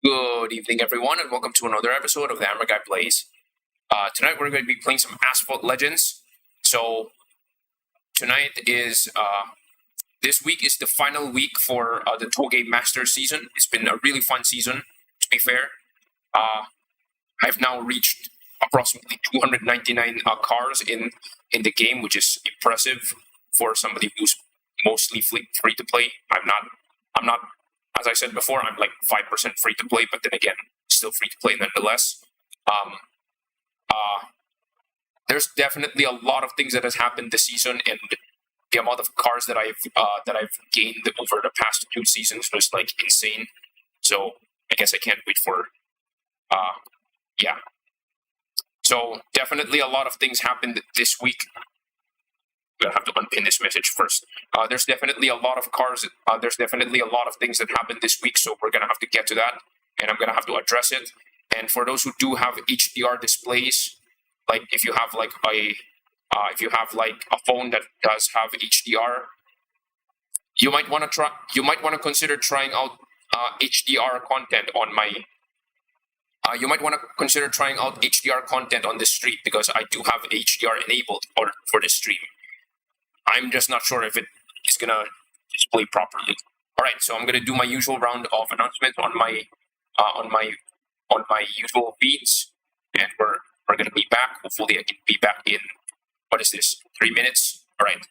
Good evening, everyone, and welcome to another episode of the Hammer Guy Plays. Tonight we're going to be playing some Asphalt Legends. So tonight is this week is the final week for the Toge Master season. It's been a really fun season, to be fair. I've now reached approximately 299 cars in the game, which is impressive for somebody who's mostly free to play. I'm not. As I said before, I'm like 5% free to play, but then again, still free to play nonetheless. There's definitely a lot of things that has happened this season, and the amount of cars that I've gained over the past 2 seasons was like insane. So I guess I can't wait for yeah. So definitely a lot of things happened this week. We'll have to unpin this message first. There's definitely a lot of cars. There's definitely a lot of things that happened this week, so we're gonna have to get to that, and I'm gonna have to address it. And for those who do have HDR displays, like if you have like a phone that does have HDR, you might want to consider trying out HDR content on my. You might want to consider trying out HDR content on this stream because I do have HDR enabled for this stream. I'm just not sure if it is gonna display properly. All right, so I'm gonna do my usual round of announcements on my usual feeds, and we're gonna be back. Hopefully, I can be back in 3 minutes. All right.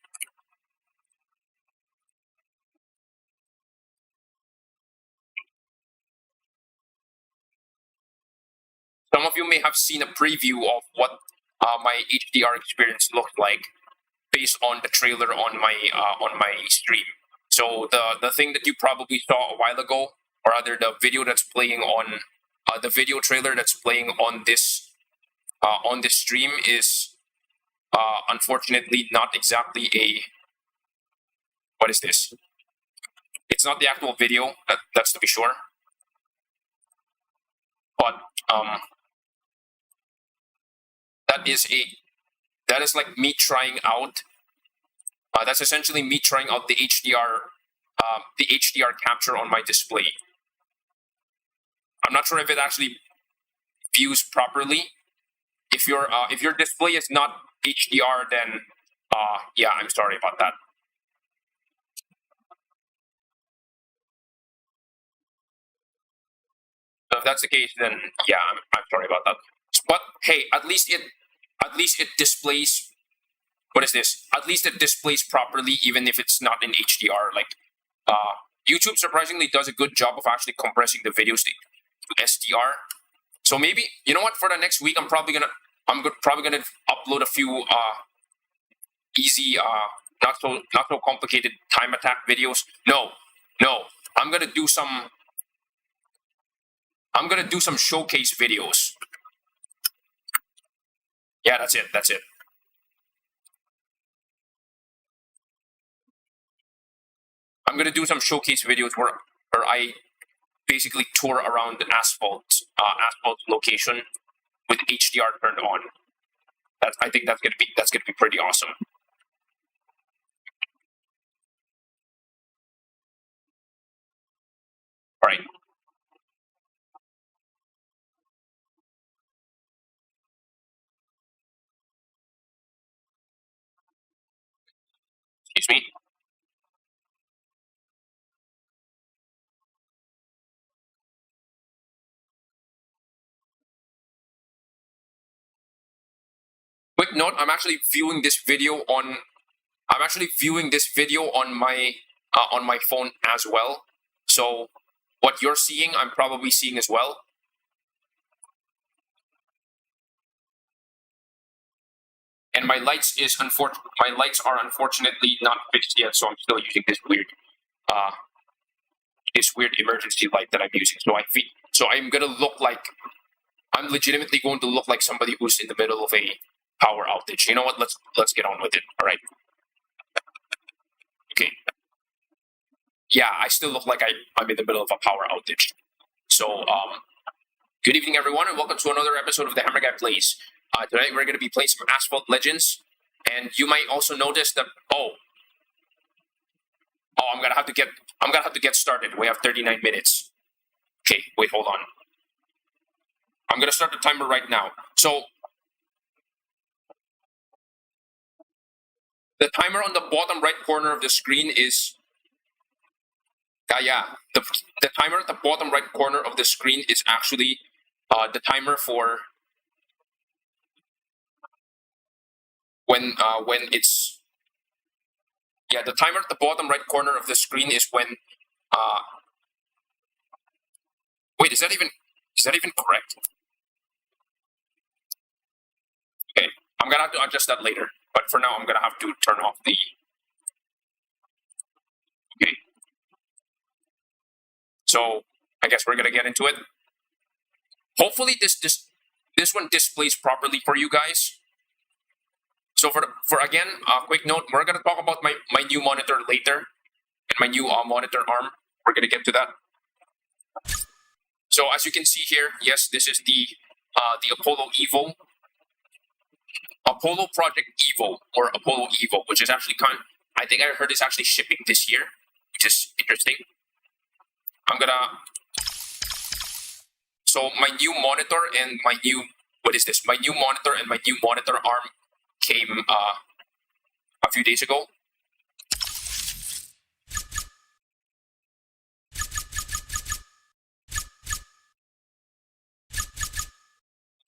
Some of you may have seen a preview of what my HDR experience looked like based on the trailer on my stream. So the thing that you probably saw a while ago, or rather the video that's playing on the video trailer that's playing on this stream is unfortunately not exactly a what is this? It's not the actual video. That's to be sure. But that is like me trying out. That's essentially me trying out the HDR capture on my display. I'm not sure if it actually views properly. If your display is not HDR, then yeah, I'm sorry about that. So if that's the case, then yeah, I'm sorry about that. But hey, at least it displays. What is this? At least it displays properly, even if it's not in HDR. Like YouTube surprisingly does a good job of actually compressing the videos to SDR. So maybe you know what? For the next week, I'm probably gonna upload a few easy, not so complicated time attack videos. No, I'm gonna do some showcase videos. Yeah, that's it. I'm gonna do some showcase videos where I basically tour around the Asphalt location with HDR turned on. I think that's gonna be pretty awesome. All right. Excuse me. Quick note: I'm actually viewing this video on my phone as well. So what you're seeing, I'm probably seeing as well. And my lights are unfortunately not fixed yet, so I'm still using this weird emergency light that I'm using. So I'm legitimately going to look like somebody who's in the middle of a power outage. You know what? Let's get on with it. All right. Okay. Yeah, I still look like I'm in the middle of a power outage. So good evening, everyone, and welcome to another episode of the Hammer Guy Plays. Tonight we're going to be playing some Asphalt Legends, and you might also notice that I'm gonna have to get started. We have 39 minutes. Okay, wait, hold on. I'm gonna start the timer right now. So the timer on the bottom right corner of the screen is the timer at the bottom right corner of the screen is actually the timer for when it's the timer at the bottom right corner of the screen is when wait, is that even correct? Okay, I'm gonna have to adjust that later, but for now I'm gonna have to turn off the okay. So I guess we're gonna get into it. Hopefully this one displays properly for you guys. So for again, quick note, we're gonna talk about my new monitor later and my new monitor arm. We're gonna get to that. So as you can see here, yes, this is the Apollo Evo, Apollo Project Evo, or Apollo Evo, which is actually I think I heard it's actually shipping this year, which is interesting. So my new monitor and my new my new monitor and my new monitor arm came a few days ago.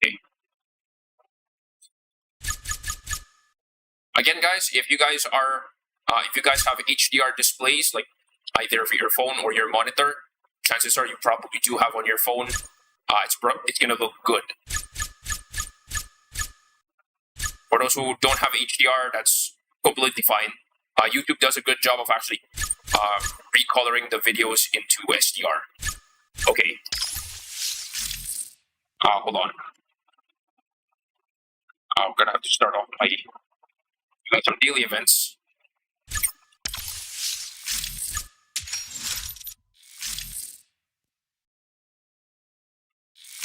Okay. Again, guys, if you guys have HDR displays, like either for your phone or your monitor, chances are you probably do have on your phone. It's gonna look good. For those who don't have HDR, that's completely fine. YouTube does a good job of actually recoloring the videos into SDR. Okay. Hold on. I'm gonna have to start off by doing some daily events.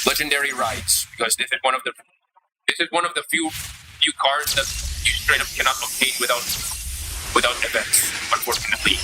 Legendary rides, because this is one of the few cards that you straight up cannot obtain without events, unfortunately.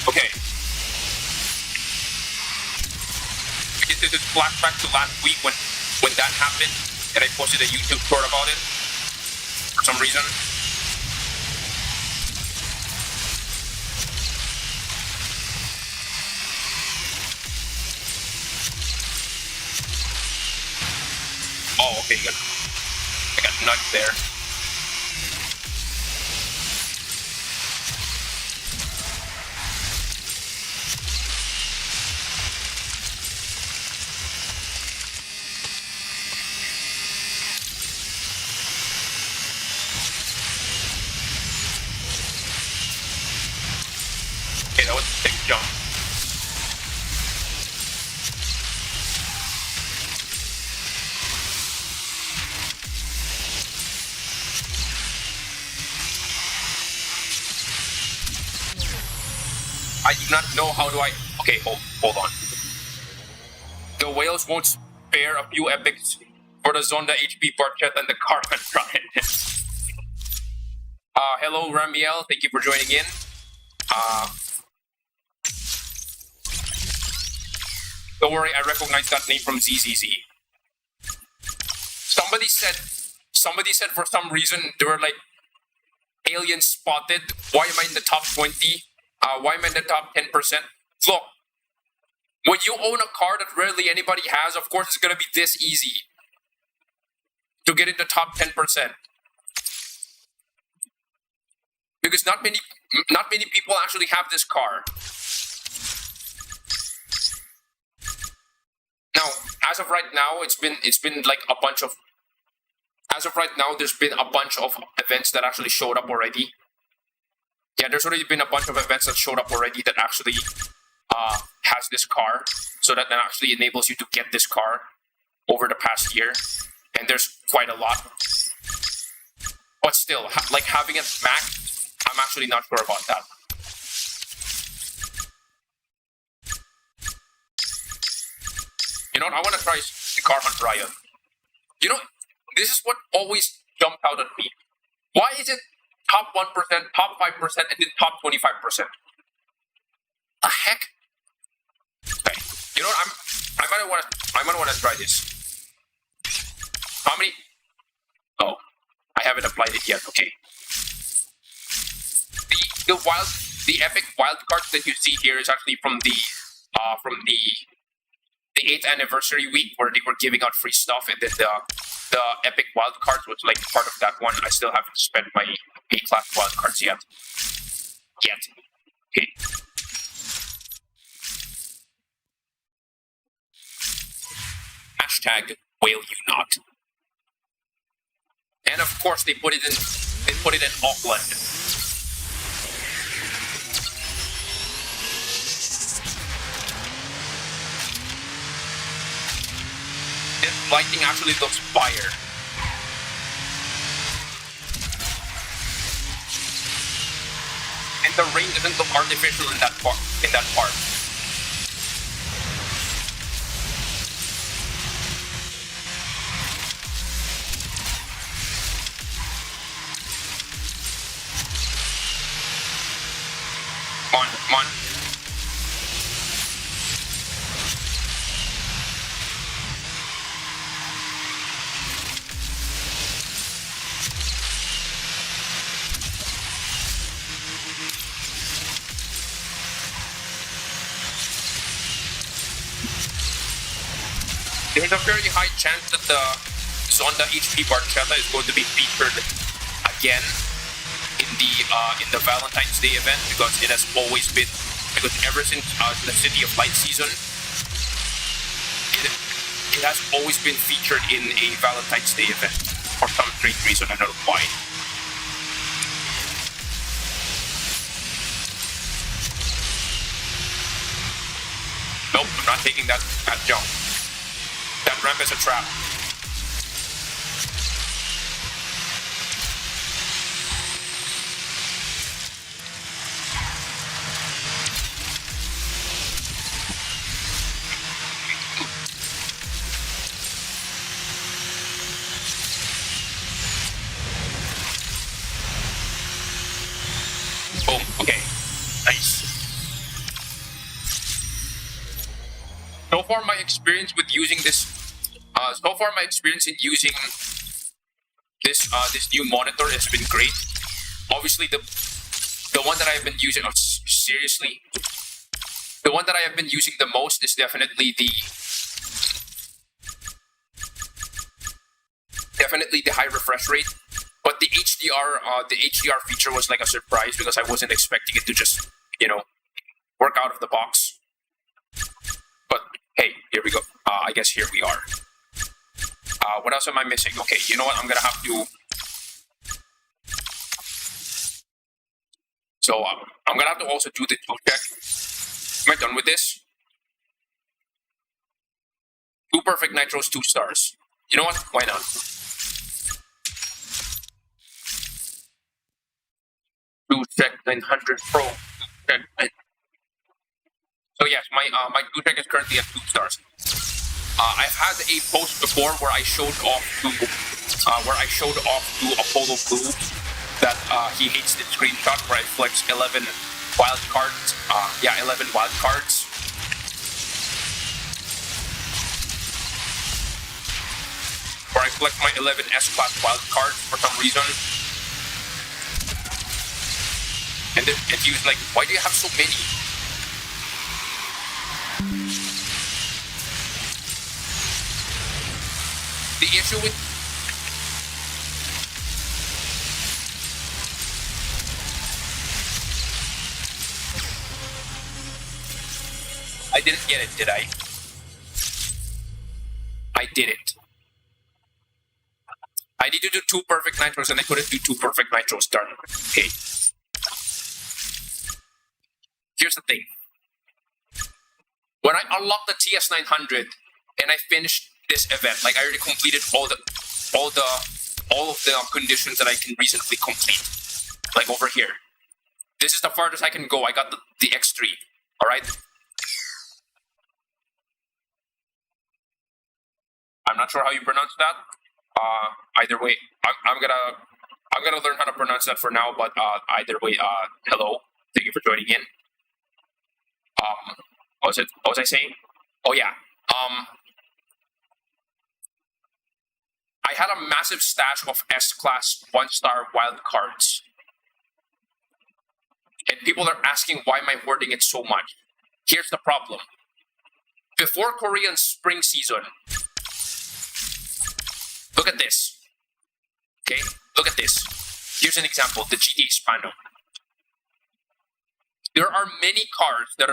Okay. I guess this is flashback to last week when that happened, and I posted a YouTube short about it for some reason. Oh, okay, good. I got nuts there. Okay, that was a big jump. I do not know how do I... Okay, hold on. The whales won't spare a few epics for the Zonda HP Barchet and the Carbon Ryan. Hello, Ramiel. Thank you for joining in. Don't worry, I recognize that name from ZZZ. Somebody said for some reason they were like, alien spotted. Why am I in the top 20? Why am I in the top 10%? Look, when you own a car that rarely anybody has, of course it's gonna be this easy to get in the top 10%. Because not many people actually have this car. Now, as of right now, it's been like a bunch of... As of right now, there's been a bunch of events that actually showed up already. Yeah, there's already been a bunch of events that showed up already that actually has this car, so that actually enables you to get this car over the past year. And there's quite a lot. But still, like having a Mac, I'm actually not sure about that. You know what? I want to try the car hunt riot. You know, this is what always jumped out at me. Why is it top 1%, top 5%, and then top 25%? The heck? Okay. You know what? I might want to try this. How many? Oh, I haven't applied it yet. Okay. The epic wildcards that you see here is actually from the 8th anniversary week, where they were giving out free stuff, and then the epic wildcards was like part of that one. I still haven't spent my A-class wildcards yet. Okay. Hashtag whale you not. And of course they put it in Auckland. This lighting actually looks fire. And the rain doesn't look artificial in that part. Come on. There's a very high chance that the Zonda HP Barchetta is going to be featured again in the Valentine's Day event, because it has always been, because ever since the City of Light season, it has always been featured in a Valentine's Day event for some strange reason. I don't know why. Nope, I'm not taking that jump. That ramp is a trap. Boom. Okay. Nice. So far, my experience with using this, this new monitor has been great. Obviously, the one that I have been using, seriously, the one that I have been using the most is definitely the high refresh rate. But the HDR feature was like a surprise, because I wasn't expecting it to just, work out of the box. But hey, here we go. I guess here we are. What else am I missing? Okay, you know what? I'm gonna have to. So I'm gonna have to also do the tool check. Am I done with this? 2 perfect nitros, 2 stars. You know what? Why not? Check 900 Pro. Check. So yes, my check is currently at 2 stars. I've had a post before where I showed off to Apollo Blue that he hates the screenshot where I flex 11 wild cards. 11 wild cards. Where I flex my 11 S-Class wild cards for some reason. And he was like, why do you have so many? The issue with... I didn't get it, did I? I didn't. I need to do 2 perfect nitros and I couldn't do 2 perfect nitros. Darn. Okay. Here's the thing. when I unlocked the TS900 and I finished this event, like I already completed all of the conditions that I can reasonably complete. Like over here. This is the farthest I can go. I got the X3. Alright? I'm not sure how you pronounce that. Either way, I'm gonna learn how to pronounce that for now, but either way, hello. Thank you for joining in. What was I saying? Oh yeah. I had a massive stash of S-Class 1-star wildcards. And people are asking why am I hoarding it so much. Here's the problem. Before Korean spring season, look at this. Okay, look at this. Here's an example, the GT Hispano. There are many cars that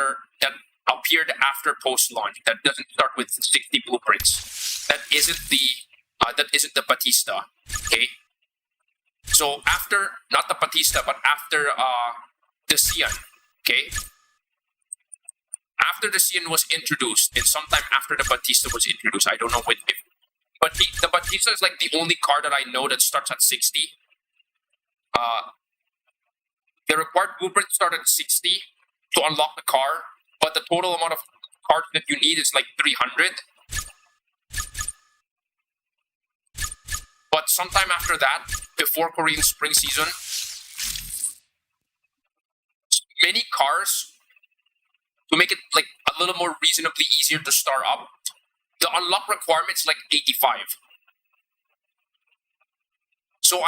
appeared after post-launch that doesn't start with 60 blueprints. That isn't the Batista. Okay? So after, not the Batista, but after the Sian, okay? After the Sian was introduced, and sometime after the Batista was introduced, I don't know when, but the Batista is like the only car that I know that starts at 60. The required blueprint start at 60 to unlock the car, but the total amount of cards that you need is like 300. But sometime after that, before Korean spring season, many cars, to make it like a little more reasonably easier to start up, the unlock requirement is like 85. So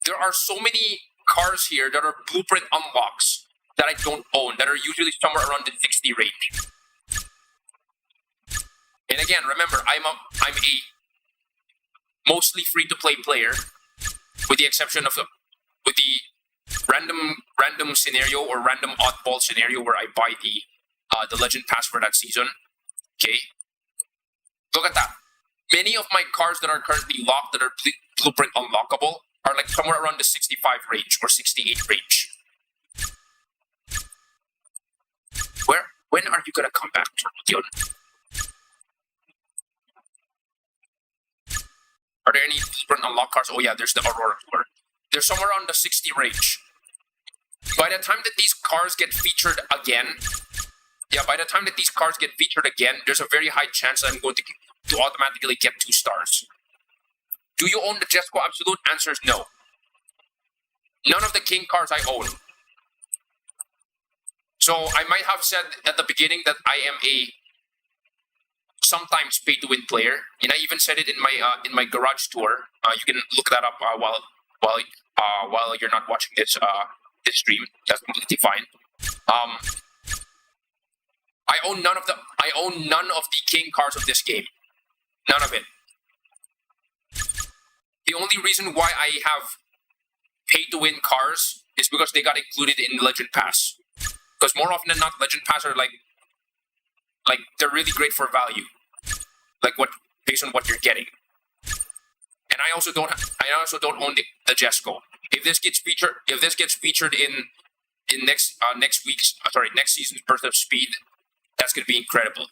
there are so many cars here that are blueprint unlocks that I don't own, that are usually somewhere around the 60 range. And again, remember, I'm a mostly free-to-play player, with the exception of the random scenario or random oddball scenario where I buy the Legend Pass for that season. Okay, look at that. Many of my cars that are currently locked, that are blueprint unlockable, are like somewhere around the 65 range or 68 range. When are you gonna come back, Dion? Are there any blueprint unlock cars? Oh yeah, there's the Aurora Tour. They're somewhere around the 60 range. By the time that these cars get featured again, there's a very high chance that I'm going to automatically get 2 stars. Do you own the Jesco Absolute? Answer is no. None of the King cars I own. So I might have said at the beginning that I am a sometimes pay-to-win player, and I even said it in my garage tour. You can look that up while you're not watching this stream. That's completely fine. I own none of the King cars of this game. None of it. The only reason why I have pay-to-win cars is because they got included in Legend Pass. Because more often than not, Legend Pass are like they're really great for value, based on what you're getting. And I also don't own the Jesco. If this gets featured in next season's Burst of Speed, that's gonna be incredible.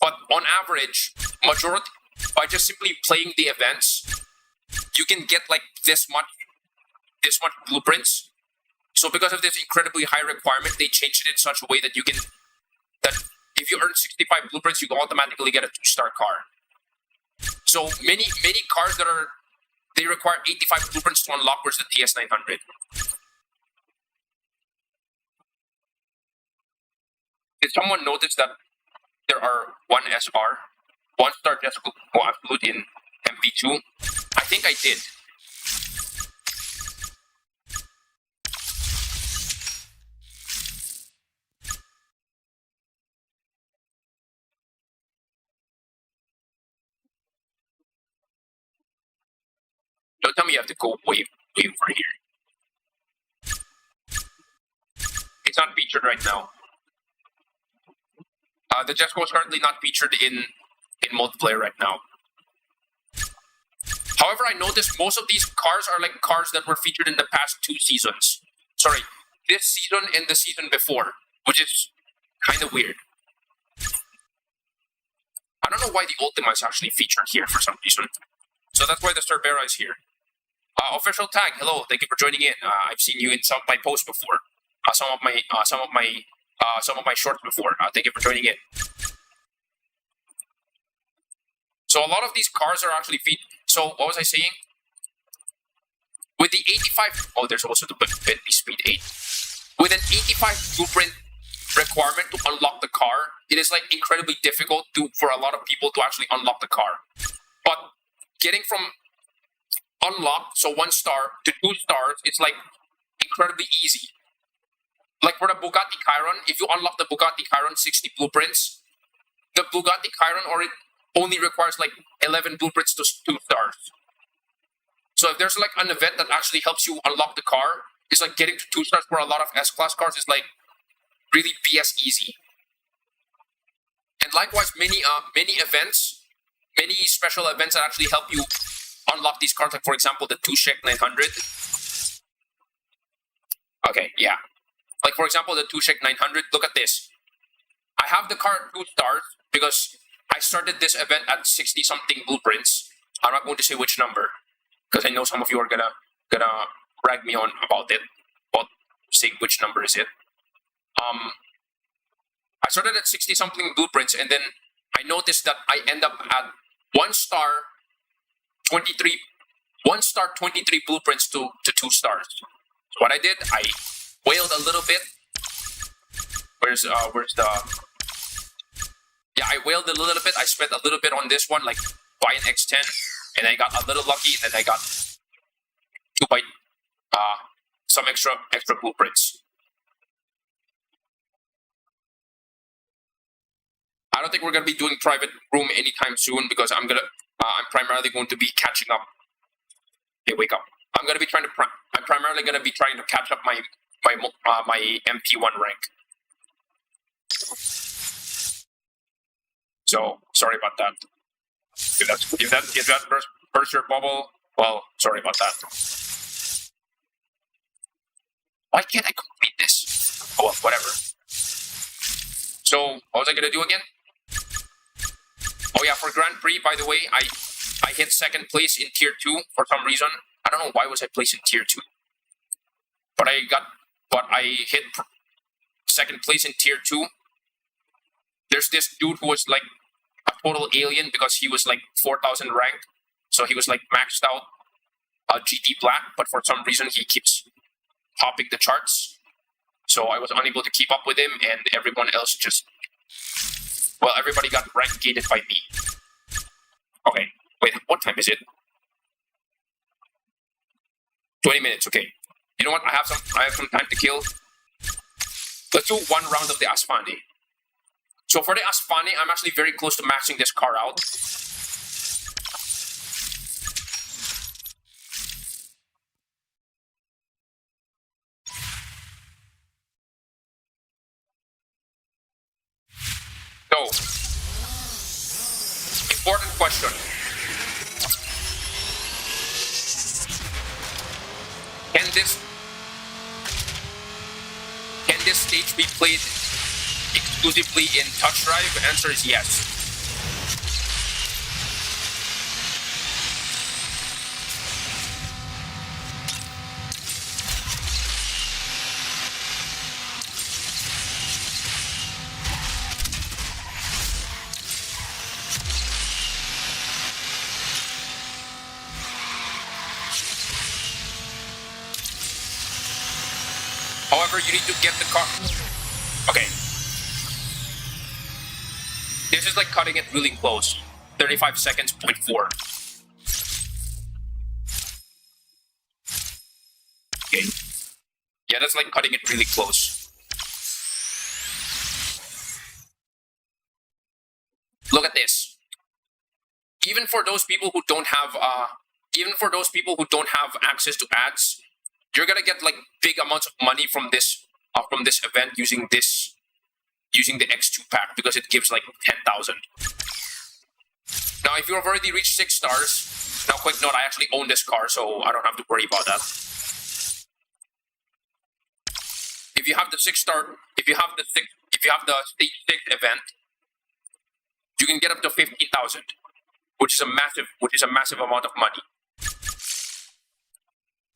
But on average, majority, by just simply playing the events, you can get like this much blueprints. So because of this incredibly high requirement, they changed it in such a way that if you earn 65 blueprints, you automatically get a 2-star car. So many cars they require 85 blueprints to unlock versus the TS900. Did someone notice that there are 1 SR, 1-star Jesco Absolute in MP2? I think I did. Don't tell me you have to go way over here. It's not featured right now. The Jesco is currently not featured in multiplayer right now. However, I noticed most of these cars are like cars that were featured in the past 2 seasons. sorry, this season and the season before, which is kind of weird. I don't know why the Ultima is actually featured here for some reason. So that's why the Cerbera is here. Official tag, hello, thank you for joining in. I've seen you in some of my posts before. Some of my shorts before. Thank you for joining in. So a lot of these cars are actually So what was I saying? With the 85, oh, there's also the Bentley Speed 8. With an 85 blueprint requirement to unlock the car, it is like incredibly difficult for a lot of people to actually unlock the car. But getting from unlocked, so 1 star, to 2 stars, it's like incredibly easy. Like for the Bugatti Chiron, if you unlock the Bugatti Chiron 60 blueprints, the Bugatti Chiron only requires like 11 blueprints to 2 stars. So if there's like an event that actually helps you unlock the car, it's like getting to 2 stars for a lot of S-Class cars is like really BS easy. And likewise, many events, many special events that actually help you unlock these cars, like for example, the 2-Shek 900. Okay, yeah. Like for example, the 2-Shek 900, look at this. I have the car at 2 stars because I started this event at 60-something blueprints. I'm not going to say which number, because I know some of you are gonna rag me on about it, about saying which number is it. I started at 60-something blueprints, and then I noticed that I end up at 1 star, 23 blueprints to 2 stars. So what I did, I wailed a little bit. I wailed a little bit. I spent a little bit on this one, like buy an X10, and I got a little lucky, and then I got some extra blueprints. I don't think we're gonna be doing private room anytime soon because I'm primarily going to be catching up. Hey, wake up! I'm primarily gonna be trying to catch up my MP1 rank. So sorry about that. If that burst your bubble, well, sorry about that. Why can't I complete this? Oh well, whatever. So what was I gonna do again? Oh yeah, for Grand Prix, by the way, I hit 2nd place in Tier 2 for some reason. I don't know why was I placed in Tier 2. But I hit 2nd place in Tier 2. There's this dude who was like a total alien because he was like 4,000 ranked. So he was like maxed out GT Black, but for some reason he keeps topping the charts. So I was unable to keep up with him, and everyone else everybody got rank gated by me. Okay, wait, what time is it? 20 minutes, okay. You know what, I have some time to kill. Let's do 1 round of the Asphalt. So for the Asphalt, I'm actually very close to maxing this car out. So, important question. Can this stage be played exclusively in touch drive? Answer is yes. However, you need to get the car. Okay. This is like cutting it really close. 35 seconds, 0.4. Okay. Yeah, that's like cutting it really close. Look at this. Even for those people who don't have access to ads, you're gonna get like big amounts of money from this event using the X2 pack because it gives like 10,000. Now, if you've already reached 6 stars, now quick note, I actually own this car, so I don't have to worry about that. if you have the if you have the stage 6 event, you can get up to 15,000, which is a massive amount of money.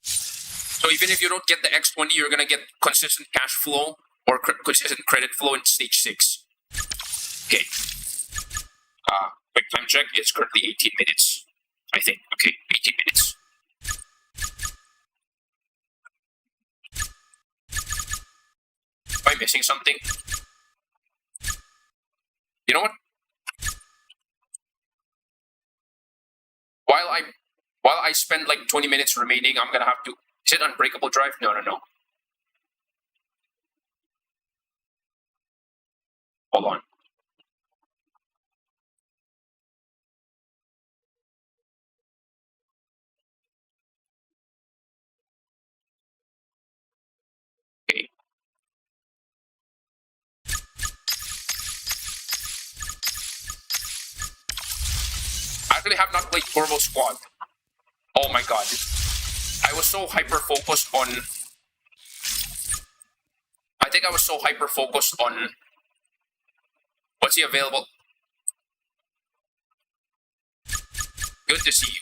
So even if you don't get the X20, you're gonna get consistent cash flow or consistent credit flow in stage 6. Okay. Quick time check. It's currently 18 minutes. I think. Okay, 18 minutes. Am I missing something? You know what? While I spend like 20 minutes remaining, I'm gonna have to. Is it Unbreakable drive? No. Hold on. Okay. I actually have not played Turbo Squad. Oh my god. I was so hyper-focused on... I think I was so hyper-focused on... What's he available? Good to see you.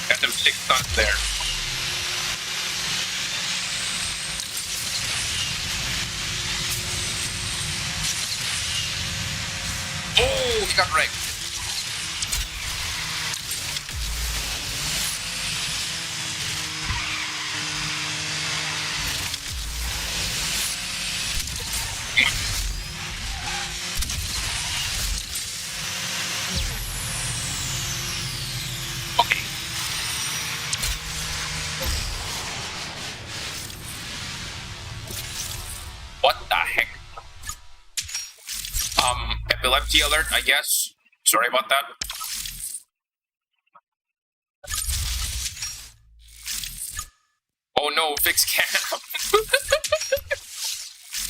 Got them 6 tons there. Oh, he got wrecked. Okay. What the heck? Epilepsy alert, I guess. Sorry about that. Oh no, fix cam.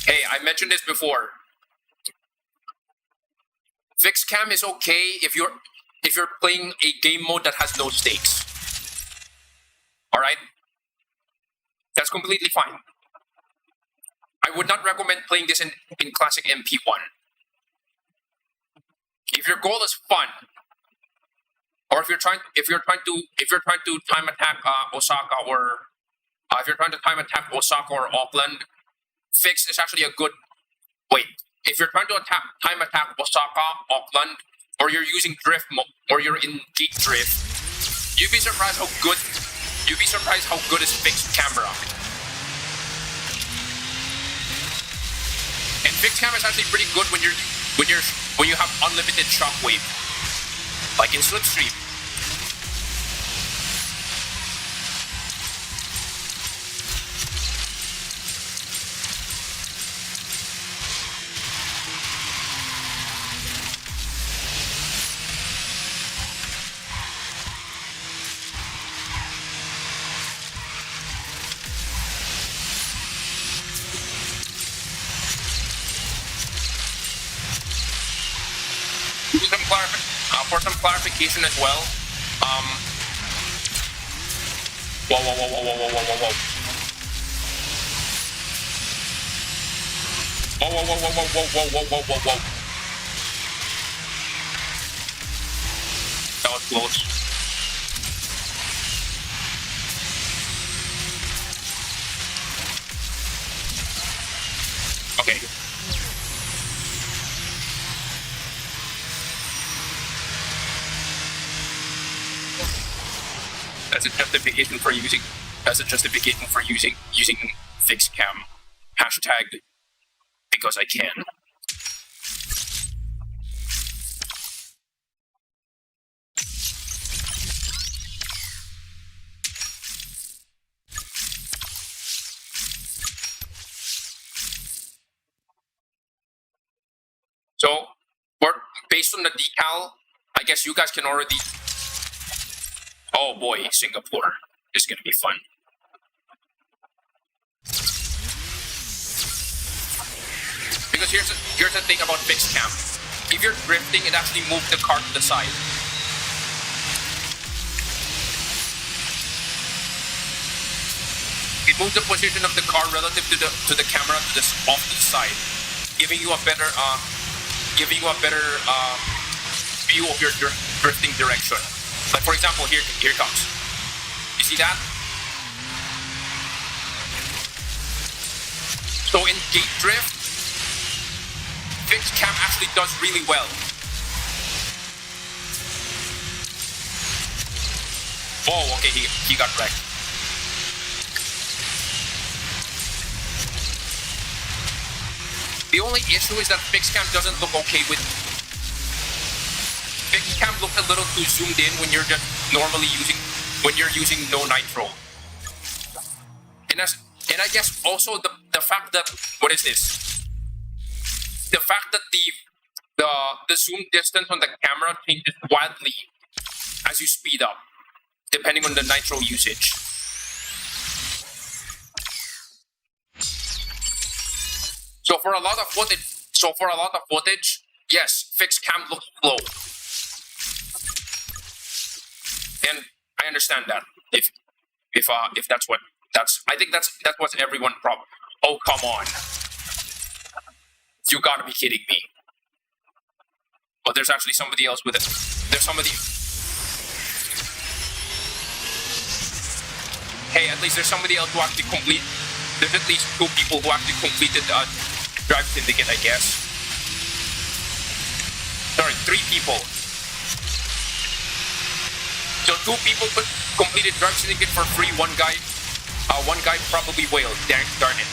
Hey, I mentioned this before. Fix cam is okay if you're playing a game mode that has no stakes. Alright? That's completely fine. I would not recommend playing this in classic MP1. If your goal is fun, or if you're trying to time attack Osaka, or if you're trying to time attack Osaka or Auckland, Fix is actually a good. Wait, if you're trying to time attack Osaka, Auckland, or you're using drift mode, or you're in deep drift, you'd be surprised how good is Fixed camera. And Fixed camera is actually pretty good when you have unlimited shockwave, like in slipstream. For some clarification as well, whoa. Whoa, whoa, whoa, whoa, whoa, whoa, whoa, whoa, whoa, whoa. That was close. Okay. That's a justification for using. That's a justification for using fixed cam. Hashtag because I can. So, based on the decal, I guess you guys can already. Oh boy, Singapore. This is gonna be fun. Because here's the thing about fixed cam. If you're drifting, it actually moves the car to the side. It moves the position of the car relative to the camera to the off to the side, giving you a better view of your drifting direction. Like for example, here it comes. You see that? So in gate drift, fixed cam actually does really well. Oh, okay, he got wrecked. The only issue is that fixed cam doesn't look okay with. Fixed cam looks a little too zoomed in when you're just normally using no nitro. And I guess also the fact that what is this? The fact that the zoom distance on the camera changes wildly as you speed up, depending on the nitro usage. So for a lot of footage, yes, fixed cam looks slow. And I understand that. If I think that's what everyone problem. Oh, come on. You gotta be kidding me. But there's actually somebody else with it. There's somebody. Hey, at least there's somebody else who actually complete. There's at least 2 people who actually completed Drive Syndicate, I guess. Sorry, 3 people. So 2 people completed Drive Syndicate for free. One guy probably wailed. Darn it.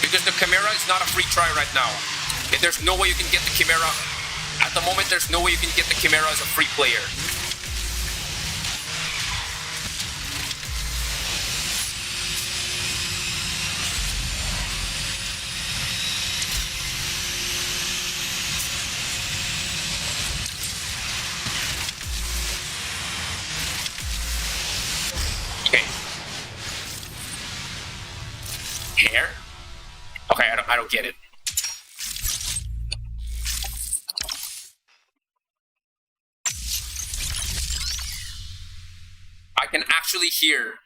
Because the Chimera is not a free try right now. And there's no way you can get the Chimera. At the moment, there's no way you can get the Chimera as a free player. Hair? Okay, I don't get it. I can actually hear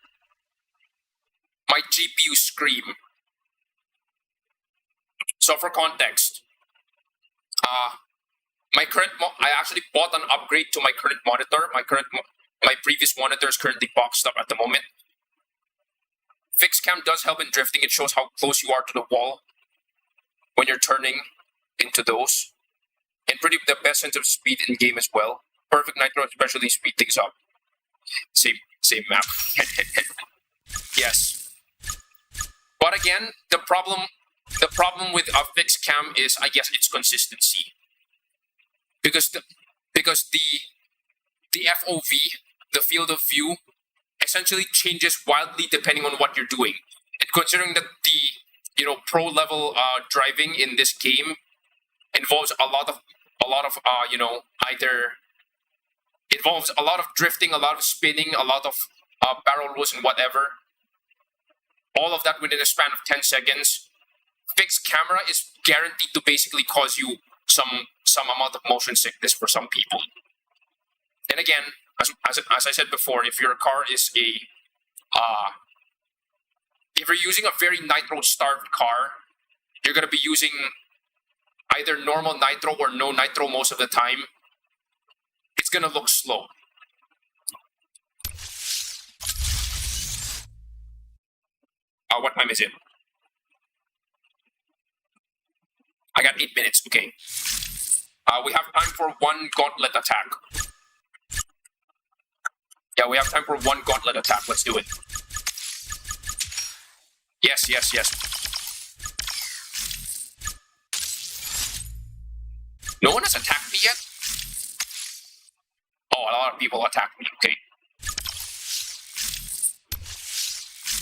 my GPU scream. So for context, I actually bought an upgrade to my current monitor. My previous monitor is currently boxed up at the moment. Fixed cam does help in drifting. It shows how close you are to the wall when you're turning into those. And pretty the best sense of speed in game as well. Perfect nitro especially speed things up. Same map. Yes. But again, the problem with a fixed cam is, I guess, its consistency. Because the FOV, the field of view, essentially changes wildly depending on what you're doing. And considering that the pro level driving in this game involves a lot of either involves a lot of drifting, a lot of spinning, a lot of barrel rolls and whatever. All of that within a span of 10 seconds. Fixed camera is guaranteed to basically cause you some amount of motion sickness for some people. And again, as I said before, if your car is if you're using a very nitro-starved car, you're going to be using either normal nitro or no nitro most of the time. It's going to look slow. What time is it? I got 8 minutes. Okay. We have time for one gauntlet attack. Yeah, we have time for one gauntlet attack. Let's do it. Yes, yes, yes. No one has attacked me yet? Oh, a lot of people attacked me. Okay.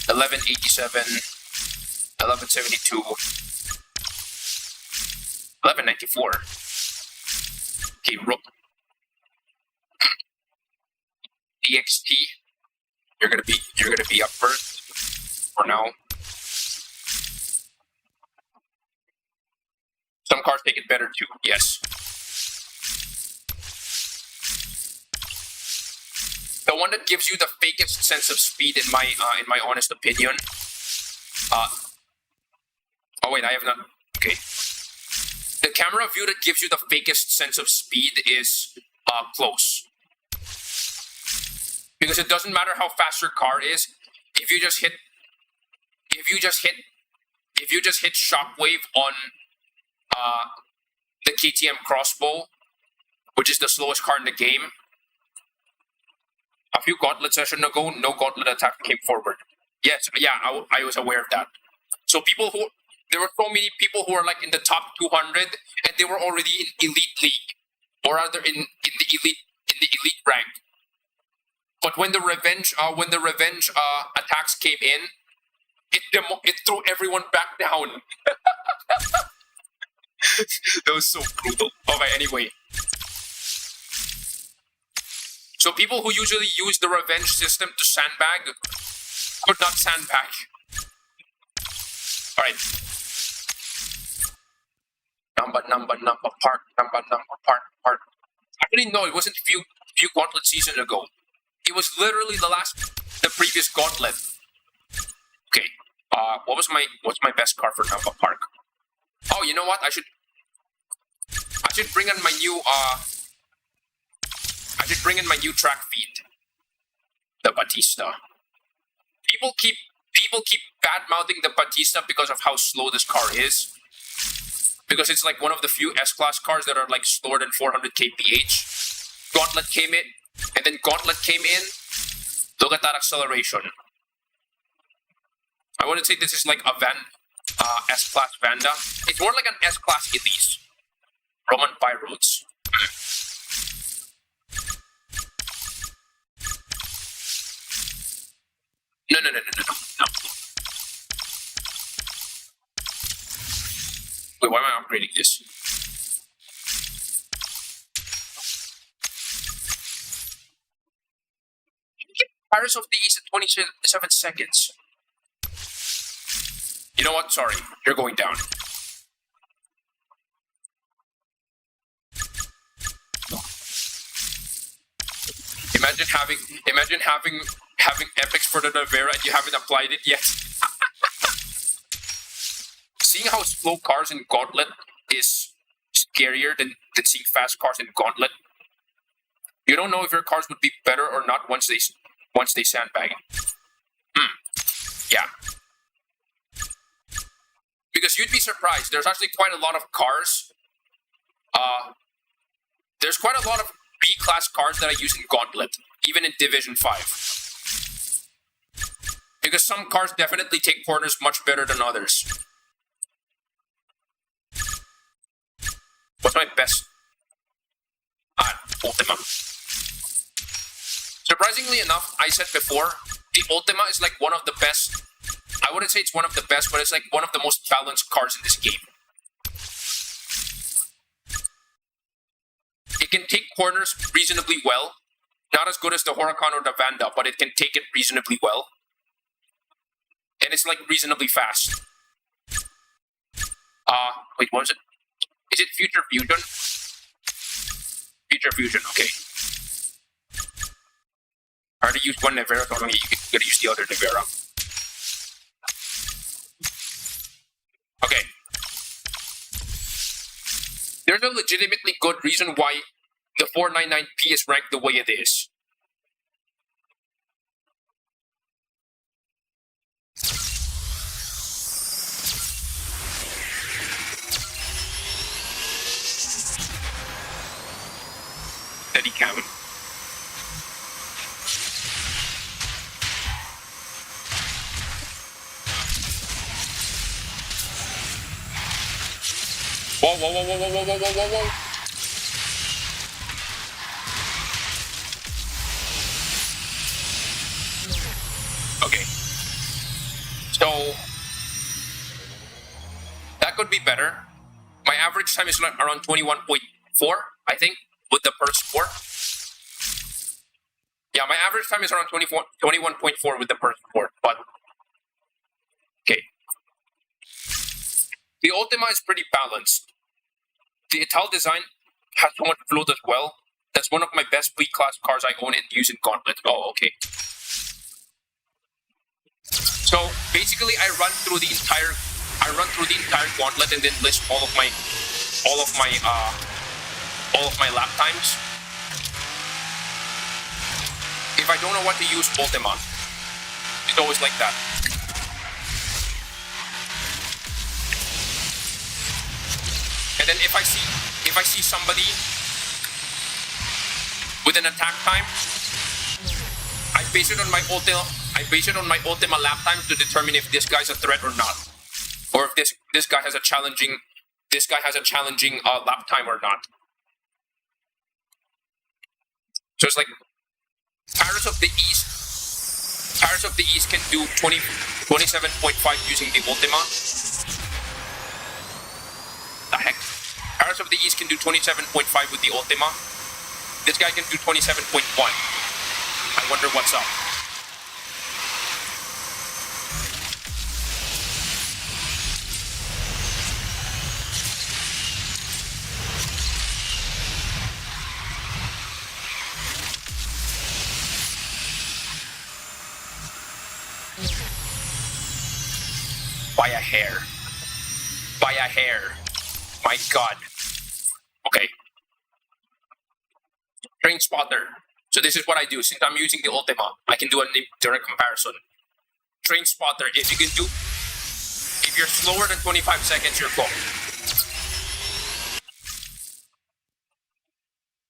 1187, 1172, 1194. Okay, Rook. DXT. You're gonna be up first for now. Some cars take it better too. Yes. The one that gives you the fakest sense of speed, in my honest opinion. Oh wait, I have not. Okay. The camera view that gives you the fakest sense of speed is close, because it doesn't matter how fast your car is. If you just hit shockwave on the KTM crossbow, which is the slowest car in the game. A few gauntlet sessions ago, no gauntlet attack came forward. Yes, yeah, I was aware of that. So there were so many people who were like in the top 200, and they were already in elite league, or rather in the elite rank. But when the revenge attacks came in, it threw everyone back down. That was so brutal. Okay, anyway. So people who usually use the revenge system to sandbag could not sandbag. Alright. Number part. Actually, no, it wasn't few gauntlet seasons ago. It was literally the previous gauntlet. Okay. What's my best car for Napa Park? Oh, you know what? I should bring in my new track feed. The Batista. People keep bad mouthing the Batista because of how slow this car is. Because it's like one of the few S-Class cars that are like slower than 400 kph. Gauntlet came in, and then Gauntlet came in. Look at that acceleration. I wouldn't say this is like a S-Class Vanda. It's more like an S-Class Elise. Roman Pyrodes. No. Wait, why am I upgrading this? Pirates of the East at 27 seconds. You know what? Sorry, you're going down. Imagine having epics for the Nevera and you haven't applied it yet. Seeing how slow cars in Gauntlet is scarier than seeing fast cars in Gauntlet. You don't know if your cars would be better or not once they sandbag. Yeah. Because you'd be surprised. There's actually quite a lot of cars. There's quite a lot of B-class cars that I use in Gauntlet, even in Division 5. Because some cars definitely take corners much better than others. What's my best? Ultima. Surprisingly enough, I said before, the Ultima is like one of the best. I wouldn't say it's one of the best, but it's like one of the most balanced cars in this game. It can take corners reasonably well. Not as good as the Huracan or the Vanda, but it can take it reasonably well. And it's like reasonably fast. Wait, what was it? Is it Future Fusion? Future Fusion, okay. I already used one Nevera, so I'm going to use the other Nevera. Okay. There's a legitimately good reason why the 499p is ranked the way it is. Steadicam. Whoa, whoa, whoa, whoa, whoa, whoa, whoa, whoa, whoa. Okay. So, that could be better. My average time is around 21.4, I think, with the per score. Yeah, my average time is around 21.4 with the per score, but okay. The Ultima is pretty balanced. The Ital design has so much float as well. That's one of my best B-class cars I own and use in Gauntlet. Oh, okay. So basically, I run through the entire Gauntlet and then list all of my lap times. If I don't know what to use Ultima, it's always like that. And then if I see somebody with an attack time, I base it on my Ultima lap time to determine if this guy's a threat or not, or if this guy has a challenging lap time or not. So it's like Paris of the East can do 27.5 using the Ultima. The heck? Paris of the East can do 27.5 with the Ultima. This guy can do 27.1. I wonder what's up. By a hair. By a hair. My god. Okay. Train spotter. So this is what I do. Since I'm using the Ultima, I can do a direct comparison. Train spotter. If you're slower than 25 seconds, you're cooked.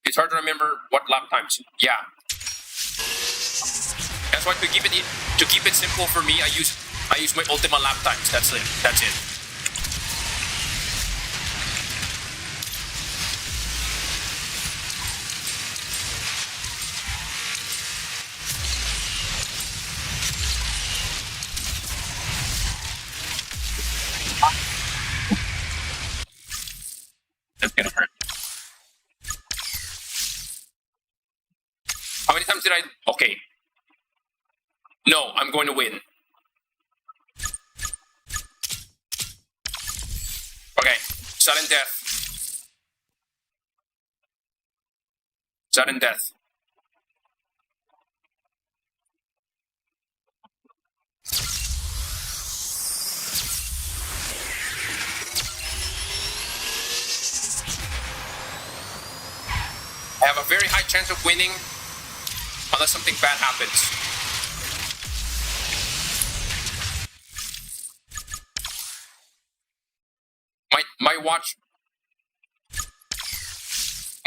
It's hard to remember what lap times. Yeah. That's why to keep it simple for me, I use my Ultima lap times. That's it. That's it. That's gonna hurt. How many times did I? Okay. No, I'm going to win. Okay, sudden death. Sudden death. I have a very high chance of winning unless something bad happens.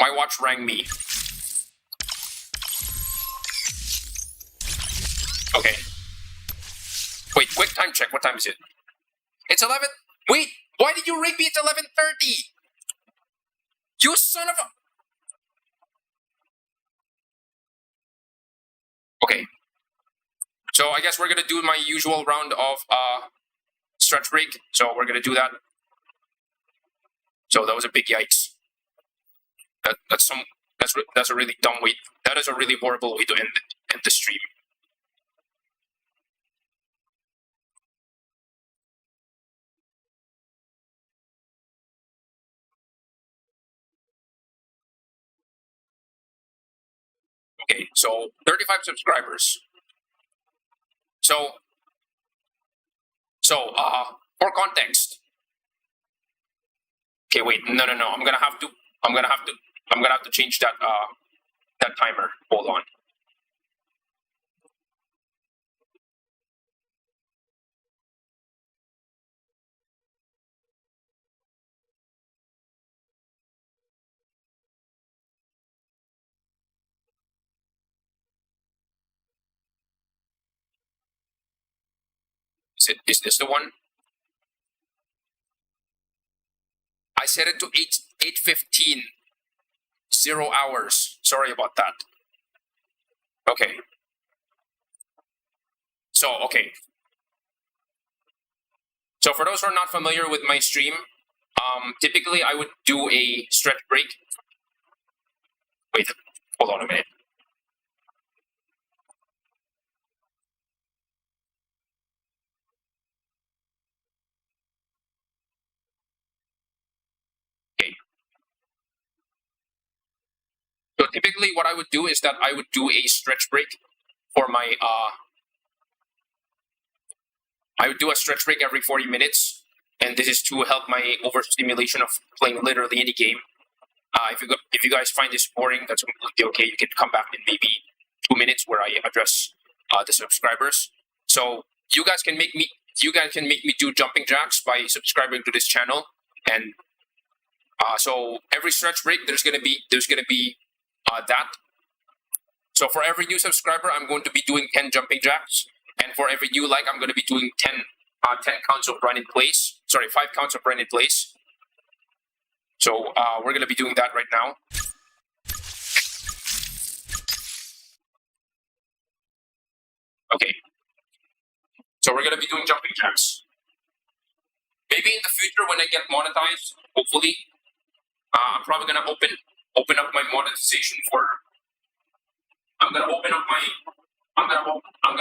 My watch rang me. Okay. Wait, quick time check. What time is it? It's 11. Wait, why did you ring me at 11:30? You son of a. Okay. So I guess we're gonna do my usual round of stretch break. So we're gonna do that. So that was a big yikes. That's a really dumb way. That is a really horrible way to end the stream. Okay, so 35 subscribers. So for context, Okay, wait. No. I'm gonna have to change that that timer. Hold on. Is this the one? I set it to 8:15. 0 hours. Sorry about that. Okay. Okay. So for those who are not familiar with my stream, typically I would do a stretch break. Wait, hold on a minute. Okay. So typically what I would do is that I would do a stretch break for my I would do a stretch break every 40 minutes, and this is to help my overstimulation of playing literally any game. If you guys find this boring, that's completely okay. You can come back in maybe 2 minutes where I address the subscribers. So you guys can make me do jumping jacks by subscribing to this channel, and so every stretch break there's gonna be that. So for every new subscriber, I'm going to be doing 10 jumping jacks, and for every new like, I'm going to be doing 10 counts of run in place. Sorry, 5 counts of run in place. So we're going to be doing that right now. Okay. So we're going to be doing jumping jacks. Maybe in the future when I get monetized, hopefully, I'm probably going to open up my monetization for. I'm gonna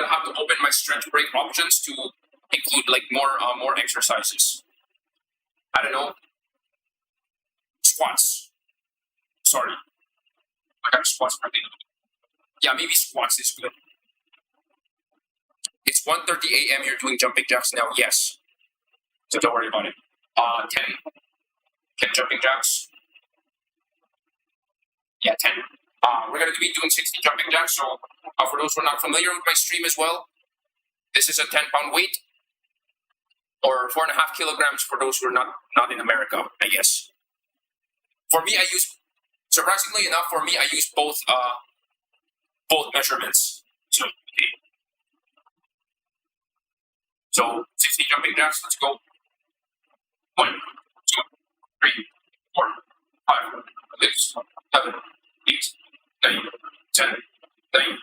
have to open my stretch break options to include like more exercises. I don't know. Squats. Sorry. I got squats right now. Yeah, maybe squats is good. It's 1:30 a.m. You're doing jumping jacks now. Yes. So don't worry about it. 10 jumping jacks. Yeah, 10. We're going to be doing 60 jumping jacks. So for those who are not familiar with my stream as well, this is a 10-pound weight, or 4.5 kilograms for those who are not in America, I guess. For me, surprisingly enough, I use both measurements. So, okay. So 60 jumping jacks. Let's go. 1, 2, 3, 4, 5, 6, 7, 8, 9, 10, 9,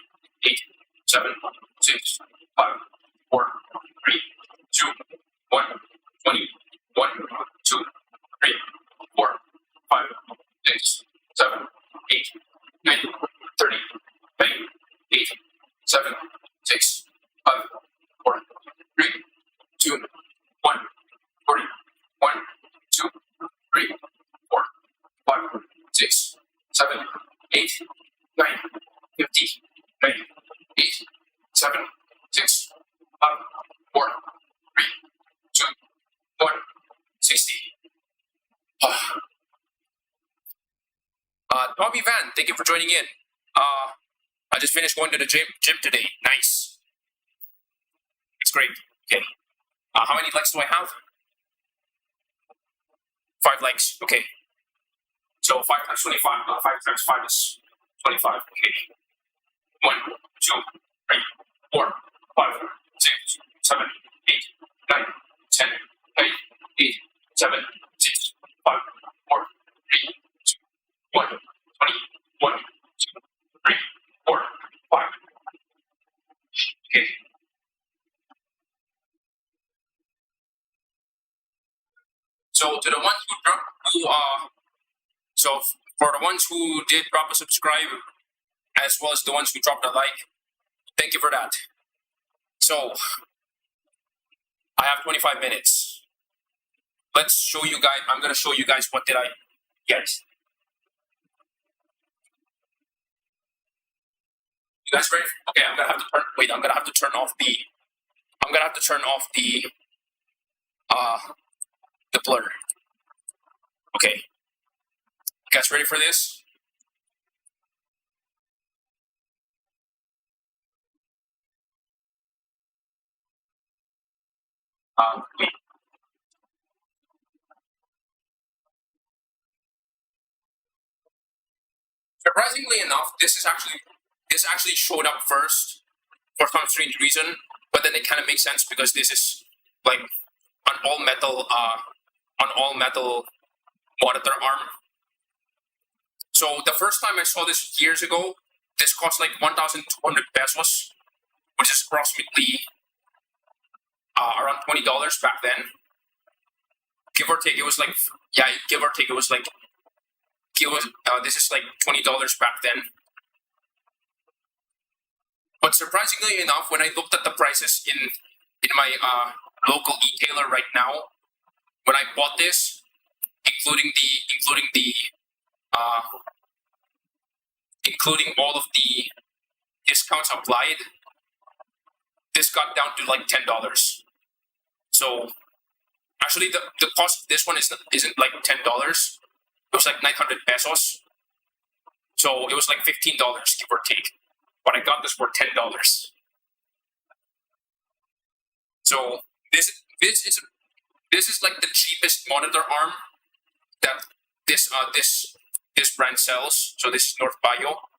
8, 7, 6, 5, 4, 3, 2, 1, 20, 1, 2, 3, 4, 5, 6, 7, 8, 9, 30, 9, 8, 7, 6, 5, 4, 3, 2, 1, 40, 1, 2, 3, 4, 5, 6, 7, 8, 9, 50, 9, 8, 7, 6, 5, 4, 3, 2, 1, 60. Tommy Van, thank you for joining in. I just finished going to the gym today. Nice. It's great. Okay. How many likes do I have? 5 likes. Okay. So 5 times 25. 5 times 5 is 25. Okay. 1, 2, 3, 4, 5, 6, 7, 8, 9, 10, 9, 8, 7, 6, 5, 4, 3, 2, 1, 20, 1, 2, 3, 4, 5. Okay. So to the ones so for the ones who did drop a subscribe, as well as the ones who dropped a like, thank you for that. So I have 25 minutes. Let's show you guys. I'm gonna show you guys what did I get. You guys ready? Okay, I'm gonna have to turn. Wait, I'm gonna have to turn off the. I'm gonna have to turn off the blur. Okay, you guys ready for this? Wait. Surprisingly enough, this actually showed up first for some strange reason, but then it kind of makes sense because this is like an all metal monitor arm. So the first time I saw this years ago, this cost like 1,200 pesos, which is approximately around $20 back then. Give or take, it was like, yeah, give or take, it was like, this is like $20 back then. But surprisingly enough, when I looked at the prices in my local e-tailer right now, when I bought this, including all of the discounts applied, this got down to like $10. So actually, the cost of this one isn't like $10. It was like 900 pesos. So it was like $15, give or take. But I got this for $10. So this is like the cheapest monitor arm that this brand sells. So this is North Bio.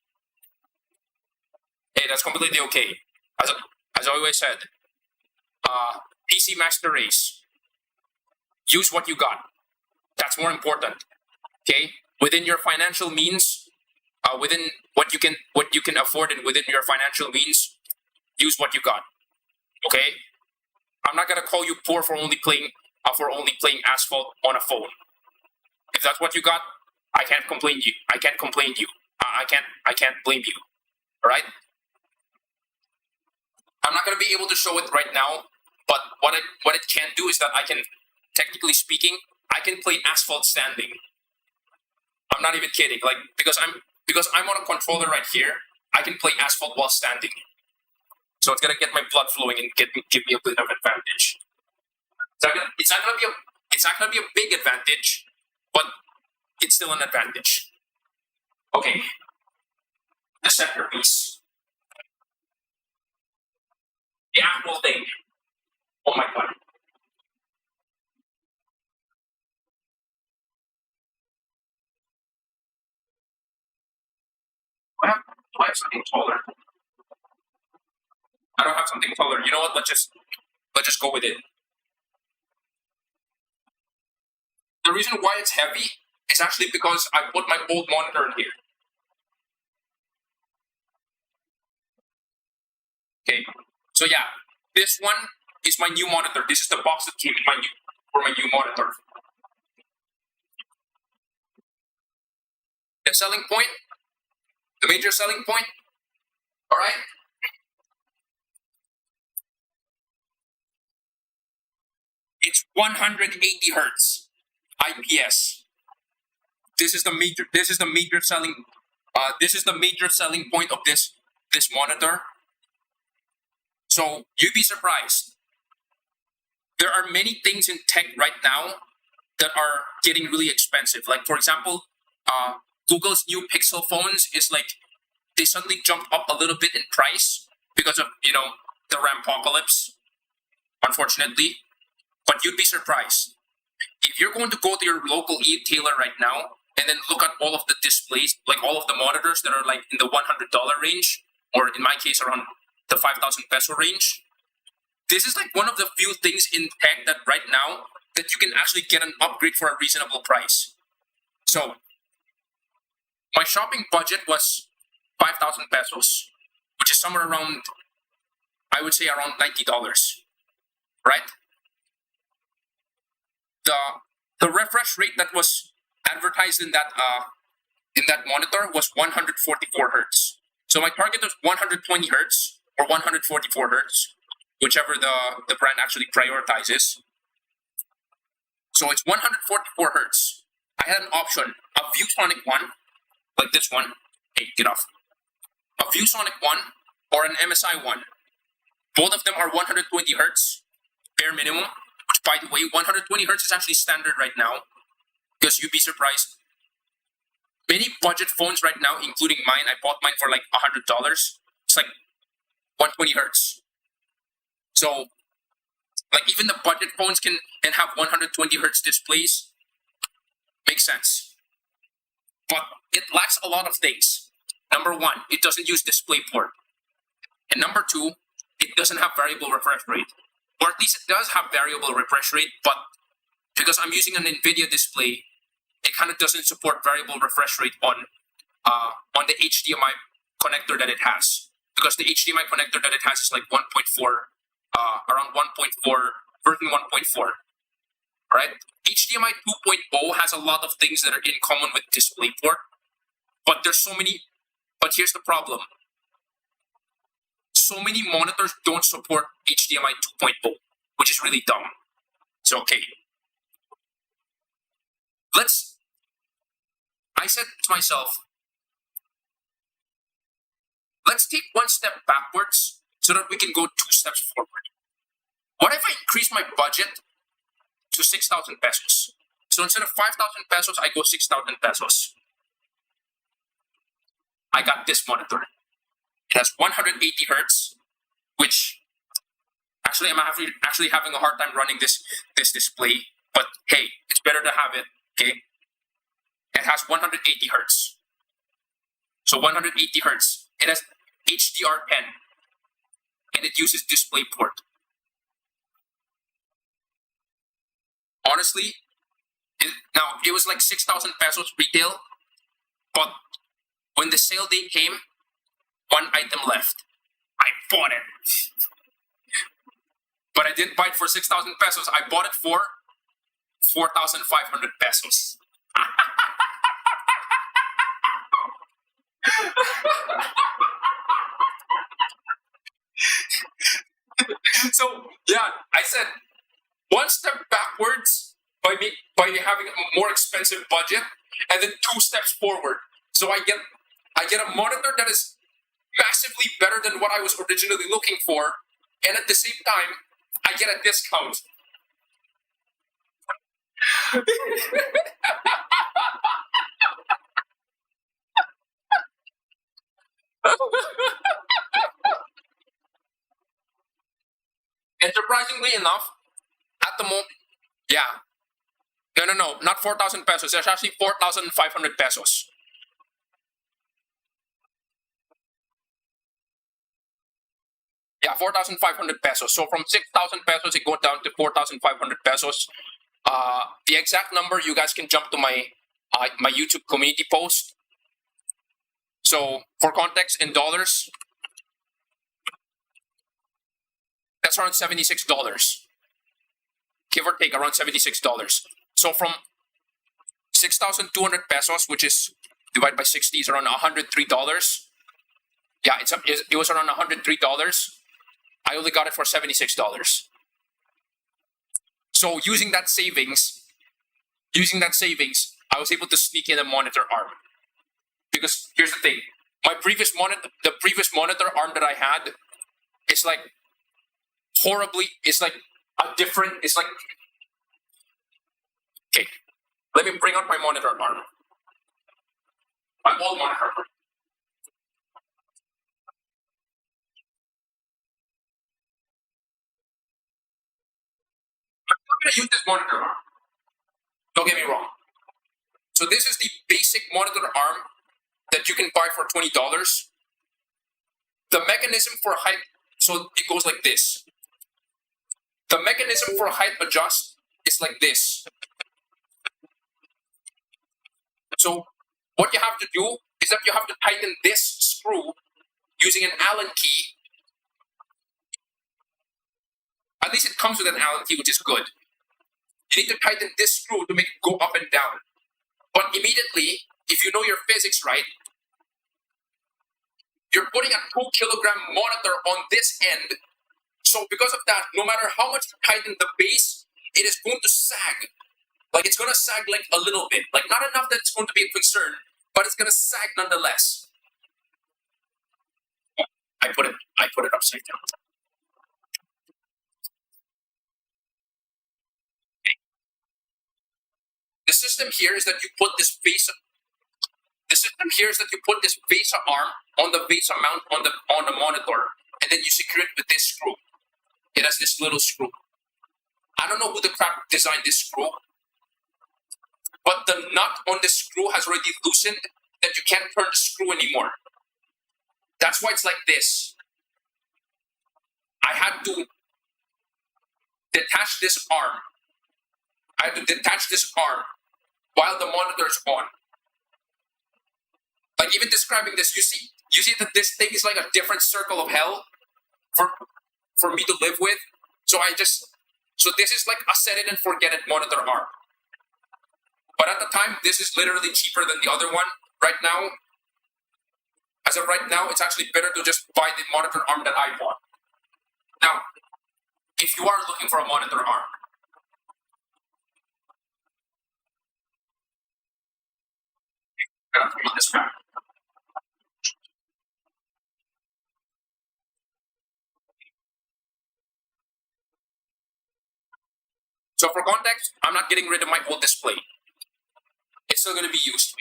Hey, that's completely okay. As I always said, PC Master Race. Use what you got. That's more important. Okay, within your financial means, within what you can afford, and within your financial means, use what you got. Okay, I'm not gonna call you poor for only playing Asphalt on a phone. If that's what you got, I can't complain you. I can't blame you. All right. I'm not gonna be able to show it right now, but what it can do is that I can, technically speaking, I can play Asphalt standing. I'm not even kidding. Like because I'm on a controller right here, I can play Asphalt while standing. So it's gonna get my blood flowing and give me a bit of advantage. It's not gonna be a big advantage, but it's still an advantage. Okay, the centerpiece, the Apple thing. Oh my god. Do I have something taller? I don't have something taller. You know what? Let's just go with it. The reason why it's heavy is actually because I put my old monitor in here. Okay. So yeah, this one is my new monitor. This is the box that came in for my new monitor. The selling point, the major selling point, all right? It's 180 hertz IPS. This is the major selling point of this monitor. So you'd be surprised. There are many things in tech right now that are getting really expensive. Like for example, Google's new Pixel phones is like they suddenly jumped up a little bit in price because of the Rampocalypse, unfortunately. But you'd be surprised if you're going to go to your local e-tailer right now and then look at all of the displays, like all of the monitors that are like in the $100 range, or in my case around the 5,000 peso range. This is like one of the few things in tech that right now that you can actually get an upgrade for a reasonable price. So my shopping budget was 5,000 pesos, which is somewhere around, I would say around $90, right? The refresh rate that was advertised in that monitor was 144 hertz. So my target was 120 hertz or 144 hertz, whichever the brand actually prioritizes. So it's 144 hertz. I had an option, a ViewSonic one, like this one. Hey, get off. A ViewSonic one or an MSI one. Both of them are 120 hertz, bare minimum. Which, by the way, 120 hertz is actually standard right now. because you'd be surprised. Many budget phones right now, including mine, I bought mine for like $100. It's like 120 hertz. So, like even the budget phones can have 120 hertz displays. Makes sense. But it lacks a lot of things. Number one, it doesn't use DisplayPort. And number two, it doesn't have variable refresh rate. Or at least it does have variable refresh rate, but because I'm using an NVIDIA display, it kind of doesn't support variable refresh rate on the HDMI connector that it has. Because the HDMI connector that it has is like 1.4, around 1.4, version 1.4, right? HDMI 2.0 has a lot of things that are in common with DisplayPort, but there's so many, but here's the problem. So many monitors don't support HDMI 2.0, which is really dumb. So, okay. I said to myself, let's take one step backwards so that we can go 2 steps forward. What if I increase my budget to 6,000 pesos? So instead of 5,000 pesos, I go 6,000 pesos. I got this monitor. It has 180 hertz, which actually I'm actually having a hard time running this display, but hey, it's better to have it, okay? It has 180 hertz. So 180 hertz. It has HDR10, and it uses DisplayPort. Honestly, it was like 6,000 pesos retail, but when the sale day came, one item left. I bought it. But I didn't buy it for 6,000 pesos. I bought it for 4,500 pesos. So yeah, I said one step backwards by having a more expensive budget, and then 2 steps forward. So I get a monitor that is massively better than what I was originally looking for, and at the same time, I get a discount. And surprisingly enough, at the moment, yeah. No, not 4,000 pesos. It's actually 4,500 pesos. Yeah, 4,500 pesos. So from 6,000 pesos, it goes down to 4,500 pesos. The exact number, you guys can jump to my my YouTube community post. So for context, in dollars, that's around $76. Give or take around $76. So from 6,200 pesos, which is divided by 60, is around $103. Yeah, it was around $103. I only got it for $76. So using that savings, I was able to sneak in a monitor arm. Because here's the thing, the previous monitor arm that I had is like horribly. It's like a different. It's like, okay. Let me bring out my monitor arm. My old monitor arm. I'm gonna use this monitor arm. Don't get me wrong. So this is the basic monitor arm that you can buy for $20. The mechanism for height, so it goes like this. The mechanism for height adjust is like this. So what you have to do is that you have to tighten this screw using an Allen key. At least it comes with an Allen key, which is good. You need to tighten this screw to make it go up and down. But immediately, if you know your physics right, you're putting a 2-kilogram monitor on this end. So because of that, no matter how much you tighten the base, it is going to sag. Like it's going to sag like a little bit. Like not enough that it's going to be a concern, but it's going to sag nonetheless. I put it upside down. The system here is that you put this VESA. The system here is that you put this VESA arm on the VESA mount on the monitor, and then you secure it with this screw. It has this little screw. I don't know who the crap designed this screw, but the nut on the screw has already loosened that you can't turn the screw anymore. That's why it's like this. I had to detach this arm. I had to detach this arm while the monitor's on. Like, even describing this, you see that this thing is like a different circle of hell for me to live with. So this is like a set it and forget it monitor arm. But at the time, this is literally cheaper than the other one. Right now, as of right now, it's actually better to just buy the monitor arm that I want. Now, if you are looking for a monitor arm, I have to read this back. So for context, I'm not getting rid of my old display. It's still going to be used.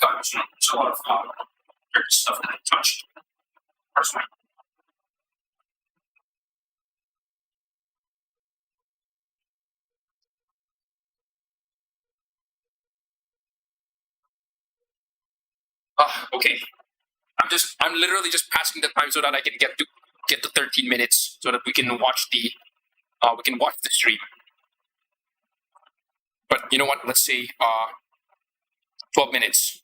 God, there's a lot of dirty stuff that I touched. First one. Okay. I'm literally just passing the time so that I can get to 13 minutes so that we can watch the stream. But you know what? Let's say 12 minutes.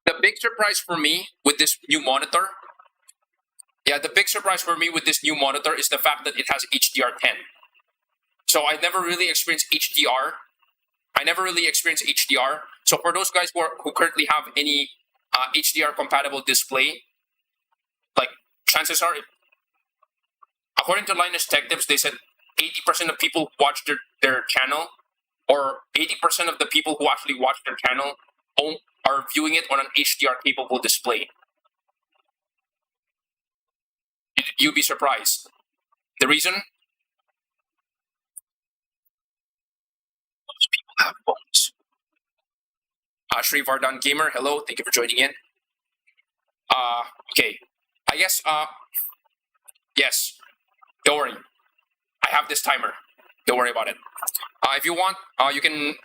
The big surprise for me with this new monitor, the big surprise for me with this new monitor is the fact that it has HDR10. So I never really experienced HDR. So for those guys who currently have any HDR compatible display, like, chances are, according to Linus Tech Tips, they said 80% of people who watch their channel, or 80% of the people who actually watch their channel are viewing it on an HDR capable display. You'd be surprised. The reason? Most people have phones. Shri Vardan Gamer, hello, thank you for joining in. Okay. I guess, yes. Don't worry. I have this timer. Don't worry about it. If you want, you can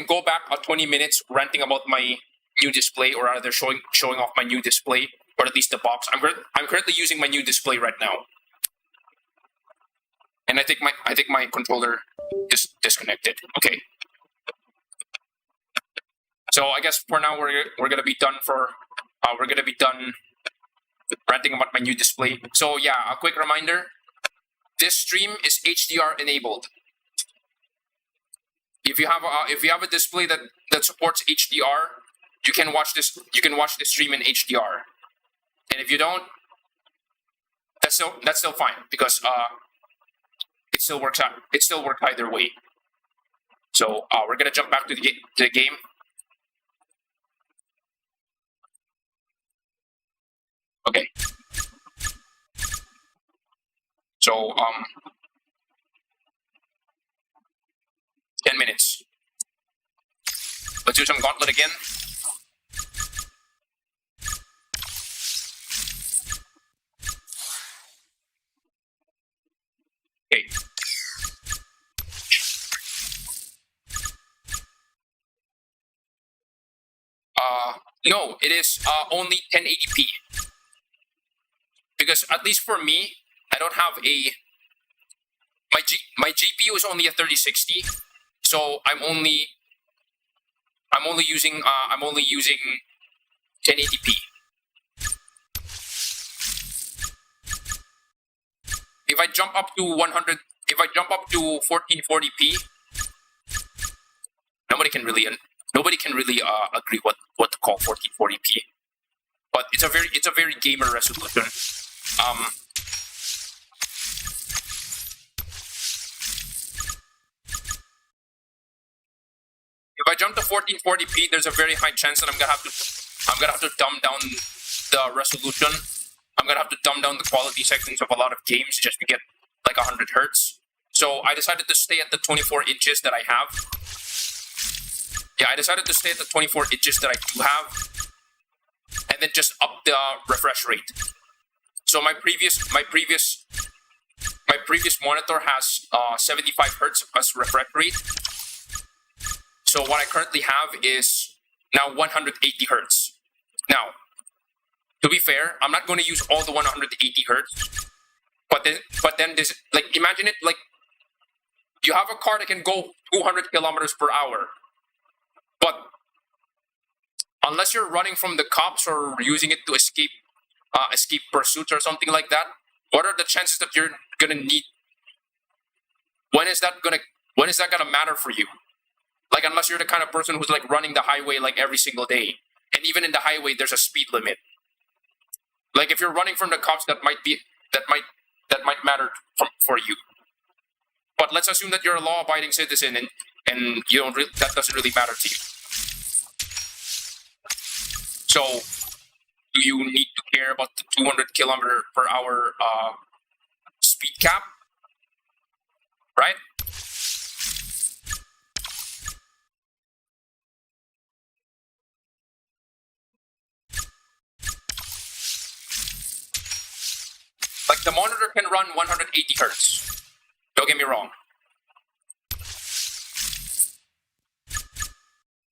go back 20 minutes ranting about my new display, or rather showing off my new display, or at least the box. I'm currently using my new display right now, and I think my controller is disconnected. Okay. So I guess for now we're gonna be done ranting about my new display. So yeah, a quick reminder: this stream is HDR enabled. If you have a display that supports HDR, you can watch this stream in HDR. And if you don't, that's still fine, because it still works either way. So we're gonna jump back to the game. Okay. So 10 minutes. Let's do some Gauntlet again. Okay. No, it is only 1080p. Because at least for me, I don't have my GPU is only a 3060, so I'm only using 1080p. If I jump up to 1440p, nobody can really agree what to call 1440p. But it's a very gamer resolution. If I jump to 1440p, there's a very high chance that I'm gonna have to dumb down the resolution. I'm gonna have to dumb down the quality settings of a lot of games just to get like 100 hertz. So I decided to stay at the 24 inches that I have. Yeah, I decided to stay at the 24 inches that I do have, and then just up the refresh rate. So my previous monitor has 75 hertz as refresh rate. So what I currently have is now 180 hertz. Now, to be fair, I'm not going to use all the 180 hertz. But then this, like, imagine it like you have a car that can go 200 kilometers per hour. But unless you're running from the cops or using it to escape pursuits or something like that, what are the chances that you're gonna need? When is that gonna matter for you? Like, unless you're the kind of person who's like running the highway like every single day, and even in the highway there's a speed limit. Like, if you're running from the cops, that might matter for you. But let's assume that you're a law-abiding citizen and you don't that doesn't really matter to you. So, do you need to care about the 200 kilometer per hour speed cap? Right? Like, the monitor can run 180 hertz. Don't get me wrong.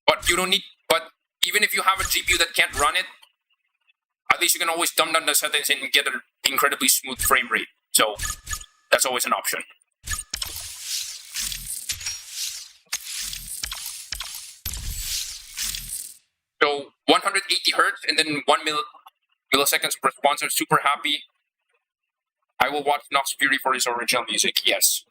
But you don't need. But even if you have a GPU that can't run it, at least you can always dumb down the settings and get an incredibly smooth frame rate. So that's always an option. So 180 hertz and then 1 milliseconds of response. I'm super happy. I will watch Nox Fury for his original music. Yes.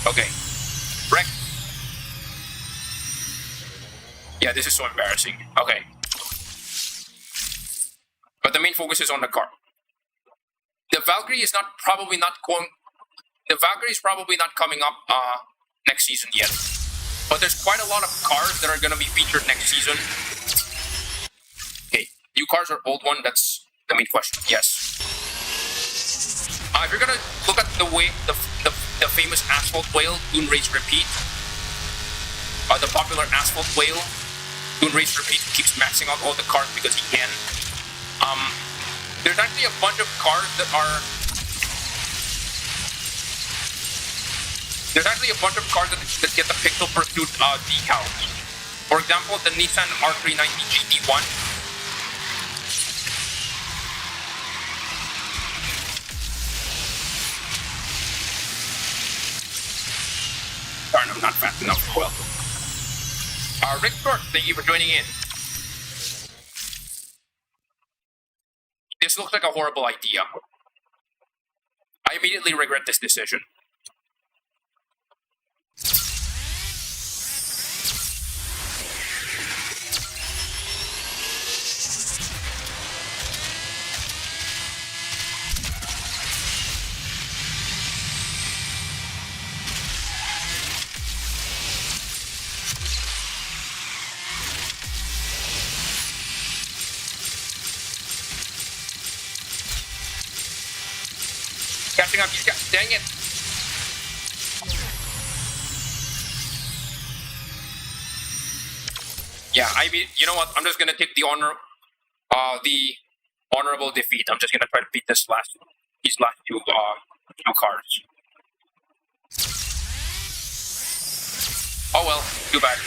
Okay. Wreck. Yeah, this is so embarrassing. Okay. But the main focus is on the car. The Valkyrie is probably not coming up next season yet. But there's quite a lot of cars that are going to be featured next season. Okay, new cars or old one? That's the main question. Yes. If you're going to look at the famous Asphalt whale, Dune Race Repeat, the popular Asphalt whale, Dune Race Repeat, keeps maxing out all the cars because he can. There's actually a bunch of cars that are... There's actually a bunch of cars that get the Pixel Pursuit decals. For example, the Nissan R390 GT1. Darn, I'm not fast enough. Well, Rick Short, thank you for joining in. This looks like a horrible idea. I immediately regret this decision. Catching up, dang it. Yeah, you know what? I'm just gonna take the honorable defeat. I'm just gonna try to beat these last two cars. Oh well, too bad.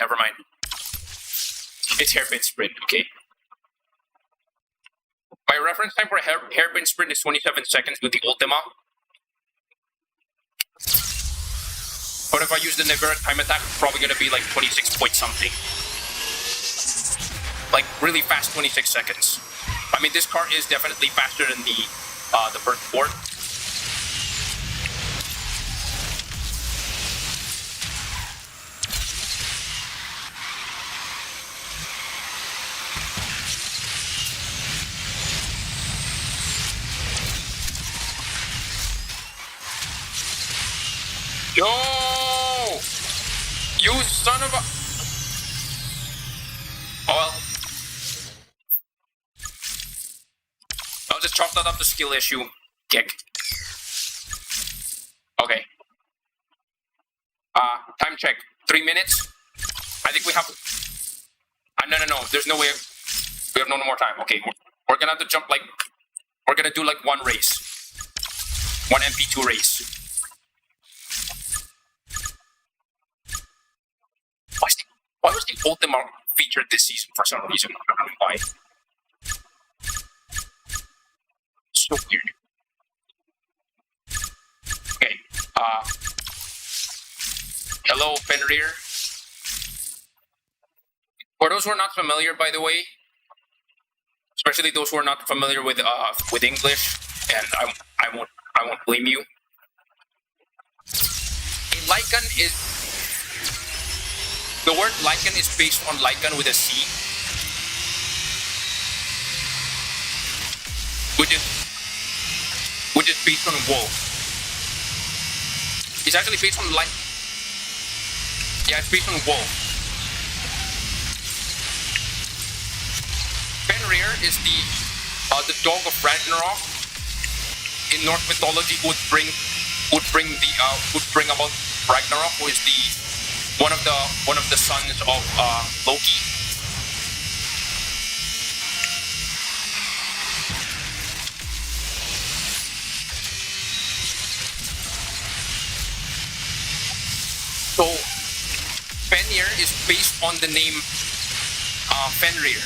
never mind. It's hairpin sprint, okay? My reference time for hairpin sprint is 27 seconds with the Ultima. But if I use the Nivera time attack, it's probably going to be like 26 point something. Like really fast 26 seconds. I mean, this car is definitely faster than the Bird Fort. No! You son of a... Oh well. I'll just chalk that up to skill issue. Kick. Okay. Time check. 3 minutes. I think we have... no. There's no way... We have no more time. Okay, we're gonna have to jump like... We're gonna do like one race. One MP2 race. Why was the Ultima featured this season for some reason? I don't know why. So weird. Okay. Hello, Fenrir. For those who are not familiar, by the way, especially those who are not familiar with English, and I won't blame you. A Lycan is... The word Lycan is based on Lycan with a C, which is based on wolf. It's actually based on it's based on wolf. Fenrir is the dog of Ragnarok. In Norse mythology, would bring about Ragnarok, who is one of the sons of Loki. So Fenrir is based on the name Fenrir.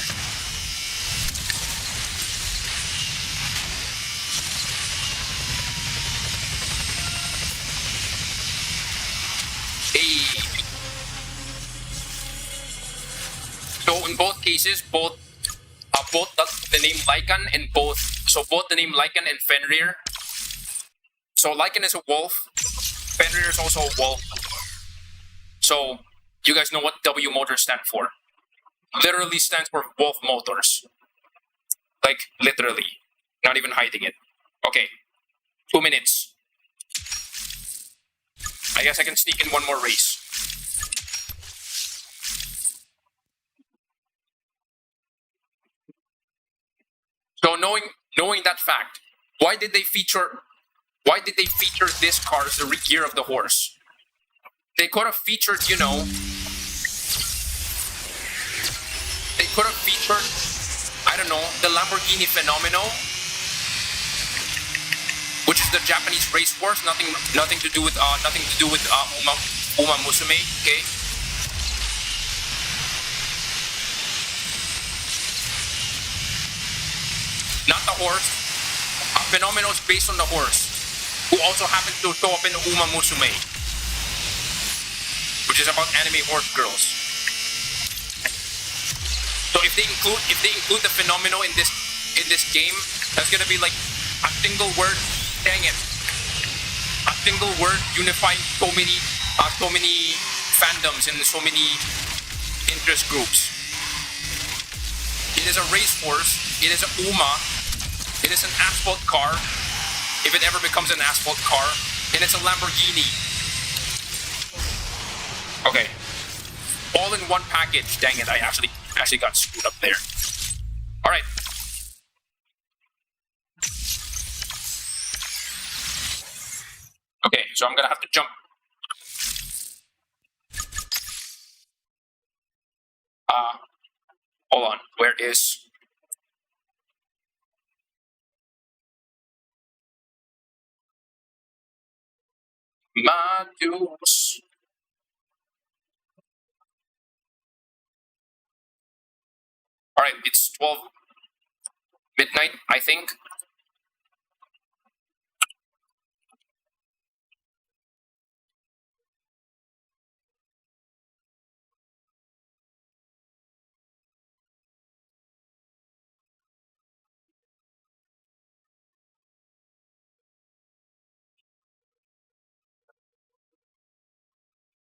So in both cases, both the name Lycan and both the name Lycan and Fenrir. So Lycan is a wolf. Fenrir is also a wolf. So you guys know what W motors stand for. Literally stands for Wolf Motors. Like literally, not even hiding it. Okay, 2 minutes. I guess I can sneak in one more race. So knowing that fact, why did they feature this car as the gear of the horse? They could have featured, they could have featured, I don't know, the Lamborghini Fenomeno, which is the Japanese race horse. Nothing to do with Uma Musume. Okay. Not the horse. Fenomeno is based on the horse, who also happens to show up in Uma Musume, which is about anime horse girls. So if they include the Fenomeno in this game, that's gonna be like a single word. Dang it! A single word unifying so many fandoms and so many interest groups. It is a racehorse. It is a Uma. It is an Asphalt car, if it ever becomes an Asphalt car, and it's a Lamborghini. Okay, all in one package. Dang it! I actually got screwed up there. All right. Okay, so I'm gonna have to jump. Hold on. Where is? Madus. Alright, it's 12 midnight, I think.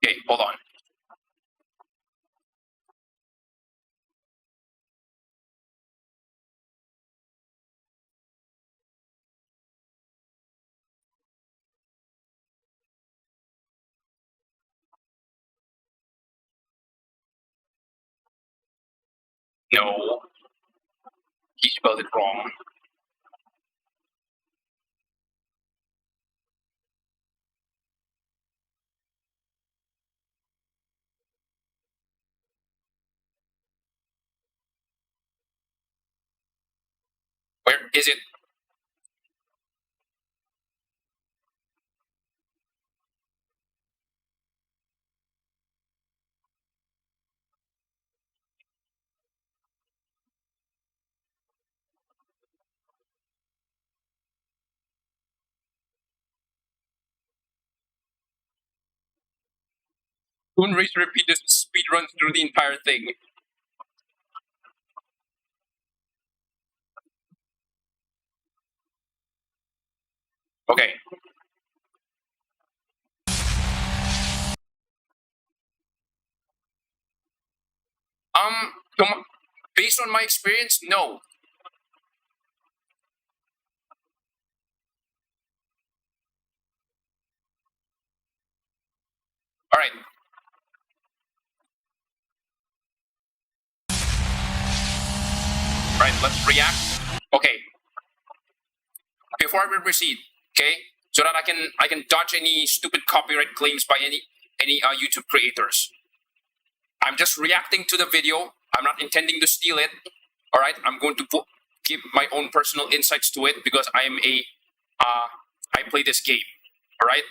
Okay, hold on. No, he spelled it wrong. Where is it? Don't race repeat this speed run through the entire thing. Okay. Based on my experience, no. Alright. Alright, let's react. Okay. Before we proceed, okay? So that I can dodge any stupid copyright claims by any YouTube creators. I'm just reacting to the video. I'm not intending to steal it. Alright, I'm going to give my own personal insights to it because I am I play this game. Alright?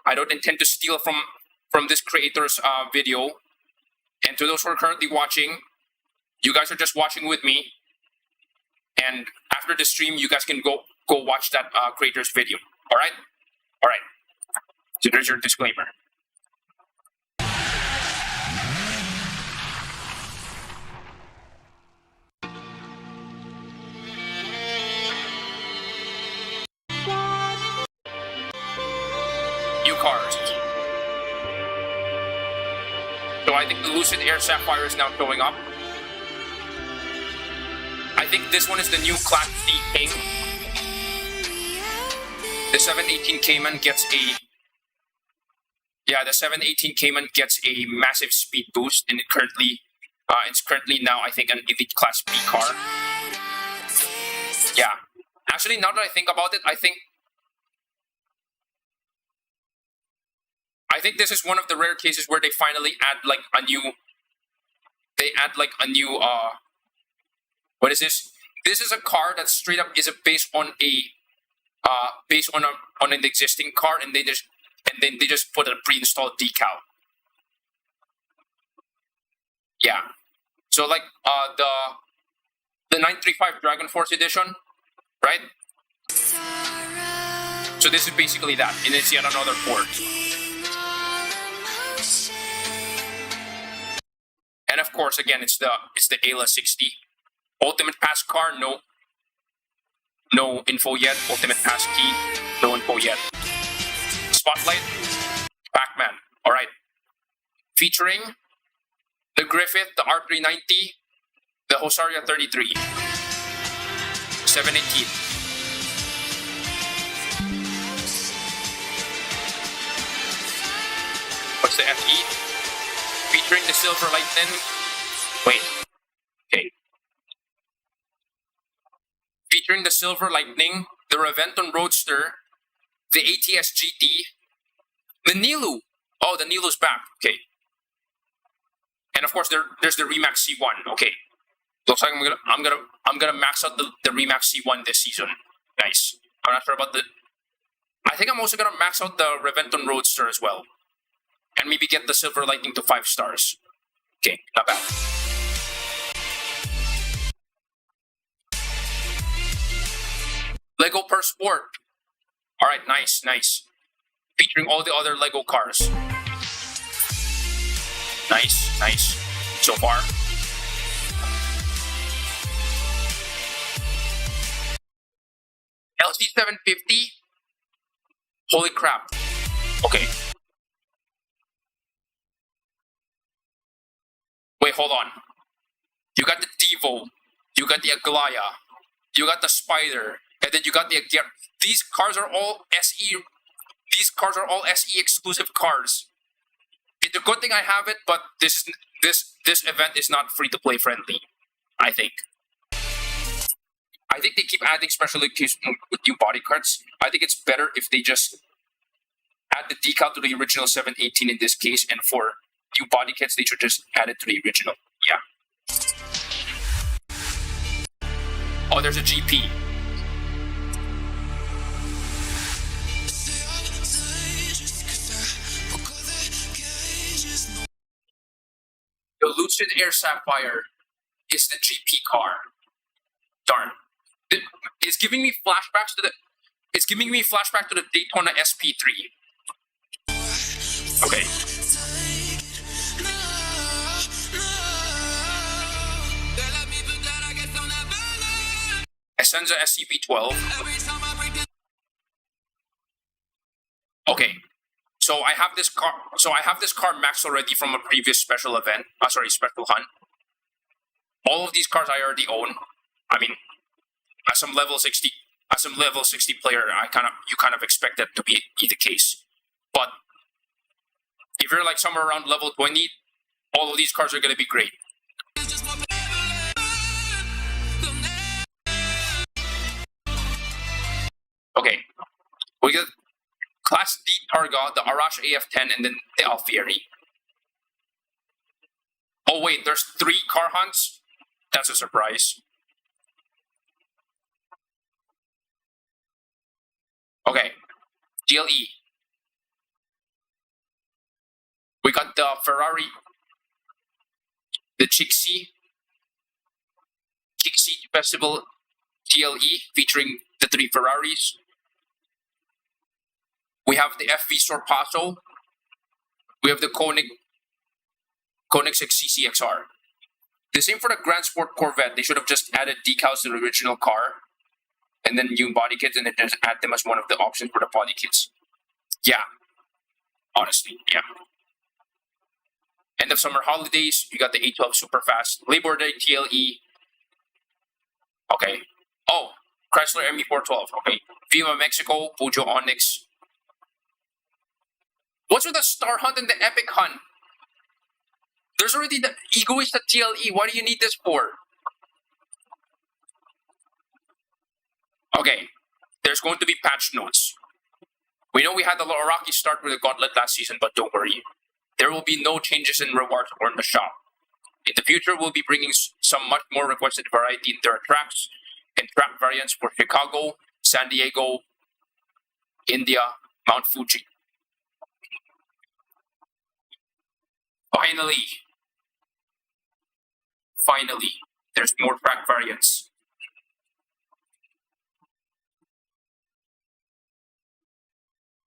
I don't intend to steal from this creator's video. And to those who are currently watching, you guys are just watching with me. And after the stream, you guys can go watch that creator's video. Alright? Alright. So there's your disclaimer. New cars. So I think the Lucid Air Sapphire is now showing up. I think this one is the new Class C King. The 718 Cayman gets a... Yeah, the 718 Cayman gets a massive speed boost, and it's currently now, I think, an Elite Class B car. Yeah. Actually, now that I think about it, I think this is one of the rare cases where they finally add like a new... They add like a new... What is this? This is a car that straight up is based on an existing car, and they just put a pre-installed decal. Yeah. So like the 935 Dragon Force edition, right? So this is basically that, and it's yet another port. And of course, again, it's the Ayla 60. Ultimate Pass car, no info yet. Ultimate Pass key, no info yet. Spotlight, Pac-Man. Alright. Featuring the Griffith, the R390, the Hosaria 33. 718. What's the FE? Featuring the Silver Lightning. Wait. Okay. Featuring the Silver Lightning, the Reventon Roadster, the ATS GT, the Nilu. Oh, the Nilu's back. Okay. And of course, there's the Remax C1. Okay. Looks like I'm gonna max out the Remax C1 this season. Nice. I'm not sure about the... I think I'm also gonna max out the Reventon Roadster as well. And maybe get the Silver Lightning to 5 stars. Okay, not bad. Sport. All right, nice, nice. Featuring all the other Lego cars. Nice, nice. So far. LC750. Holy crap. Okay. Wait, hold on. You got the Devo. You got the Aglaya. You got the Spider. And then you got the Agera. These cars are all SE. These cars are all SE exclusive cars. It's a good thing I have it, but this event is not free to play friendly. I think. I think they keep adding special occasions with new body cards. I think it's better if they just add the decal to the original 718 in this case, and for new body kits, they should just add it to the original. Yeah. Oh, there's a GP. The Lucid Air Sapphire is the GP car. Darn. It's giving me flashbacks to the. It's giving me flashback to the Daytona SP3. Okay. Essenza SCP-12. Okay. So I have this car. So I have this car maxed already from a previous special event. Special hunt. All of these cars I already own. I mean, as some level 60 player, you kind of expect that to be the case. But if you're like somewhere around level 20, all of these cars are gonna be great. Okay, we got Class D Targa, the Arash AF10, and then the Alfieri. Oh wait, there's 3 car hunts? That's a surprise. Okay, GLE. We got the Ferrari, the Chixie Festival GLE featuring the 3 Ferraris. We have the FV Sorpasso. We have the Koenigsegg CCXR. The same for the Grand Sport Corvette. They should have just added decals to the original car, and then new body kits, and then just add them as one of the options for the body kits. Yeah. Honestly, yeah. End of summer holidays, you got the A12 Superfast, Labor Day TLE. Okay. Oh, Chrysler ME412. Okay. Viva Mexico, Pojo Onyx. What's with the Star Hunt and the Epic Hunt? There's already the Egoista TLE. What do you need this for? Okay. There's going to be patch notes. We know we had a rocky start with the Gauntlet last season, but don't worry. There will be no changes in rewards or in the shop. In the future, we'll be bringing some much more requested variety in their tracks and track variants for Chicago, San Diego, India, Mount Fuji. Finally, there's more track variants.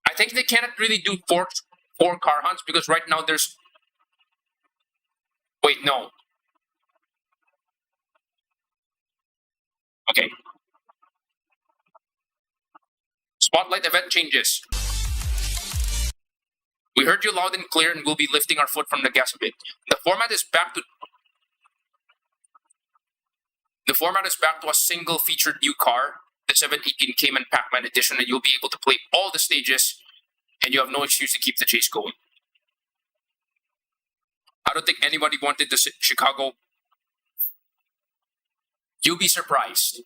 I think they cannot really do four car hunts because right now there's. Wait, no. Okay. Spotlight event changes. We heard you loud and clear and we'll be lifting our foot from the gas a bit. The format is back to a single featured new car, the 718 Cayman Pac-Man edition, and you'll be able to play all the stages and you have no excuse to keep the chase going. I don't think anybody wanted the Chicago. You'll be surprised.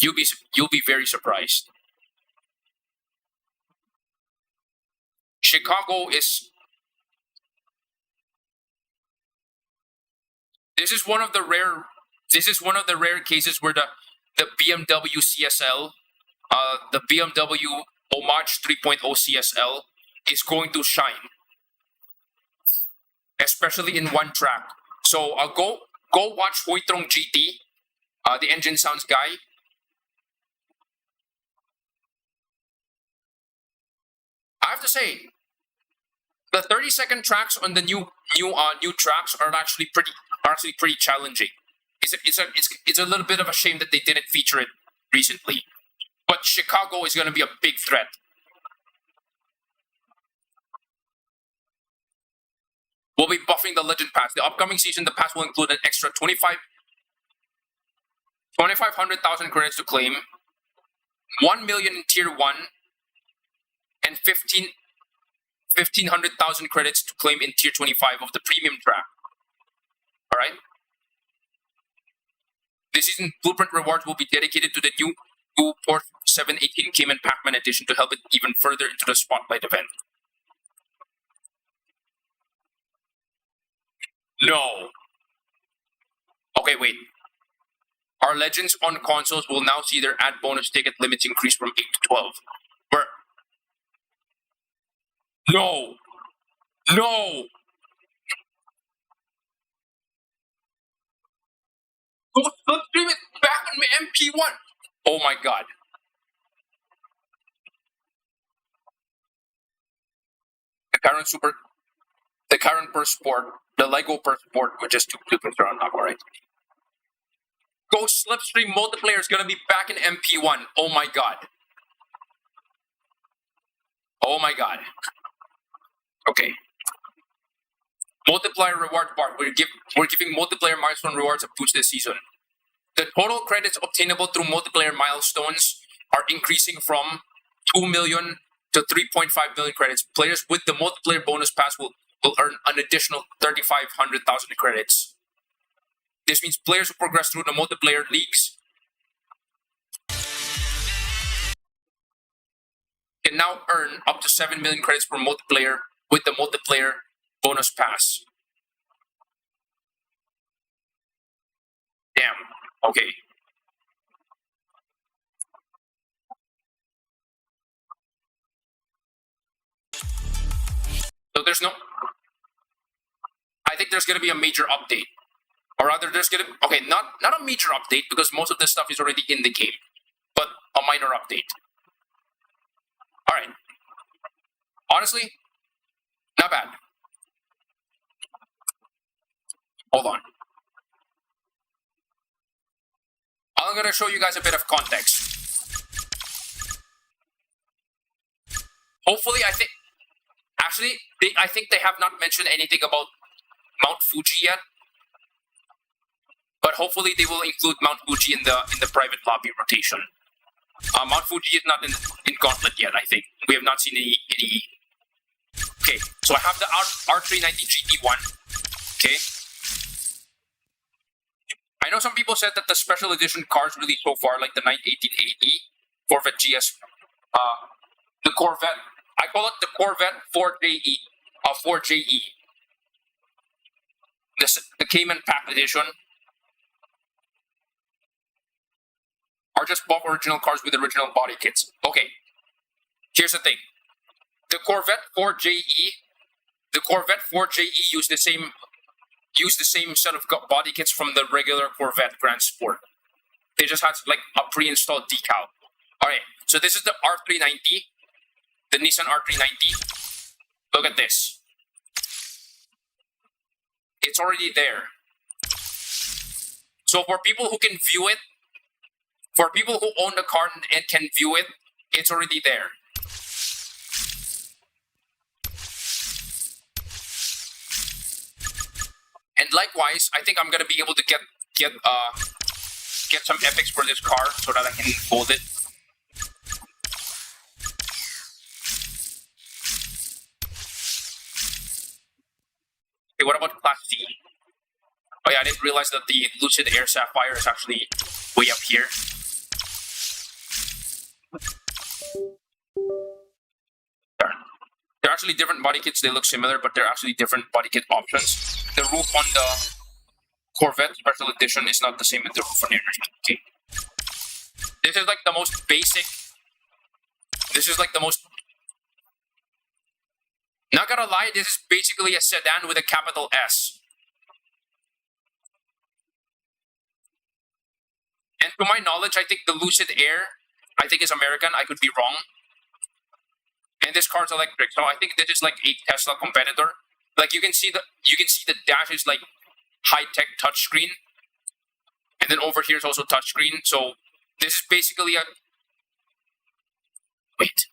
You'll be very surprised. Chicago is. This is one of the rare cases where the BMW CSL, the BMW Homage 3.0 CSL is going to shine, especially in one track. So go watch Huitrong GT, the engine sounds guy. I have to say, the 30-second tracks on the new tracks are actually pretty challenging. It's a little bit of a shame that they didn't feature it recently. But Chicago is going to be a big threat. We'll be buffing the Legend Pass. The upcoming season, the pass will include an extra 2,500,000 credits to claim, 1 million in Tier 1, and 1,500,000 credits to claim in Tier 25 of the Premium track. Alright? This season, Blueprint rewards will be dedicated to the new Port 718 Cayman Pac-Man edition to help it even further into the Spotlight event. No. Okay, wait. Our Legends on consoles will now see their ad bonus ticket limits increase from 8 to 12. No. No. Go slipstream it back on my MP1. Oh my god. The current per sport, the Lego per sport, which is 2 blueprints are unlocked, alright? Go slipstream multiplayer is gonna be back in MP1. Oh my god. Oh my god. Okay. Multiplier reward bar. We're giving multiplayer milestone rewards a boost this season. The total credits obtainable through multiplayer milestones are increasing from 2 million to 3.5 million credits. Players with the multiplayer bonus pass will earn an additional 3,500,000 credits. This means players who progress through the multiplayer leagues can now earn up to 7 million credits per multiplayer with the multiplayer bonus pass. Damn. Okay. So there's no... I think there's going to be a major update. Or rather, there's going to... Okay, not a major update because most of this stuff is already in the game. But a minor update. Alright. Honestly, not bad. Hold on. I'm going to show you guys a bit of context. Hopefully, I think... Actually, I think they have not mentioned anything about Mount Fuji yet. But hopefully they will include Mount Fuji in the private lobby rotation. Mount Fuji is not in Gauntlet yet, I think. We have not seen any... Okay, so I have the R390 GT1. Okay. I know some people said that the special edition cars released so far, like the 918AE, Corvette GS, the Corvette, I call it the Corvette 4JE, 4JE. The Cayman Pack edition are just buff original cars with original body kits. Okay, here's the thing. The Corvette 4JE used the same set of body kits from the regular Corvette Grand Sport. They just had like a pre-installed decal. Alright, so this is the R390, the Nissan R390. Look at this. It's already there. So for people who can view it, for people who own the car and can view it, it's already there. And likewise, I think I'm gonna be able to get some epics for this car so that I can hold it. Okay, what about Class C? Oh yeah, I didn't realize that the Lucid Air Sapphire is actually way up here. They're actually different body kits. They look similar, but they're actually different body kit options. The roof on the Corvette Special Edition is not the same as the roof on the Energy. Okay. This is like the most basic. This is like the most... Not gonna lie, this is basically a sedan with a capital S. And to my knowledge, I think the Lucid Air, I think is American. I could be wrong. and this car's electric. So I think this is like a Tesla competitor. Like you can see the dash is like high-tech touchscreen, and then over here is also touchscreen. So this is basically a wait.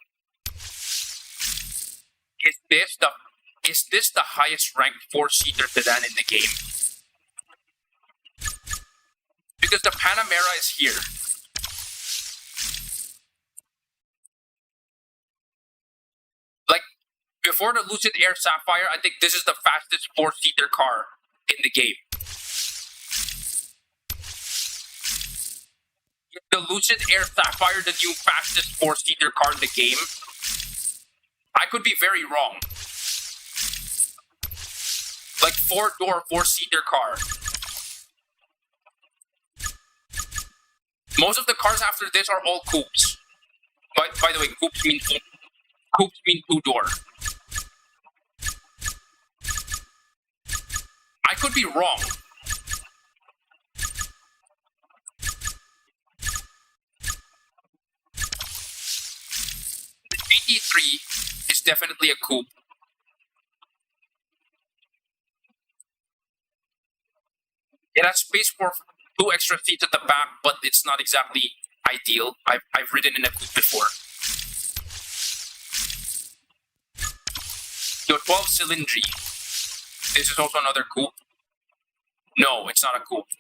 Is this the highest ranked 4-seater sedan in the game? Because the Panamera is here. Like before the Lucid Air Sapphire, I think this is the fastest 4-seater car in the game. Is the Lucid Air Sapphire the new fastest 4-seater car in the game? I could be very wrong. Like 4-door, 4-seater car. Most of the cars after this are all coupes. By the way, coupes mean 2-door. I could be wrong. The GT3 is definitely a coupe. It has space for 2 extra seats at the back, but it's not exactly ideal. I've ridden in a coupe before. Your 12 Cylindri. This is also another coupe. No, it's not a coupe.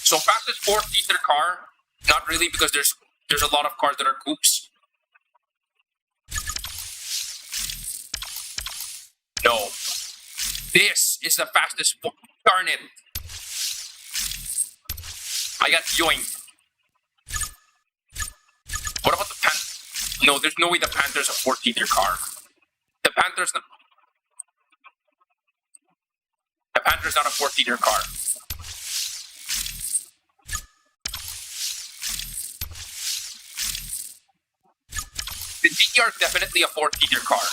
So fastest 4-seater car, not really, because there's a lot of cars that are coupes. No. This is the fastest. Darn it. I got yoinked. What about the Panther? No, there's no way the Panther's a 4-seater car. The Panther's not a 4-seater car. The GTR is definitely a 4-seater car.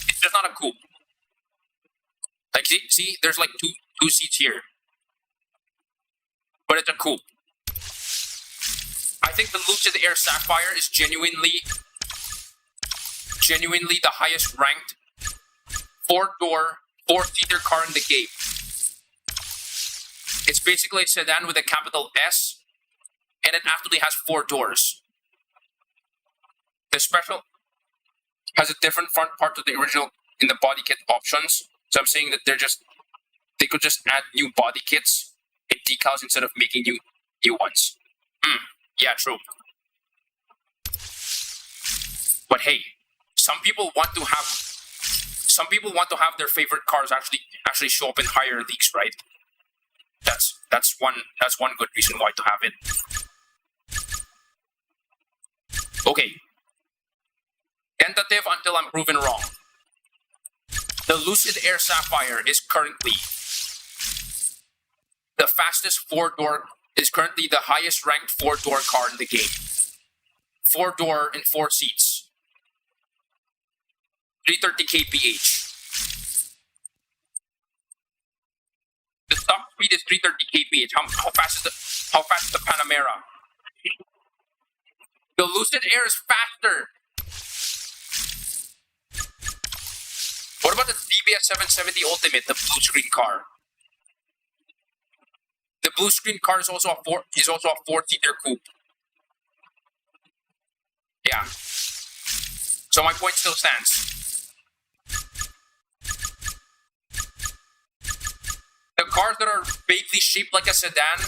It's just not a coupe. Like, see, there's like two seats here. But it's a coupe. I think the Lucid Air Sapphire is genuinely the highest ranked 4-door, 4-seater car in the game. It's basically a sedan with a capital S, and it actually has 4 doors. The special has a different front part to the original in the body kit options. So I'm saying that they could just add new body kits and decals instead of making new ones. Yeah, true. But hey, some people want to have their favorite cars actually show up in higher leagues, right? That's one good reason why to have it. Okay. Tentative until I'm proven wrong. The Lucid Air Sapphire is currently the fastest 4-door, is currently the highest ranked 4-door car in the game. 4-door and 4 seats. 330 kph. The top speed is 330 kph. How fast is the Panamera? The Lucid Air is faster. What about the DBS 770 Ultimate, the blue screen car? The blue screen car is also a 4-seater coupe. Yeah. So my point still stands. The cars that are vaguely shaped like a sedan,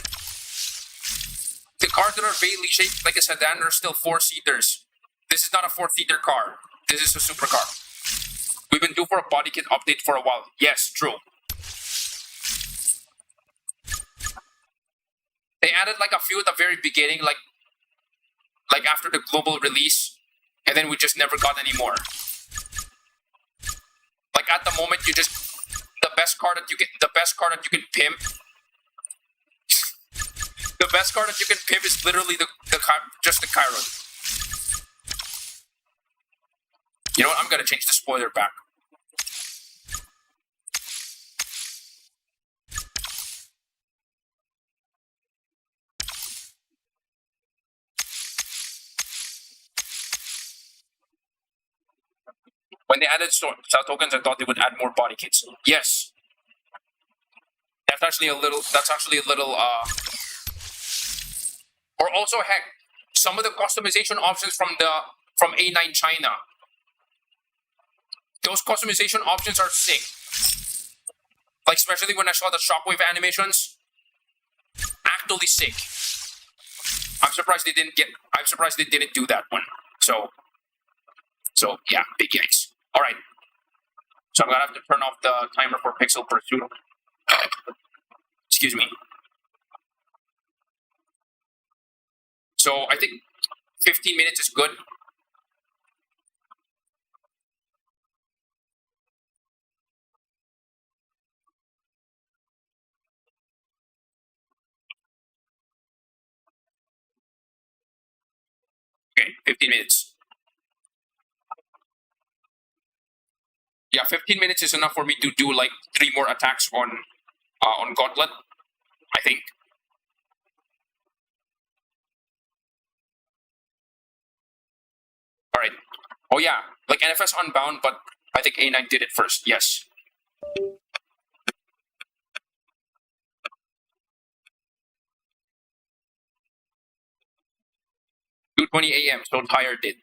are still 4-seaters. This is not a 4-seater car. This is a supercar. We've been due for a body kit update for a while. Yes, true. They added like a few at the very beginning, like after the global release, and then we just never got any more. Like at the moment, the best car that you can pimp. The best car that you can pimp is literally just the Chiron. You know what? I'm gonna change the spoiler back. When they added star tokens, I thought they would add more body kits. Yes. That's actually a little. Or also, heck, some of the customization options from A9 China. Those customization options are sick. Like especially when I saw the shockwave animations, actually sick. I'm surprised they didn't do that one. So yeah, big yikes. All right. So I'm gonna have to turn off the timer for Pixel Pursuit. Excuse me. So I think 15 minutes is good. Okay, 15 minutes. Yeah, 15 minutes is enough for me to do like 3 more attacks on Gauntlet, I think. All right. Oh yeah, like NFS Unbound, but I think A9 did it first. Yes. 2:20 a.m. So tired did.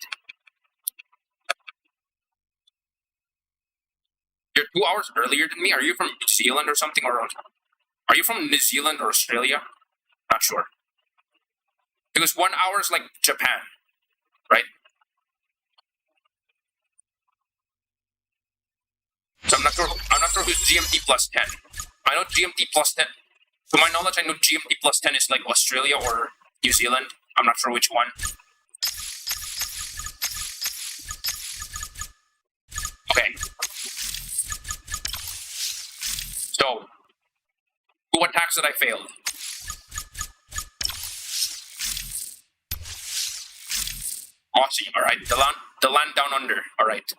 You're 2 hours earlier than me. Are you from New Zealand or something, or are you from New Zealand or Australia? Not sure. Because 1 hour is like Japan, right? So I'm not sure who's GMT plus 10. I know GMT plus 10. To my knowledge, I know GMT plus 10 is like Australia or New Zealand. I'm not sure which one. Okay. So, 2 attacks that I failed. Aussie, alright. The land down under. Alright.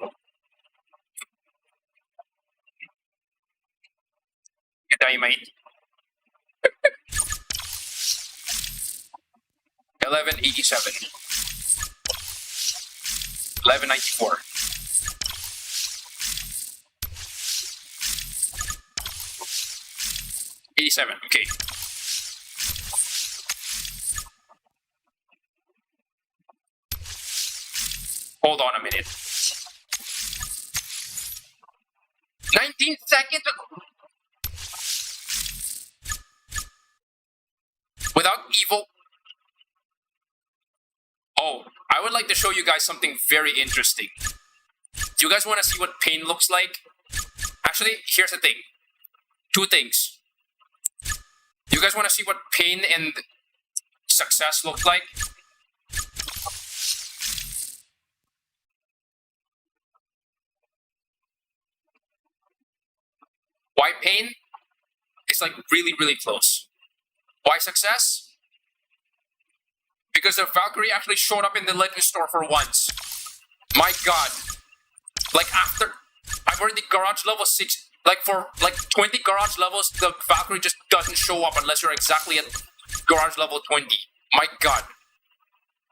Good day, mate. 1187. 1194. '87. Okay. Hold on a minute. 19 seconds without evil. Oh, I would like to show you guys something very interesting. Do you guys want to see what pain looks like? Actually, here's the thing. 2 things. You guys want to see what pain and success look like? Why pain? It's like really, really close. Why success? Because the Valkyrie actually showed up in the Legend store for once. My god. Like after I've already garage level 6. Like for like 20 garage levels, the Valkyrie just doesn't show up unless you're exactly at garage level 20. My god.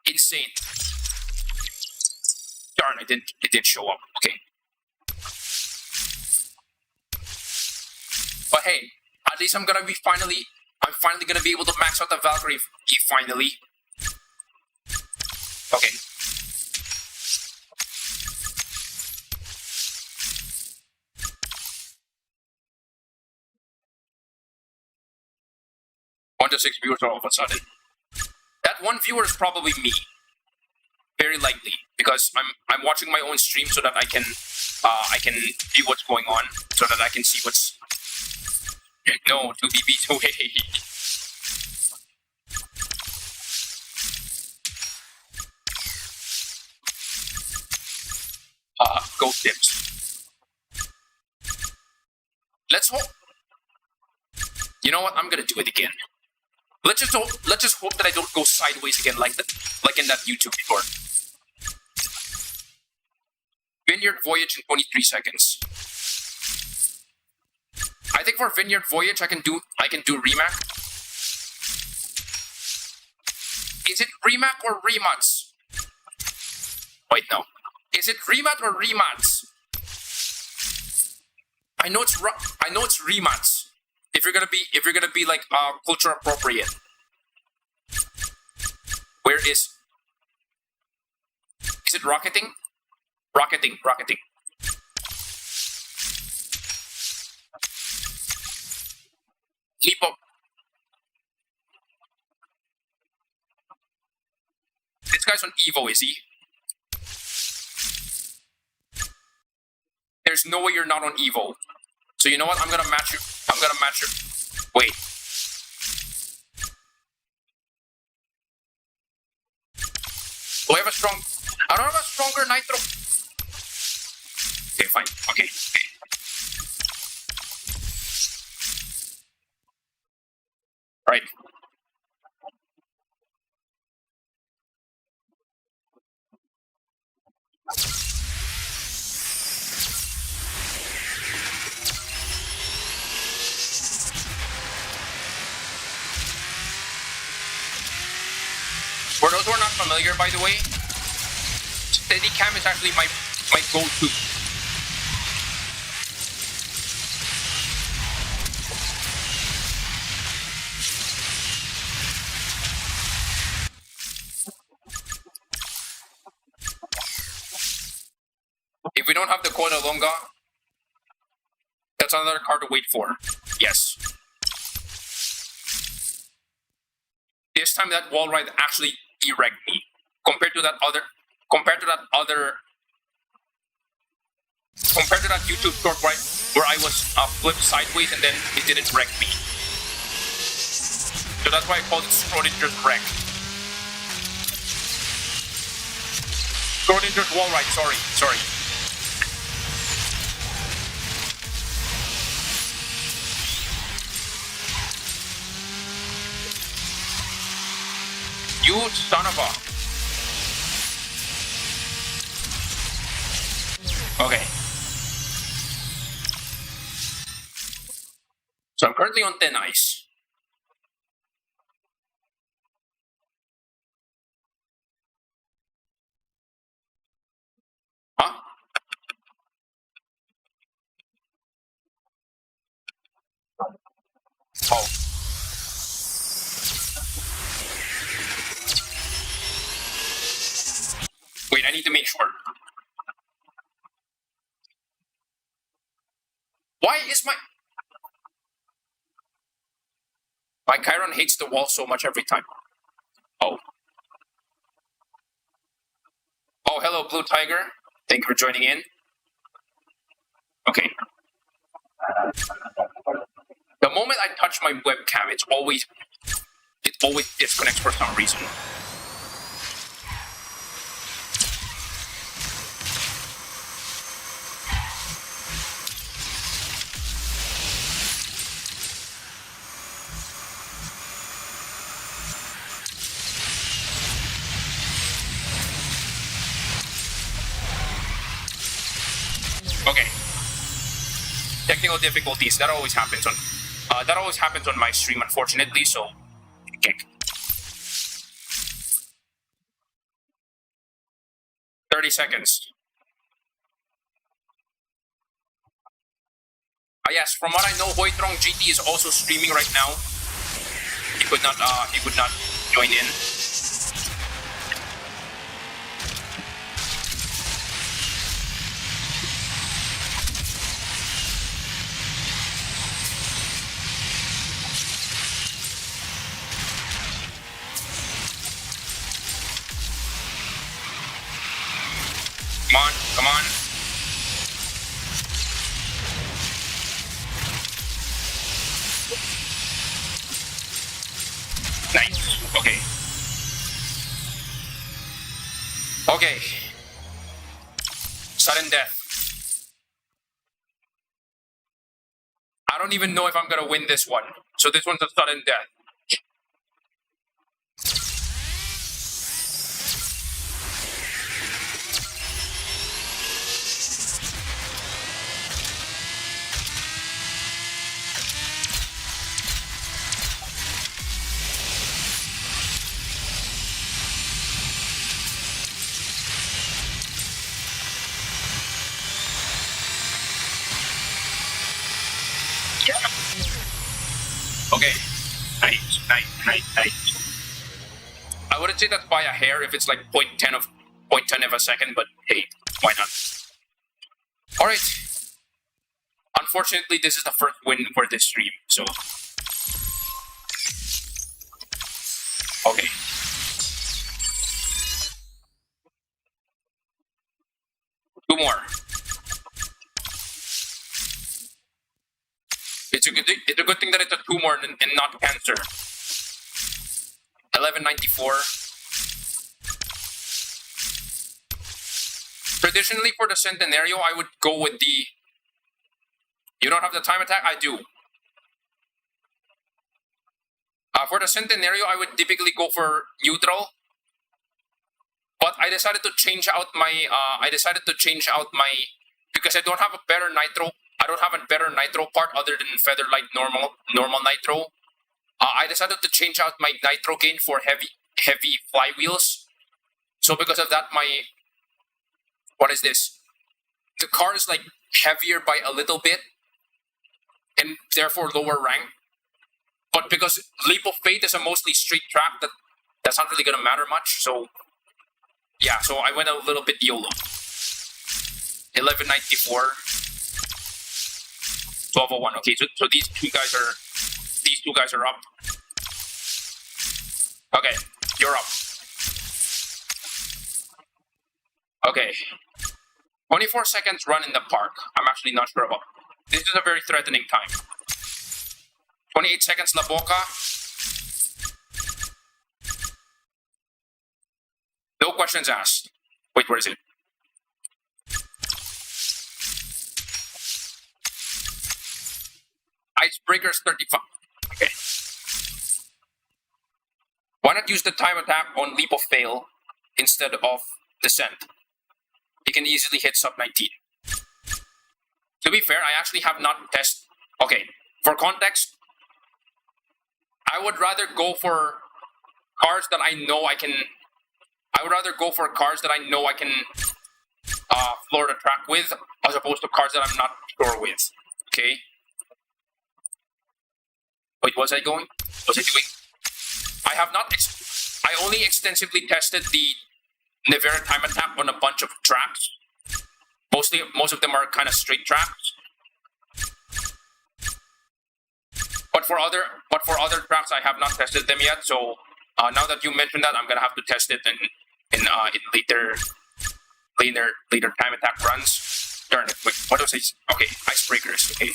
Insane. Darn, it didn't show up. Okay. But hey, at least I'm finally gonna be able to max out the Valkyrie finally. Okay. One to 6 viewers all of a sudden. That one viewer is probably me. Very likely, because I'm watching my own stream so that I can see what's going on, so that I can see what's. No, 2BB's away. Go tips. Let's hope. You know what? I'm gonna do it again. Let's just hope that I don't go sideways again like in that YouTube before. Vineyard Voyage in 23 seconds. I think for Vineyard Voyage I can do Remac. Is it Remac or Remats? Wait, no. Is it Remat or Remats? I know it's remats. If you're gonna be like culture appropriate. Where is it rocketing? Rocketing. Leap up. This guy's on Evo, is he? There's no way you're not on Evo. So you know what? I'm gonna match you. Wait. Do I have a strong... I don't have a stronger nitro. Okay, fine. Okay. Right. For those who are not familiar, by the way, Steadicam is actually my go-to. If we don't have the Coda Longa, that's another card to wait for. Yes. This time that wall ride actually wrecked me compared to that YouTube short where I was flipped sideways and then it didn't wreck me. So that's why I called it Schrodinger's wreck. Schrodinger's wall ride. Sorry. You son of a... Okay. So I'm currently on thin ice. Huh? Oh. Wait, I need to make sure. Why is my Chiron hates the wall so much every time? Oh. Oh, hello, Blue Tiger. Thank you for joining in. Okay. The moment I touch my webcam, it always disconnects for some reason. Okay. Technical difficulties. That always happens on my stream, unfortunately. So, okay. 30 seconds. Yes, from what I know, Hoitrong GT is also streaming right now. He could not join in. Come on. Nice. Okay. Sudden death. I don't even know if I'm gonna win this one. So this one's a sudden death. Okay. Nice. I wouldn't say that's by a hair if it's like 0.10 of a second, but hey, why not? Alright. Unfortunately, this is the first win for this stream, so... Okay. Two more. It's a good thing that it's a tumor and not cancer. 1194. Traditionally, for the Centenario, I would go with the... You don't have the time attack? I do. For the Centenario, I would typically go for neutral. But I decided to change out my... Because I don't have a better nitro... I don't have a better nitro part other than Featherlight normal nitro. I decided to change out my nitro gain for heavy flywheels. So because of that, my... What is this? The car is like heavier by a little bit. And therefore lower rank. But because Leap of Faith is a mostly straight track, that's not really going to matter much. So, yeah, so I went a little bit YOLO. 1194. 1201. Okay, so these two guys are up. Okay, you're up. Okay. 24 seconds run in the park. I'm actually not sure about. This is a very threatening time. 28 seconds La Boca. No questions asked. Wait, where is it? Icebreakers 35. Okay. Why not use the time attack on Leap of Fail instead of Descent? You can easily hit sub 19. To be fair, I actually have not tested. Okay, for context, I would rather go for cars that I know I can. I would rather go for cars that I know I can floor the track with, as opposed to cars that I'm not sure with. Okay. Wait, was I going? Was I doing? I have not. I only extensively tested the Nevera time attack on a bunch of tracks. Most of them are kind of straight tracks. But for other tracks, I have not tested them yet. So now that you mentioned that, I'm gonna have to test it in later time attack runs. Darn it! Wait, what was I? Okay, icebreakers. Okay.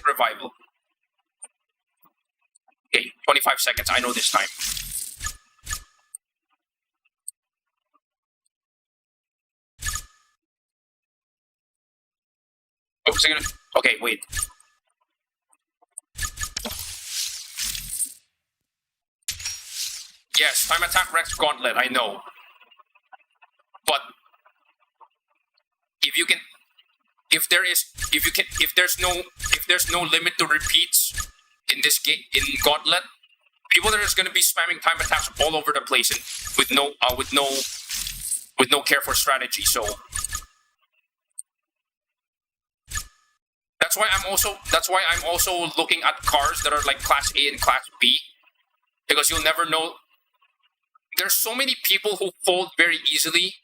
Revival. Okay, 25 seconds. I know this time. Okay, wait. Yes, time attack Rex Gauntlet. I know, but if there's no limit to repeats in this game in Gauntlet, people are just gonna be spamming time attacks all over the place and with no care for strategy. So that's why I'm also looking at cars that are like Class A and Class B, because you'll never know. There's so many people who fold very easily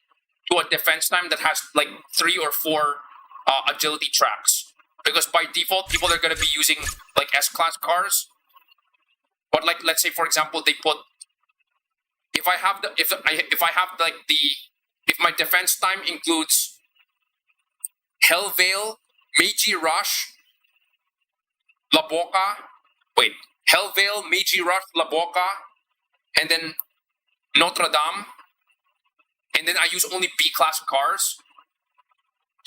to a defense time that has like 3 or 4 agility tracks, because by default people are going to be using like S-class cars. But like, let's say for example they put, if my defense time includes Hellvale, Meiji Rush, La Boca, Hellvale, Meiji Rush, La Boca, and then Notre Dame, and then I use only B-class cars,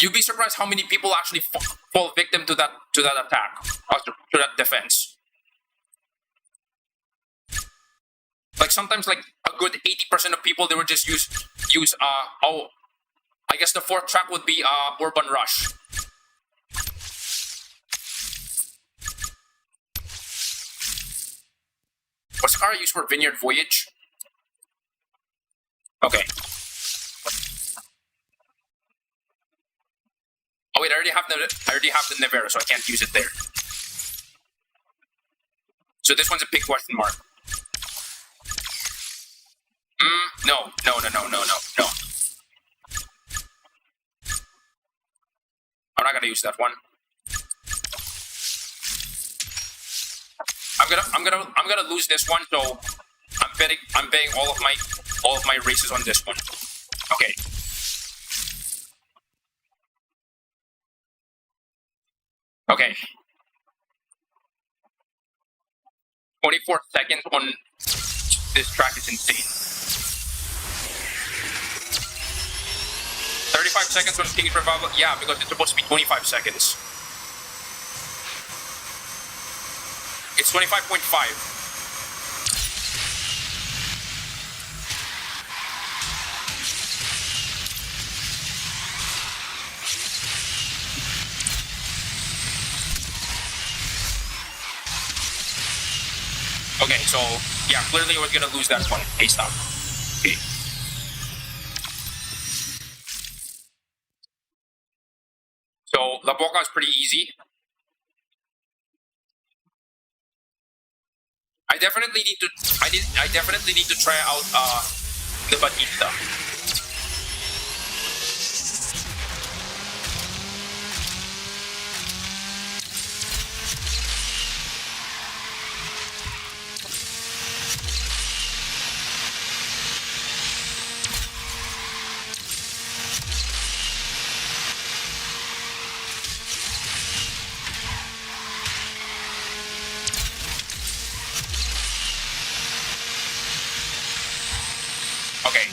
you'd be surprised how many people actually fall victim to that attack, to that defense. Like sometimes, like a good 80% of people, they would just use. I guess the 4th track would be Urban Rush. What's the car I use for Vineyard Voyage? Okay. Oh wait, I already have the Nevera, so I can't use it there. So this one's a big question mark. No. I'm not gonna use that one. I'm gonna lose this one, so I'm betting all of my races on this one. Okay. Okay. 24 seconds on this track is insane. 35 seconds on King's Revival? Yeah, because it's supposed to be 25 seconds. It's 25.5. Okay, so, yeah, clearly we're gonna lose that one. Hey, stop. Okay. So, La Boca is pretty easy. I definitely need to try out the Batista. Okay.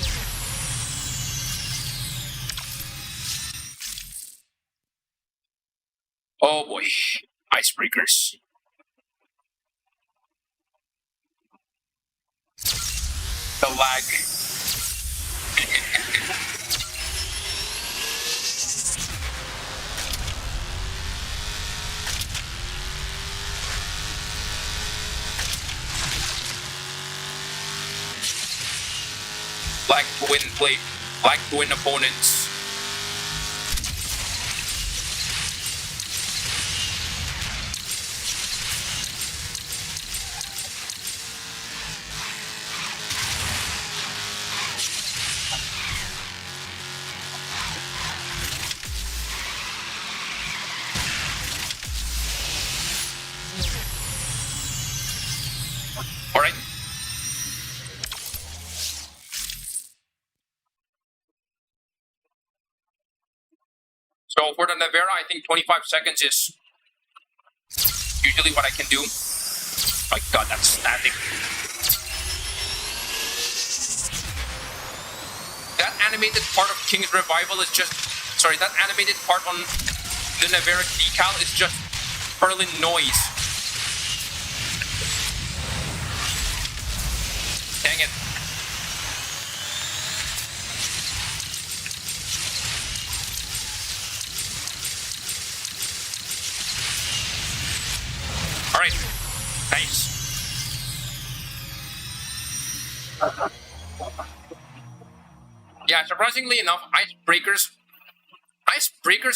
Oh boy. Icebreakers. The lag. Lag to win opponents. Alright. So for the Nevera, I think 25 seconds is usually what I can do. My god, that's static. That animated part of King's Revival is just... Sorry, that animated part on the Nevera decal is just Berlin noise. Dang it. Alright. Nice. Yeah, surprisingly enough, Icebreakers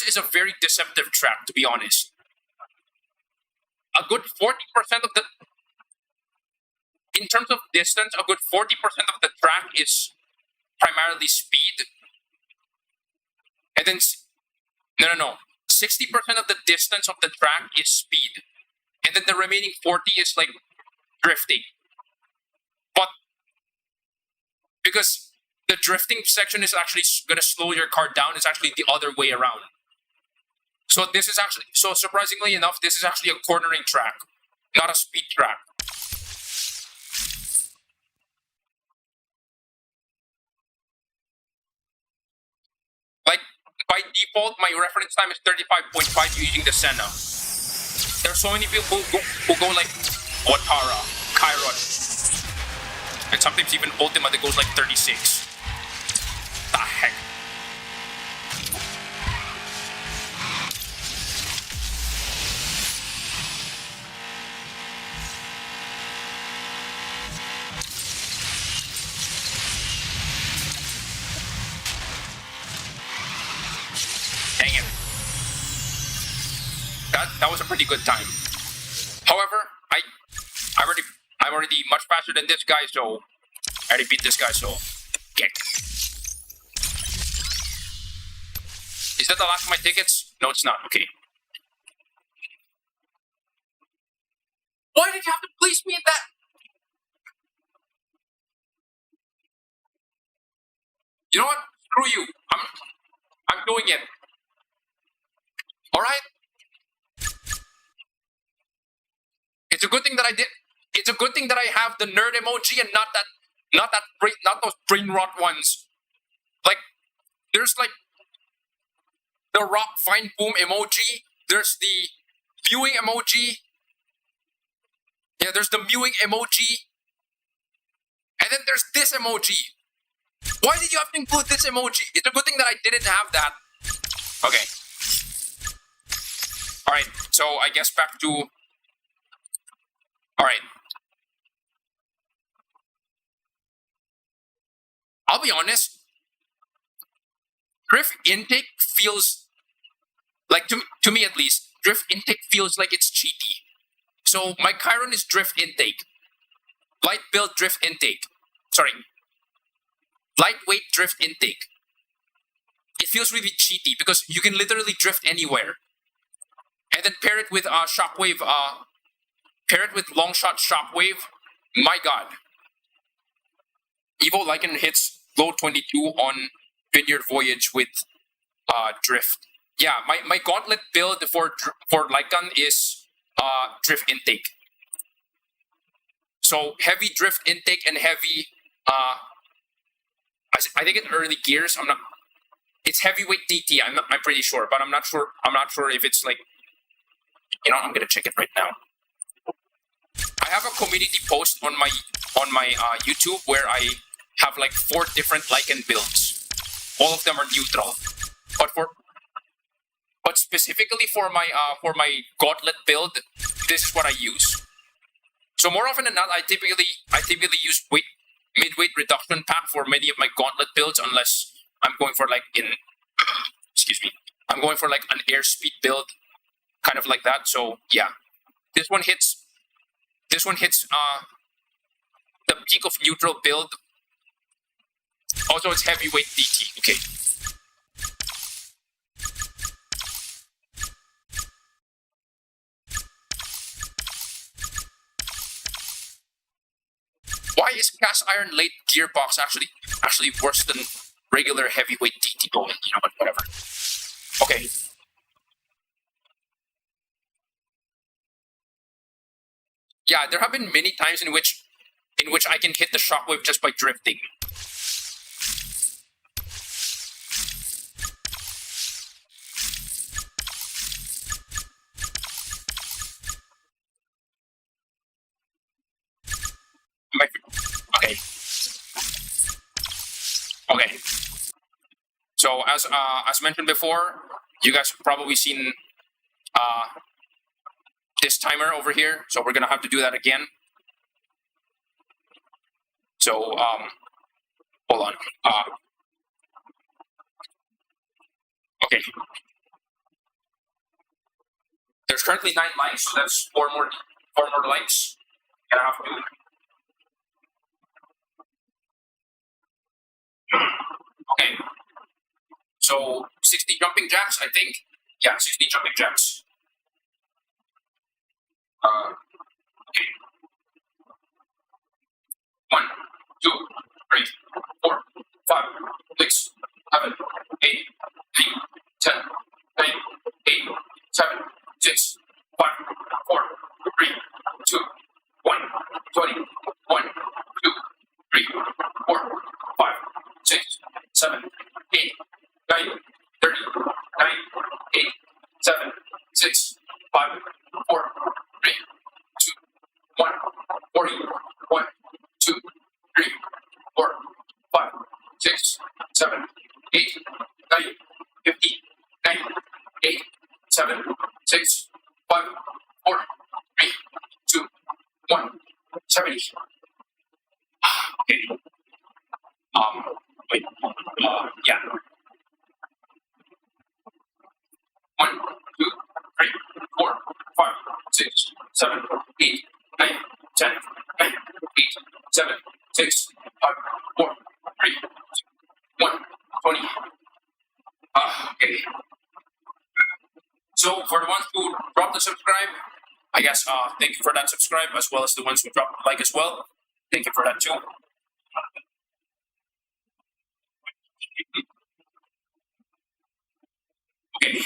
is a very deceptive track, to be honest. A good 40% of the... In terms of distance, a good 40% of the track is primarily speed. And then... No. 60% of the distance of the track is speed. And then the remaining 40 is like drifting. But because the drifting section is actually going to slow your car down, it's actually the other way around. So this is actually, so surprisingly enough, this is actually a cornering track, not a speed track. Like, by default, my reference time is 35.5 using the Senna. There's so many people who go like Watara, Chiron, and sometimes even Ultima that goes like 36. The heck? that was a pretty good time. However, I'm already much faster than this guy, so I already beat this guy. So, get. Is that the last of my tickets? No, it's not. Okay. Why did you have to place me in that? You know what? Screw you. I'm doing it. All right. It's a good thing that I did. It's a good thing that I have the nerd emoji and not those brain rot ones. Like, there's like the rock fine boom emoji. There's the viewing emoji. Yeah, there's the mewing emoji. And then there's this emoji. Why did you have to include this emoji? It's a good thing that I didn't have that. Okay. Alright, so I guess back to... Alright. I'll be honest. Drift intake feels... Like, to me at least, drift intake feels like it's cheaty. So my Chiron is drift intake. Light build drift intake. Sorry. Lightweight drift intake. It feels really cheaty because you can literally drift anywhere. And then pair it with shockwave. Pair it with long shot shockwave. My god. Evo Lycan hits low 22 on Vineyard Voyage with drift. Yeah, my Gauntlet build for Lycan is drift intake. So heavy drift intake and heavy I think in early gears it's heavyweight DT. I'm pretty sure, but I'm not sure if it's like, you know, I'm gonna check it right now. I have a community post on my YouTube where I have like 4 different Lycan builds. All of them are neutral. But specifically for my Gauntlet build, this is what I use. So more often than not, I typically use mid-weight reduction pack for many of my Gauntlet builds, unless I'm going for like I'm going for like an airspeed build, kind of like that. So yeah, this one hits the peak of neutral build. Also, it's heavyweight DT. Okay. Why is cast iron late gearbox actually worse than regular heavyweight DT? Oh, you know what? Whatever. Okay. Yeah, there have been many times in which I can hit the shockwave just by drifting. Okay. Okay. So as mentioned before, you guys have probably seen this timer over here. So we're gonna have to do that again. So hold on. Okay. There's currently 9 likes, so that's 4 more likes. Gonna have to. Okay. So 60 jumping jacks, I think. Yeah, 60 jumping jacks. Okay. 1, 2, 3, 4, 5, 6, 7, 8, 9, 10, 9, 8, 7, 6, 5, 4, 3, 2, 1, 20, 1, 2, 3, 4, 5, 6, 7, 8, 9, 30, 9, 8, 7, 6, 5, 4, 3, 2, 1, 40, 1, 2, 3, 4, 5, 6, 7, 8, 9, 50, 9, 8, 7, 6, 5, 4, 3, 2, 1, 70. Okay. Wait. Yeah. 1, 2, 3, 4, the ones who dropped the subscribe, I guess thank you for that subscribe, as well as the ones who dropped the like as well. Thank you for that too. Okay.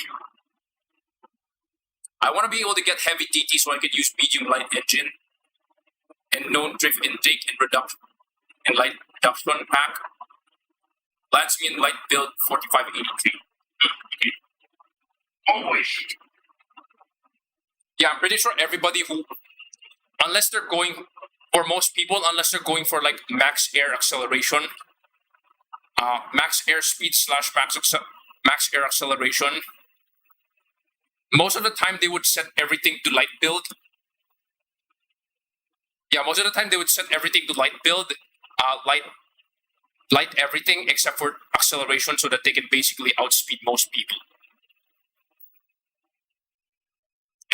I want to be able to get heavy DT so I could use medium light engine and known drift intake and reduction and light reduction pack. Lands me in light build 4583. Always. Yeah, I'm pretty sure everybody who, unless they're going, for most people, unless they're going for like max air acceleration, max air speed slash max air acceleration, most of the time they would set everything to light build. Yeah, most of the time they would set everything to light build, light everything except for acceleration so that they can basically outspeed most people.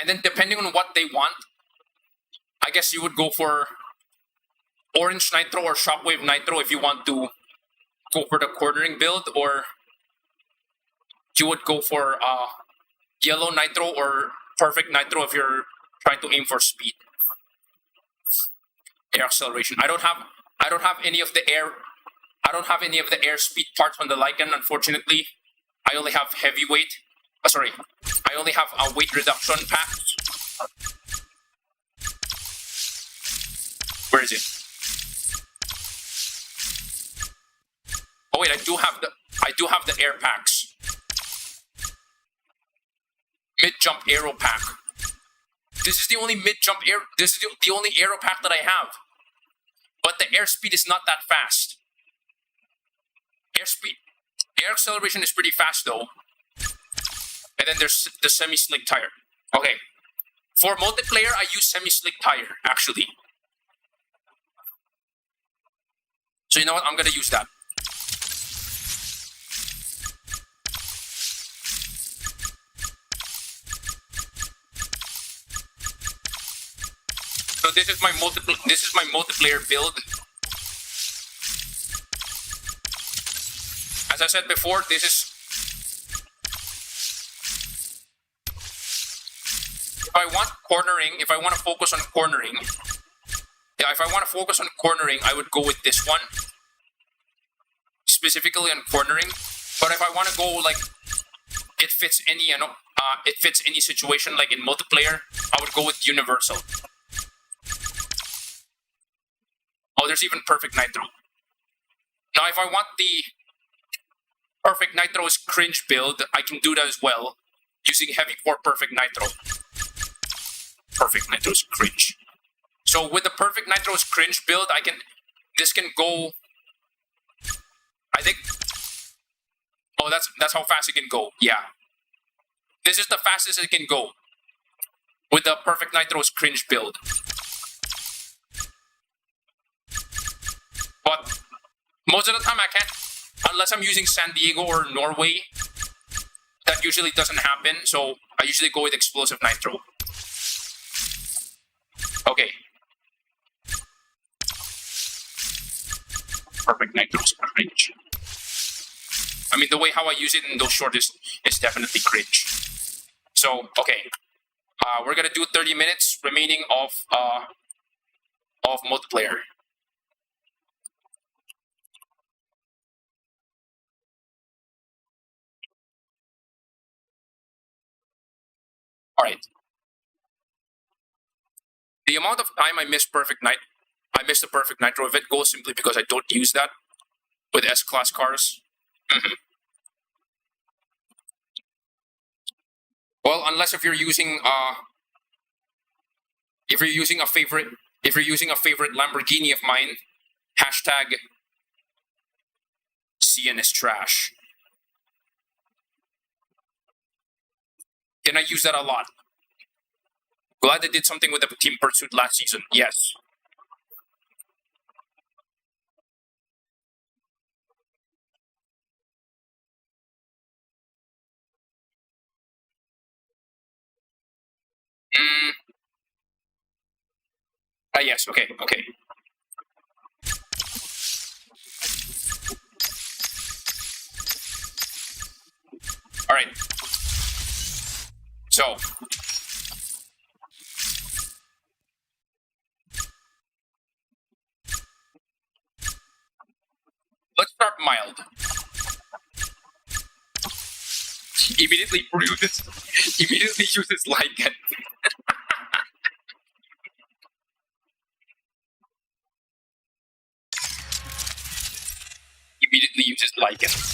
And then depending on what they want, I guess you would go for Orange Nitro or Shockwave Nitro if you want to go for the cornering build, or you would go for Yellow Nitro or Perfect Nitro if you're trying to aim for speed. Air acceleration. I don't have any of the air speed parts on the Lycan, unfortunately. I only have heavyweight. I only have a weight reduction pack. Where is it? Oh wait, I do have the air packs. Mid jump aero pack. This is the only mid jump air. This is the only aero pack that I have. But the airspeed is not that fast. Air acceleration is pretty fast though. And then there's the semi-slick tire. Okay. For multiplayer, I use semi-slick tire, actually. So you know what? I'm gonna use that. So this is my multiplayer build. As I said before, this is, if I want cornering, if I want to focus on cornering, I would go with this one. Specifically on cornering. But if I want to go like, it fits any situation, like in multiplayer, I would go with Universal. Oh, there's even Perfect Nitro. Now, if I want the Perfect Nitro's cringe build, I can do that as well, using Heavy Core Perfect Nitro. Perfect Nitro's cringe. So with the Perfect Nitro's cringe build, this can go, I think, oh, that's how fast it can go, yeah. This is the fastest it can go with the Perfect Nitro's cringe build. But most of the time I can't, unless I'm using San Diego or Norway. That usually doesn't happen, so I usually go with Explosive Nitro. Okay. Perfect Nitro's cringe. I mean, the way how I use it in those shorts is definitely cringe. So, okay. We're gonna do 30 minutes remaining of multiplayer. Alright. The amount of time I miss the Perfect Nitro event goes simply because I don't use that with S-Class cars. Well, unless if you're using a favorite Lamborghini of mine, hashtag CN is trash. Then I use that a lot. Glad they did something with the Team Pursuit last season. Yes. Yes, okay. Alright. So, let's start mild. Immediately uses Lycan. Immediately uses Lycan.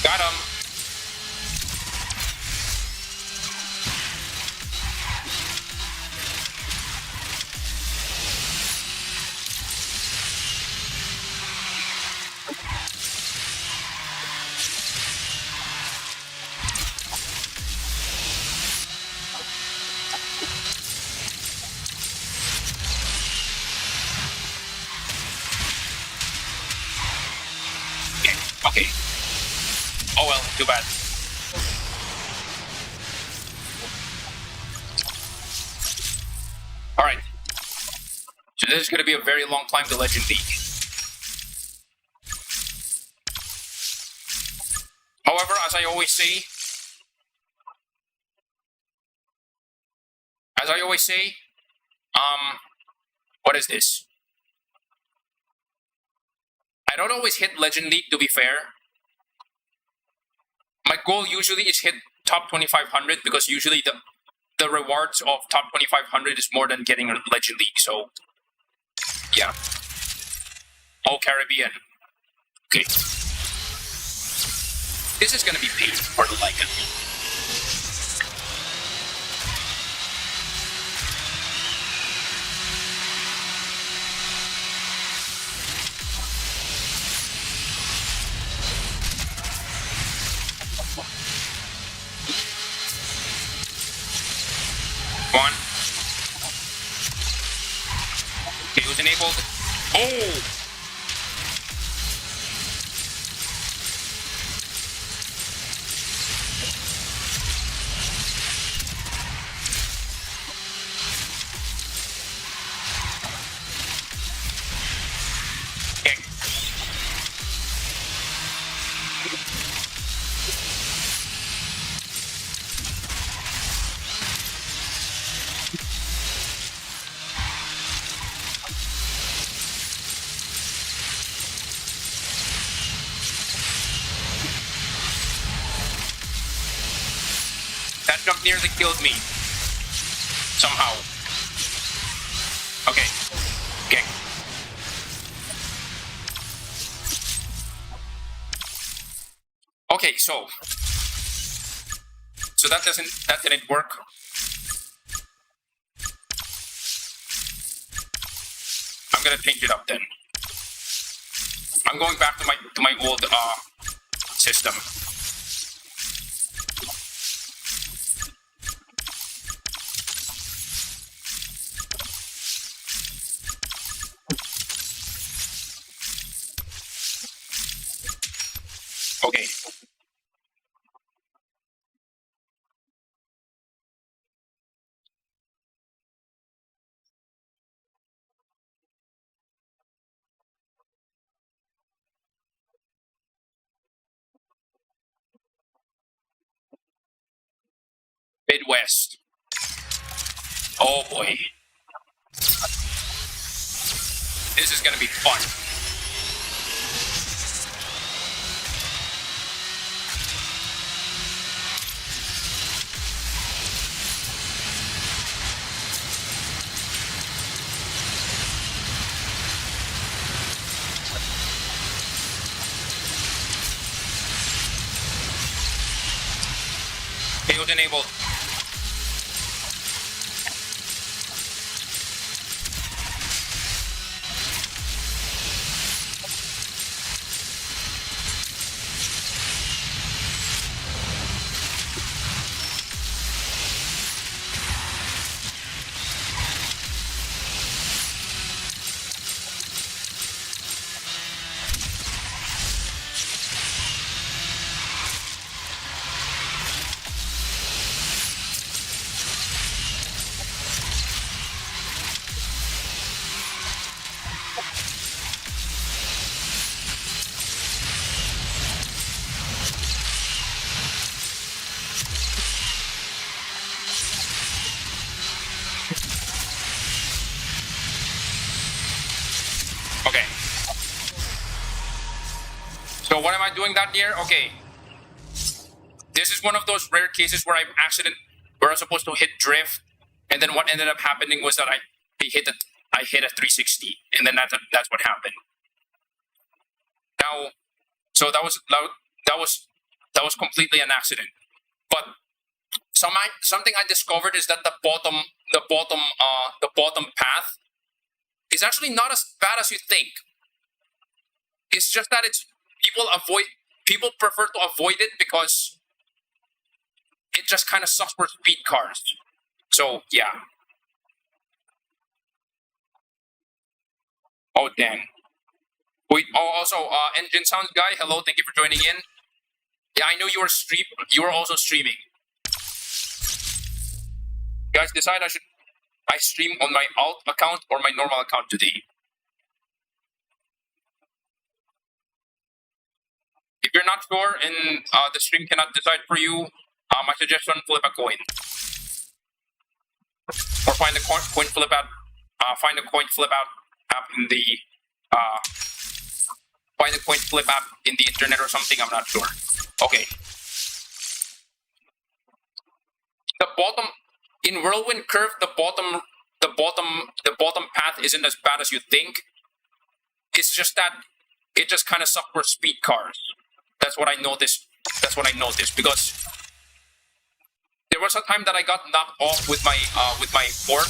Got him. Okay. Oh well, too bad. Alright. So this is going to be a very long climb to Legend League. However, as I always say, what is this? I don't always hit Legend League, to be fair. My goal usually is hit top 2500 because usually the rewards of top 2500 is more than getting a Legend League, so yeah. All Caribbean. Okay. This is gonna be paid for the Lycan. One. Okay, it was enabled. Oh! Okay. That jump nearly killed me. Somehow. Okay. Okay. Okay, so that didn't work. I'm gonna change it up then. I'm going back to my old system. Okay. Midwest. Oh boy. This is gonna be fun. Payload enabled. So what am I doing that near? Okay. This is one of those rare cases where where I was supposed to hit drift, and then what ended up happening was that I hit a 360, and then that's what happened. Now, so that was completely an accident. But something I discovered is that the bottom path is actually not as bad as you think. It's just that people prefer to avoid it because it just kind of sucks for speed cars. So yeah. Oh dang. Wait. Oh, also, Engine Sounds guy. Hello. Thank you for joining in. Yeah, I know you were also streaming. Guys, decide I stream on my alt account or my normal account today. If you're not sure and the stream cannot decide for you, my suggestion: flip a coin, or find a coin flip out. Find a coin flip out app in the find a coin flip app in the internet or something. I'm not sure. Okay. The bottom in Whirlwind Curve, the bottom path isn't as bad as you think. It's just that it just kind of sucks for speed cars. That's what I noticed. Because there was a time that I got knocked off with my fork,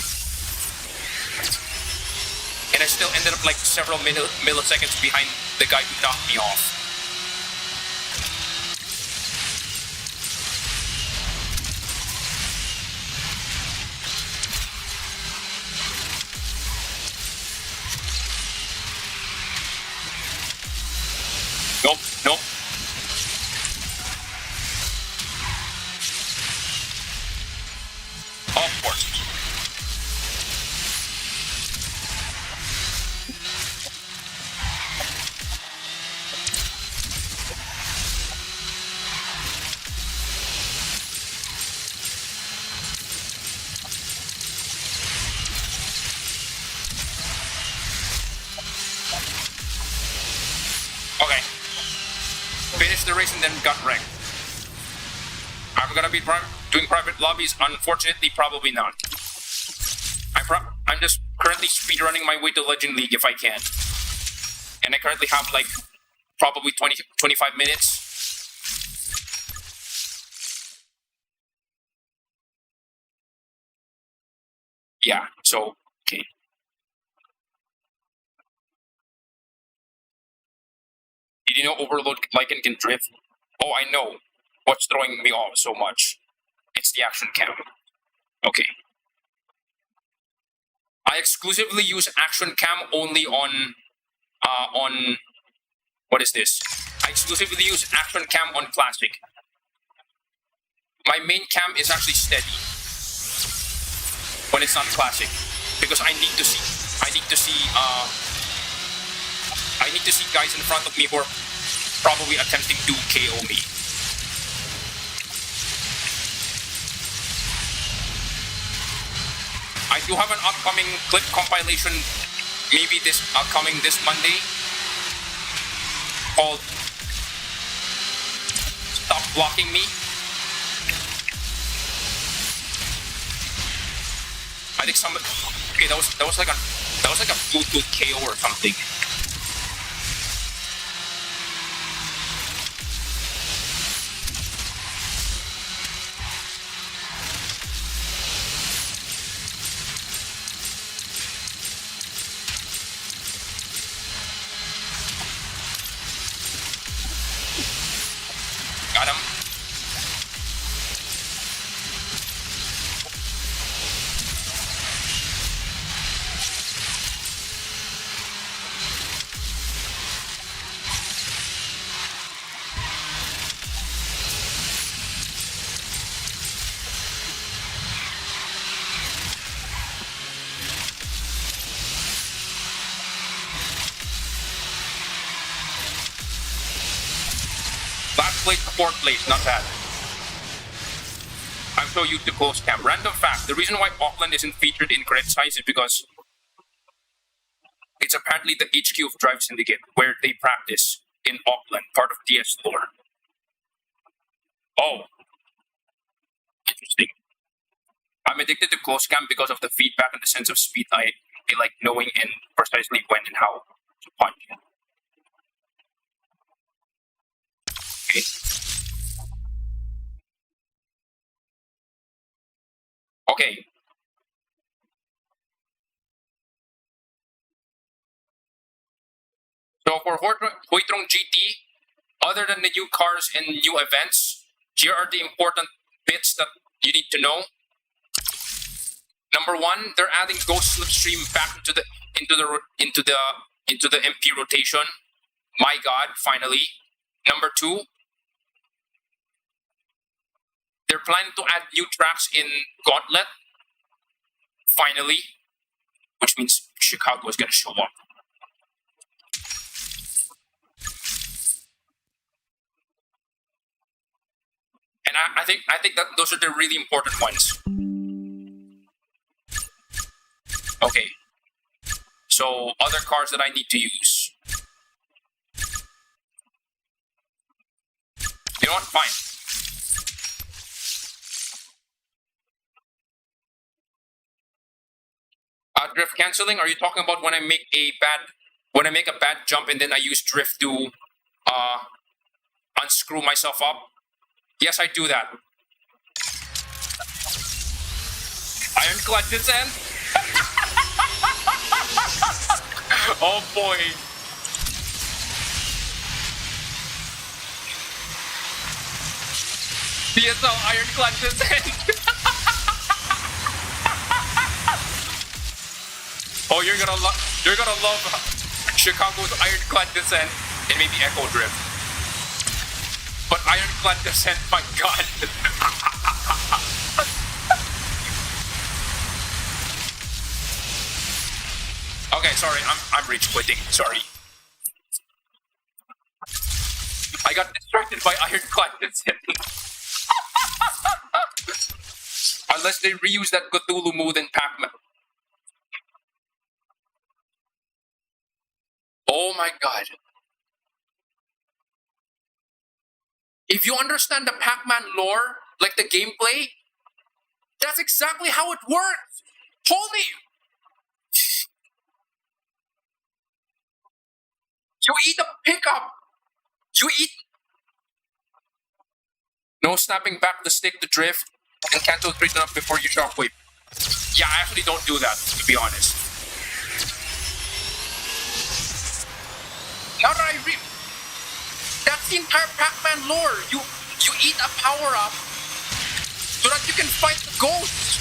and I still ended up like several milliseconds behind the guy who knocked me off. Nope. Of course. Okay. Finished the race and then got wrecked. I'm gonna be doing private lobbies. Unfortunately, probably not. I'm just currently speedrunning my way to Legend League if I can. And I currently have like probably 25 minutes. Yeah, so, okay. Did you know Overload Lycan can drift? Oh, I know. What's throwing me off so much? It's the action cam. Okay. I exclusively use action cam only on what is this? I exclusively use action cam on classic. My main cam is actually steady when it's not classic, because I need to see guys in front of me who are probably attempting to KO me. I do have an upcoming clip compilation, maybe this Monday, called "Stop Blocking Me." I think somebody. Okay, that was like a Bluetooth KO or something. Got him. Last place to fourth place, not bad. I'm so used to close cam. Random fact, the reason why Auckland isn't featured in Correct Size is because it's apparently the HQ of Drive Syndicate, where they practice. in Auckland, part of DS lore. Oh, interesting. I'm addicted to close cam because of the feedback and the sense of speed. I like knowing and precisely when and how to punch. Okay. Okay. So for Huitrong GT, other than the new cars and new events, here are the important bits that you need to know. Number one, they're adding Ghost Slipstream back into the MP rotation. My God, finally. Number two, they're planning to add new tracks in Gauntlet. Finally, which means Chicago is going to show up. And I think that those are the really important ones. Okay. So other cars that I need to use. You know what? Fine. Drift canceling. Are you talking about when I make a bad jump and then I use drift to unscrew myself up? Yes, I do that. Ironclad descent. Oh boy. DSL Ironclad descent. Oh, you're gonna love Chicago's Ironclad descent and maybe Echo drift. But Ironclad descent, my God. Okay, sorry, I'm rage quitting. Sorry. I got distracted by Ironclad descent. Unless they reuse that Cthulhu mode in Pac-Man. Oh my God. If you understand the Pac-Man lore, like the gameplay, that's exactly how it works. Holy! You eat a pickup. You eat. No snapping back the stick to drift and cancel straighten up before you shockwave. Yeah, I actually don't do that, to be honest. Now that that's the entire Pac-Man lore. You eat a power-up so that you can fight the ghosts.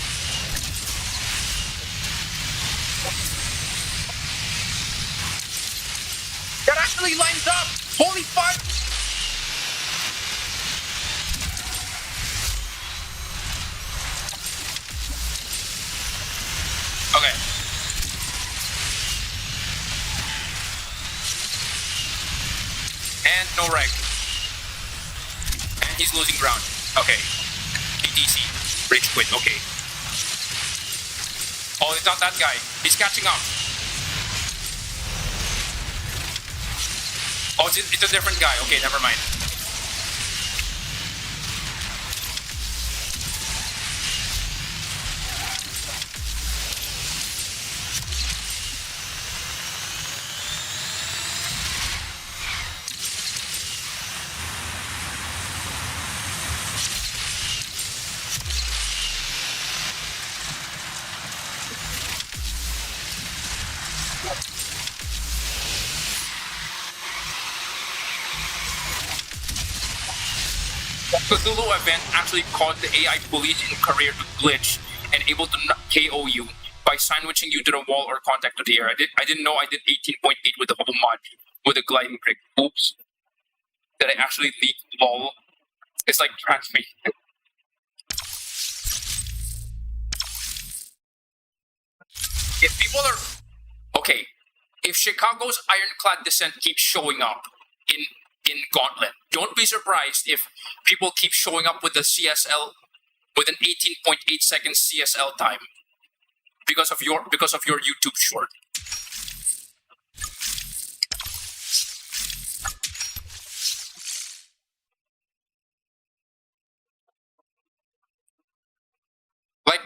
That actually lines up. Holy fuck. Okay. And no wreck. And he's losing ground. Okay. ETC. Rage quit. Okay. Oh, it's not that guy. He's catching up. Oh, it's a different guy. Okay, never mind. Cthulhu event actually caused the AI bullies in career to glitch and able to KO you by sandwiching you to the wall or contact to the air. I didn't know I did 18.8 with the whole mod with a gliding trick. Oops. That I actually leaked lol. It's like transmission. If people are okay, if Chicago's Ironclad descent keeps showing up in Gauntlet, don't be surprised if people keep showing up with the CSL with an 18.8 second CSL time because of your YouTube short.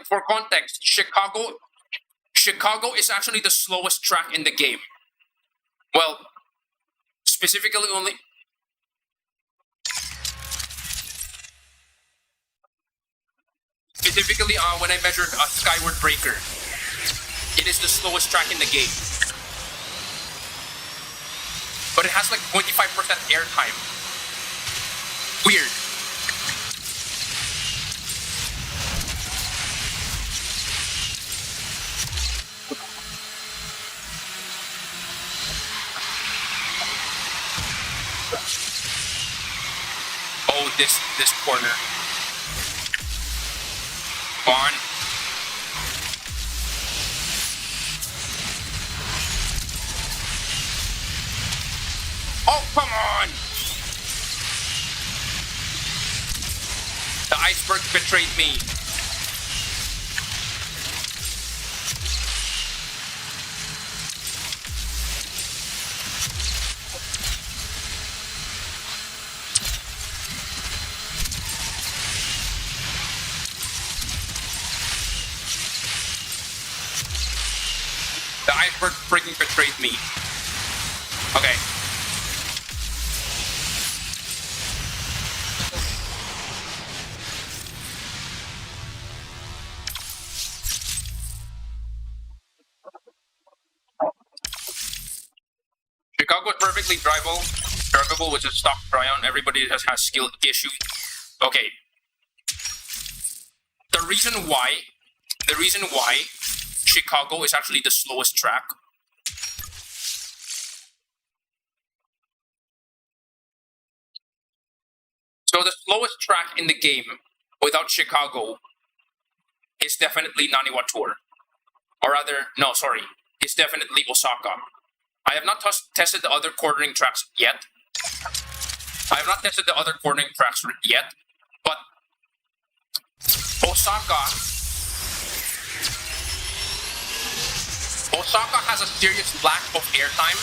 for context, Chicago is actually the slowest track in the game. Well, specifically only. Specifically, when I measured a Skyward Breaker, it is the slowest track in the game. But it has like 25% airtime. Weird. Oh, this corner. Come on. Oh, come on! The iceberg betrayed me. The iceberg freaking betrayed me. Okay. Chicago is perfectly drivable, which is stock Tryon. Everybody has skill issue. Okay. The reason why Chicago is actually the slowest track. So the slowest track in the game without Chicago is definitely Naniwa-Tour. Or rather, no, sorry. It's definitely Osaka. I have not tested the other cornering tracks yet. But Osaka has a serious lack of airtime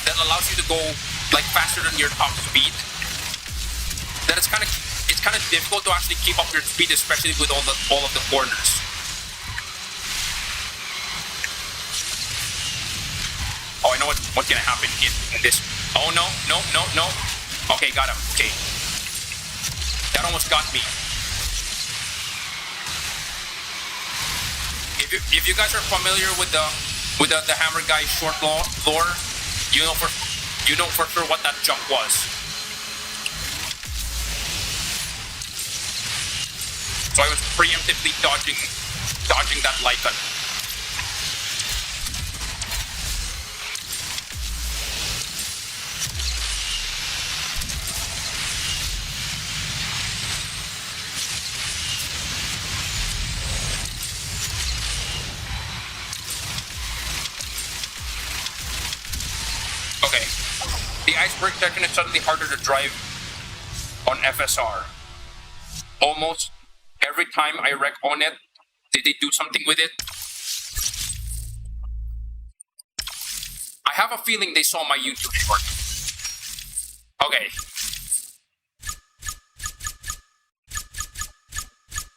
that allows you to go like faster than your top speed. That it's kind of difficult to actually keep up your speed, especially with all of the corners. Oh, I know what's gonna happen in this. Oh no. Okay, got him. Okay, that almost got me. If you guys are familiar with the Hammer Guy short lore, you know for sure what that jump was. So I was preemptively dodging that Lycan. Okay, the iceberg section is suddenly harder to drive on FSR. Almost every time I wreck on it, did they do something with it? I have a feeling they saw my YouTube short. Okay.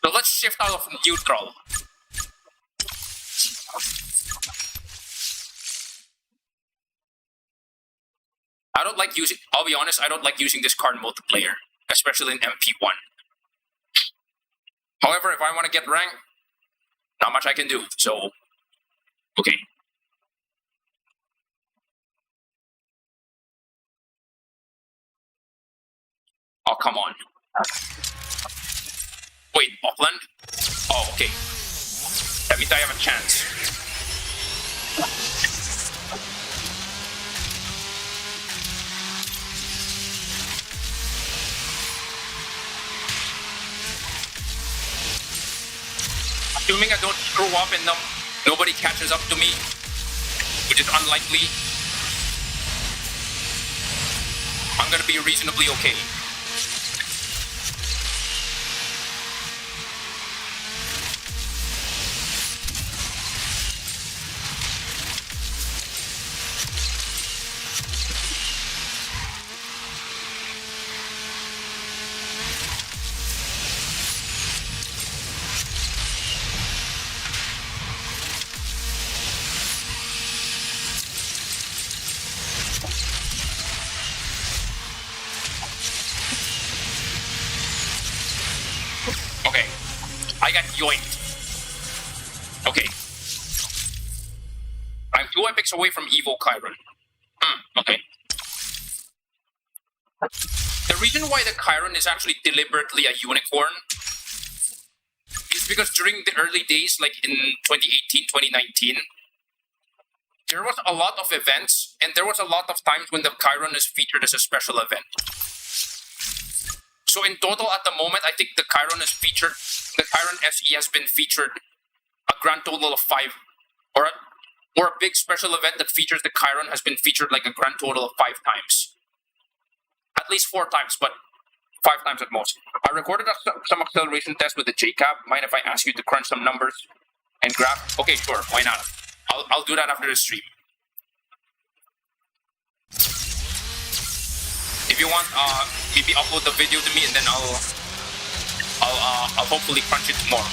So let's shift out of neutral. I'll be honest, I don't like using this car in multiplayer, especially in MP1. However, if I want to get ranked, not much I can do, so, okay. Oh, come on. Wait, Auckland? Oh, okay. That means I have a chance. Assuming I don't screw up and nobody catches up to me, which is unlikely, I'm gonna be reasonably okay. Okay. I got yoinked. Okay. I'm 2 epics away from Evo Chiron. Okay. The reason why the Chiron is actually deliberately a unicorn is because during the early days, like in 2018, 2019, there was a lot of events, and there was a lot of times when the Chiron is featured as a special event. So in total, at the moment, I think the Chiron is featured, the Chiron SE has been featured a grand total of 5, or a big special event that features the Chiron has been featured like a grand total of 5 times. At least 4 times, but 5 times at most. I recorded some acceleration test with the JCap. Mind if I ask you to crunch some numbers and graph? Okay, sure, why not? I'll do that after the stream. If you want, maybe upload the video to me and then I'll hopefully crunch it tomorrow.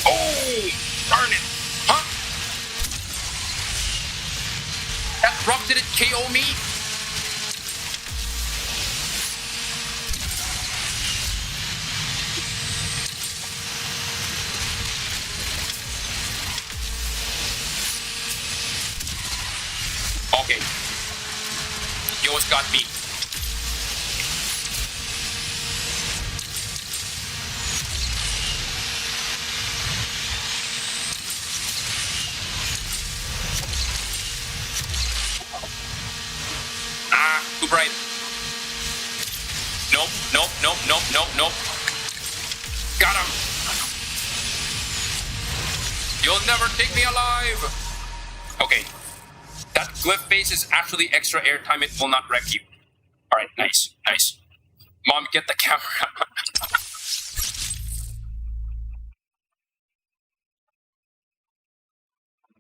Oh, darn it. Huh? That rock didn't KO me? Okay. You almost got me. Too bright. Nope, nope, nope, nope, nope, nope. Got him. You'll never take me alive. Okay. That glyph face is actually extra airtime. It will not wreck you. Alright, nice, nice. Mom, get the camera.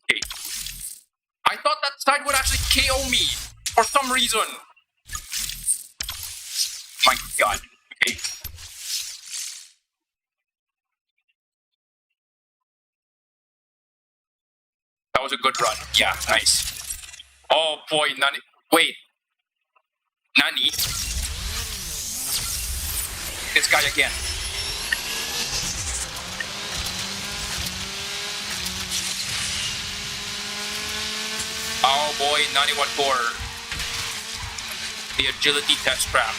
Okay. I thought that side would actually KO me for some reason. My god. Okay. That was a good run. Yeah, nice. Oh boy, Nani. Wait. Nani? This guy again. Oh boy, Nani what for? The agility test trap.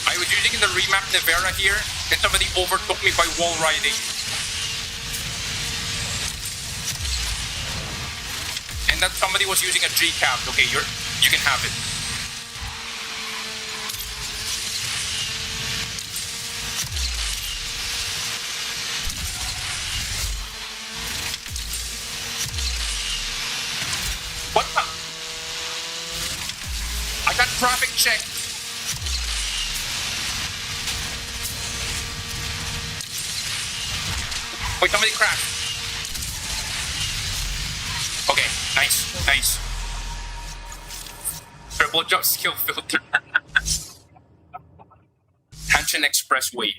I was using the remap Nevera here, and somebody overtook me by wall riding. And that somebody was using a G-cap. Okay, you can have it. What the? I got traffic checked. Wait, somebody crashed. Okay, nice, nice. Triple jump skill filter. Hanshin Expressway.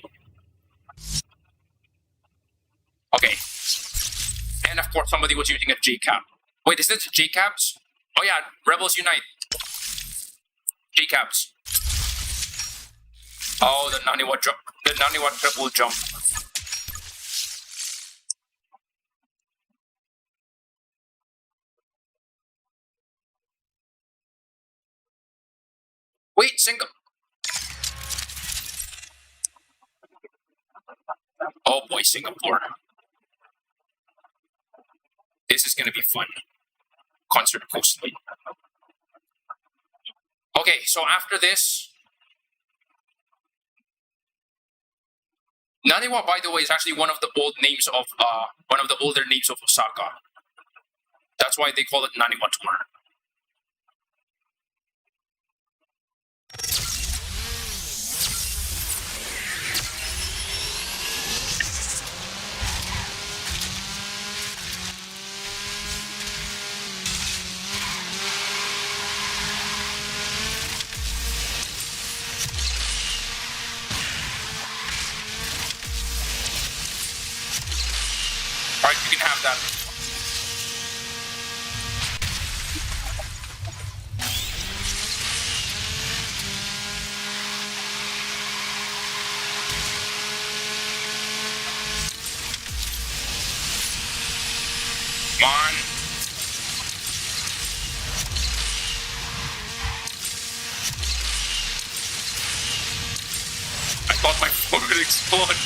Okay. And of course, somebody was using a J-cap. Wait, is this J-caps? Oh yeah, Rebels Unite. J-caps. Oh, the Naniwa jump. The Naniwa triple jump. Wait, Singapore. Oh boy, Singapore. This is gonna be fun. Concert postly. Okay, so after this, Naniwa, by the way, is actually one of the older names of Osaka. That's why they call it Naniwa Tour. Alright, you can have that. Come on. I thought my phone would explode.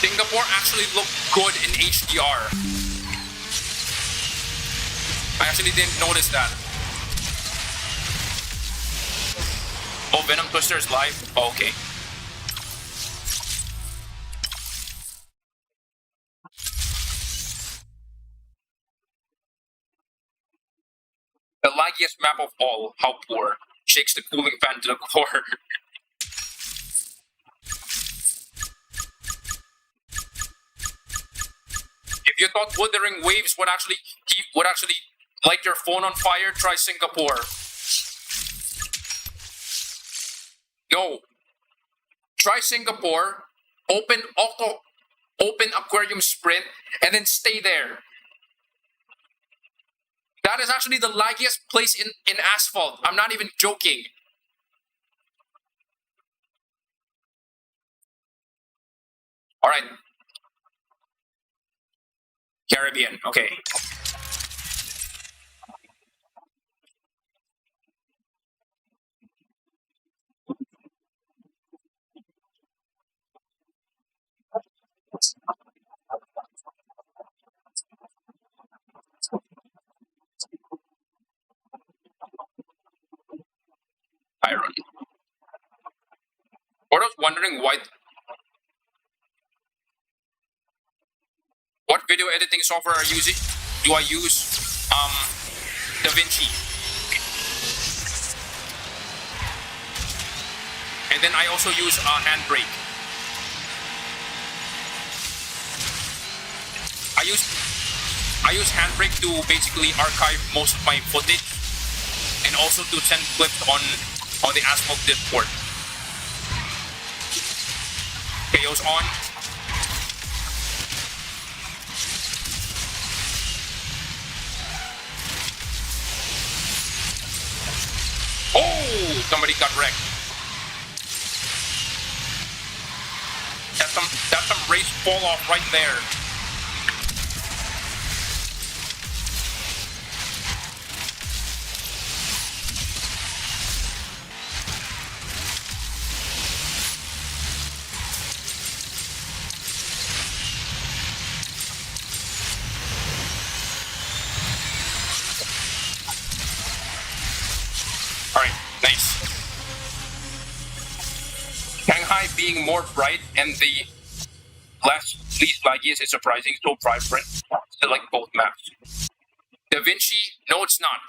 Singapore actually looked good in HDR. I actually didn't notice that. Oh, Venom Twister is live? Oh, okay. The laggiest map of all. How poor. Shakes the cooling fan to the core. If you thought Wuthering Waves would actually light your phone on fire, try Singapore. No. Try Singapore, open Aquarium Sprint, and then stay there. That is actually the laggiest place in Asphalt. I'm not even joking. Alright. Caribbean, okay. Iron. What I was wondering what video editing software do I use? DaVinci. And then I also use Handbrake. I use Handbrake to basically archive most of my footage and also to send clips on the Asphalt Discord. KO's on. Oh, somebody got wrecked. That's some race fall off right there. Alright, nice. Shanghai being more bright and the least laggiest is surprising, so vibrant. I like both maps. DaVinci, no it's not.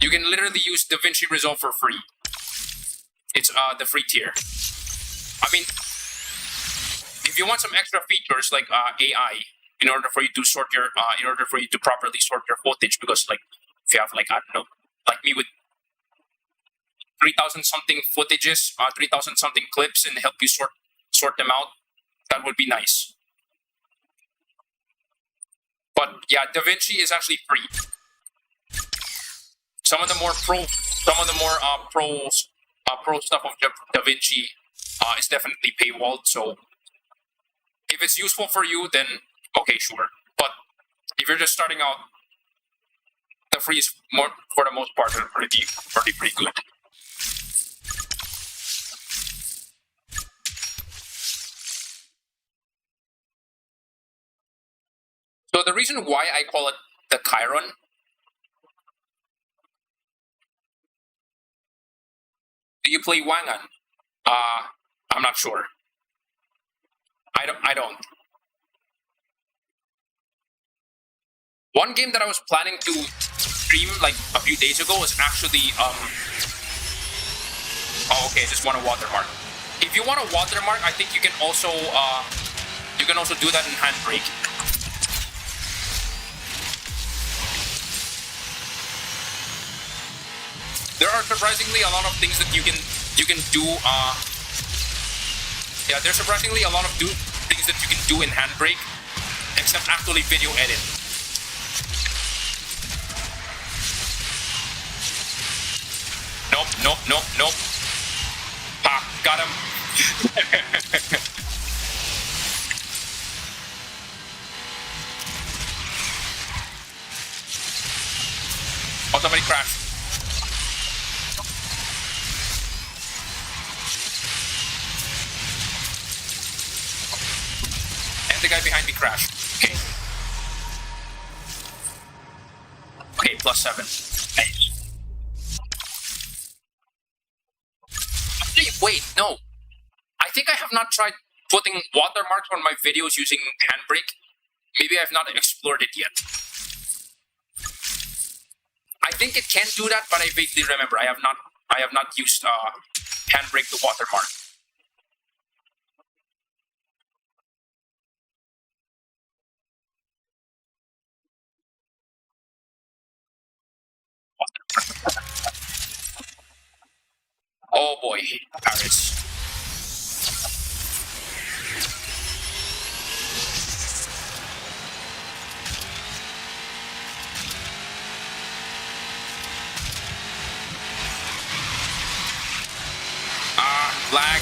You can literally use DaVinci Resolve for free. It's the free tier. I mean, if you want some extra features like AI, in order for you to properly sort your footage, because like if you have like, I don't know, like me with 3,000 something footages, 3,000 something clips, and help you sort them out, that would be nice. But yeah, DaVinci is actually free. Some of the more pro stuff of DaVinci is definitely paywalled. So if it's useful for you, then okay, sure. But if you're just starting out, the free is more, for the most part, pretty good. So the reason why I call it the Chiron. Do you play Wangan? I'm not sure. I don't. One game that I was planning to stream like a few days ago was actually oh, okay, just want a watermark. If you want a watermark, I think you can also do that in Handbrake. There are surprisingly a lot of things that you can do. Yeah, there's surprisingly a lot of things that you can do in Handbrake, except actually video edit. Nope. Ha, got him. Oh, somebody crashed. And the guy behind me crashed. Okay. Okay, +7. Nice. Wait, no. I think I have not tried putting watermarks on my videos using Handbrake. Maybe I've not explored it yet. I think it can do that, but I vaguely remember I have not used Handbrake to watermark. Oh boy, Paris. Lag.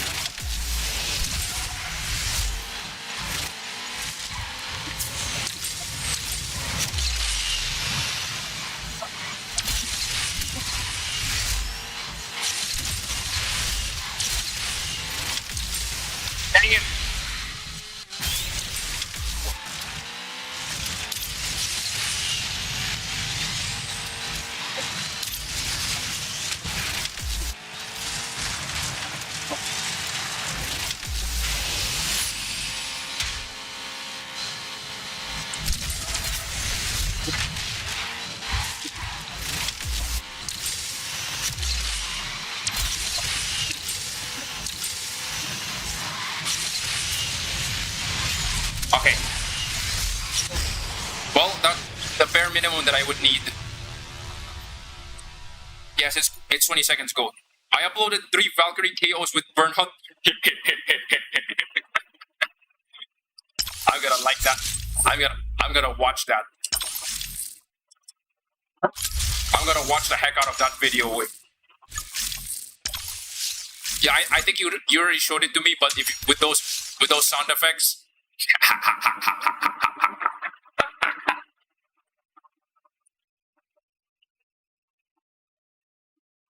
Dang it. Okay. Well, that's the bare minimum that I would need. Yes, it's 20 seconds ago. I uploaded 3 Valkyrie KOs with Burnout. I'm gonna like that. I'm gonna watch that. I'm gonna watch the heck out of that video. Yeah, I think you already showed it to me, but if with those sound effects.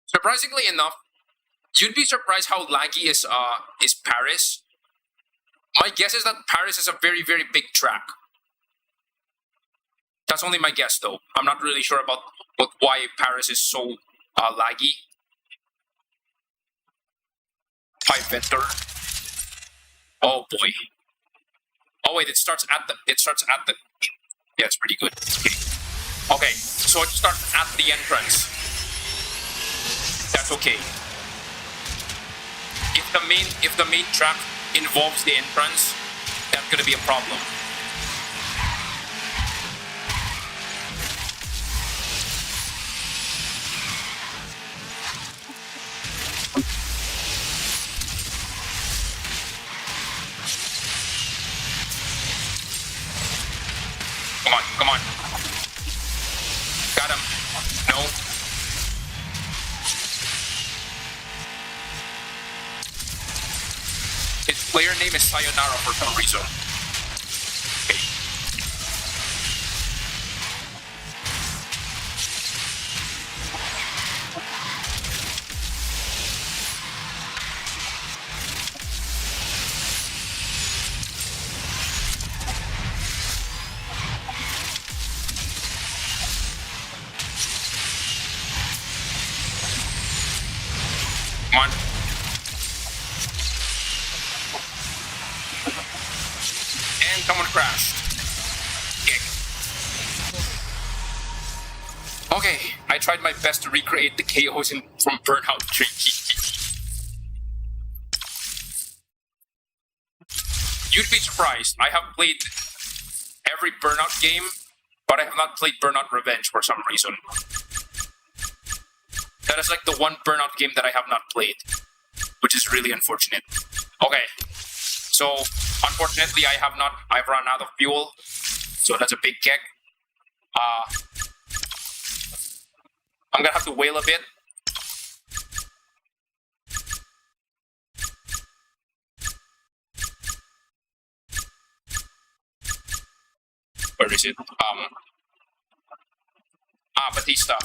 Surprisingly enough, you'd be surprised how laggy is Paris. My guess is that Paris is a very, very big track. That's only my guess, though. I'm not really sure about why Paris is so laggy. Pipe vector. Oh boy. Oh wait, it starts at the. Yeah, it's pretty good. Okay, so it starts at the entrance. That's okay. If the main track involves the entrance, that's gonna be a problem. Come on. Got him. No. His player name is Sayonara for some reason. Okay. What crashed? Okay, I tried my best to recreate the KOs from Burnout 3. You'd be surprised. I have played every Burnout game, but I have not played Burnout Revenge for some reason. That is like the one Burnout game that I have not played, which is really unfortunate. Okay, so unfortunately I've run out of fuel, so that's a big keg. I'm gonna have to whale a bit. Where is it? Batista.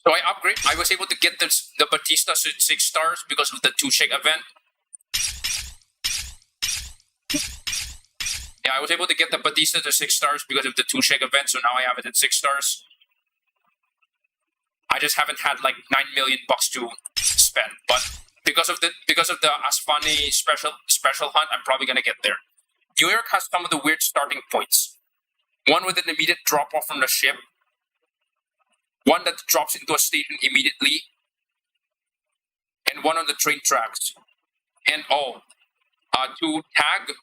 So I was able to get the Batista 6 stars because of the 2-shake event. Yeah, I was able to get the Batista to 6 stars because of the 2-shake event, so now I have it at 6 stars. I just haven't had like $9 million to spend, but because of the Asfani special hunt, I'm probably gonna get there. New York has some of the weird starting points. One with an immediate drop off from the ship. One that drops into a station immediately. And one on the train tracks. And to tag,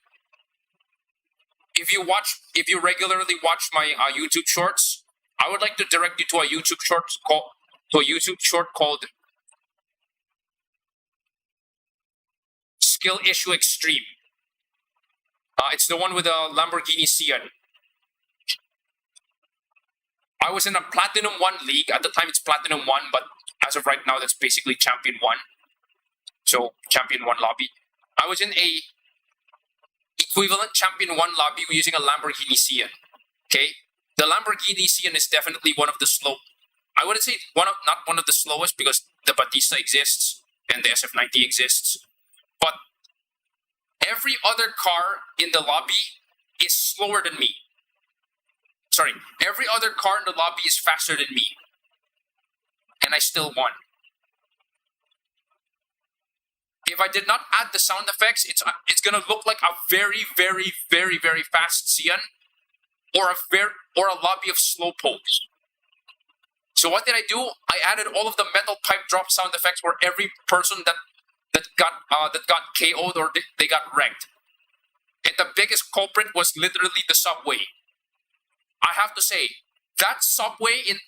if you regularly watch my YouTube shorts, I would like to direct you to a YouTube short called Skill Issue Extreme. It's the one with a Lamborghini Sian. I was in a Platinum 1 league. At the time, it's Platinum 1, but as of right now, that's basically Champion 1. So, Champion 1 lobby. I was in a equivalent Champion 1 lobby using a Lamborghini Sian. Okay? The Lamborghini Sian is definitely one of the slow... I wouldn't say not one of the slowest because the Batista exists and the SF90 exists. But every other car in the lobby is slower than me. Sorry, every other car in the lobby is faster than me. And I still won. If I did not add the sound effects, it's gonna look like a very, very, very, very fast Sian or a lobby of slow pokes. So what did I do? I added all of the metal pipe drop sound effects for every person that got KO'd or they got wrecked. And the biggest culprit was literally the subway. I have to say, that subway in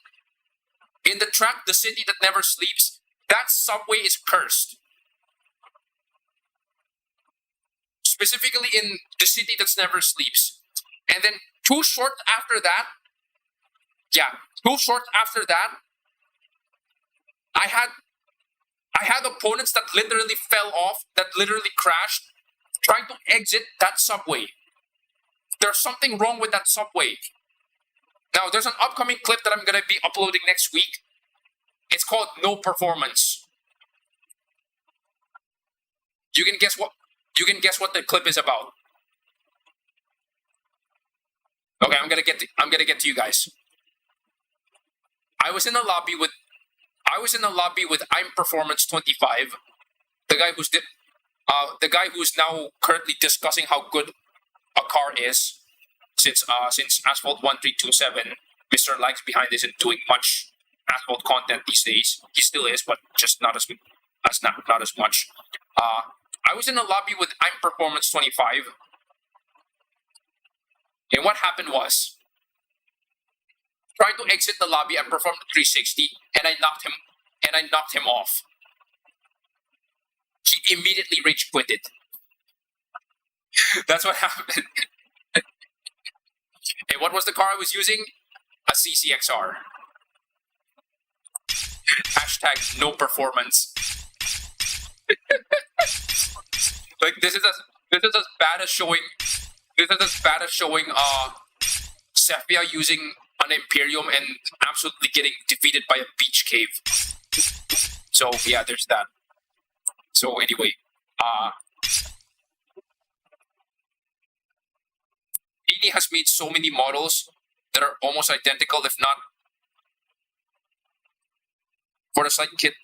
the track, The City That Never Sleeps, that subway is cursed. Specifically in The City That Never Sleeps. And then too short after that, I had opponents that literally fell off, that literally crashed, trying to exit that subway. There's something wrong with that subway. Now, there's an upcoming clip that I'm going to be uploading next week. It's called No Performance. You can guess what the clip is about. Okay, I'm gonna get to you guys. I was in a lobby with I'm Performance 25, the guy who's now currently discussing how good a car is. Since Asphalt 1327, Mr. Likes Behind isn't doing much Asphalt content these days. He still is, but just not as much. I was in a lobby with I'm Performance 25, and what happened was, trying to exit the lobby, I performed a 360, and I knocked him off. He immediately rage quitted. That's what happened. And what was the car I was using? A CCXR. Hashtag no performance. Like this is as bad as showing Sepia using an Imperium and absolutely getting defeated by a beach cave. So yeah, there's that. So anyway, Dini has made so many models that are almost identical, if not for the slight kit.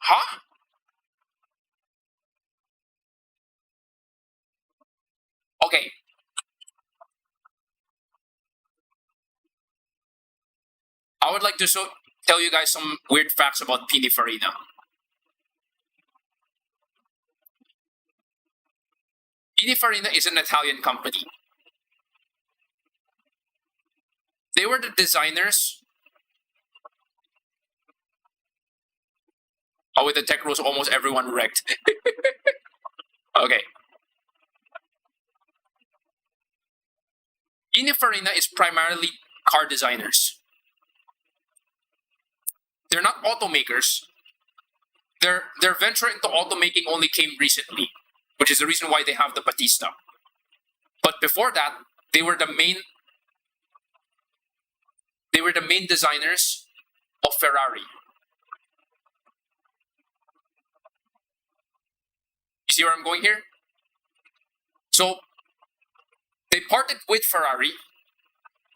Huh? Okay. I would like to tell you guys some weird facts about Pininfarina. Pininfarina is an Italian company. They were the designers. Oh, with the tech rules, almost everyone wrecked. Okay. Pininfarina is primarily car designers. They're not automakers. Their venture into automaking only came recently, which is the reason why they have the Battista. But before that, they were the main designers of Ferrari. You see where I'm going here? So they parted with Ferrari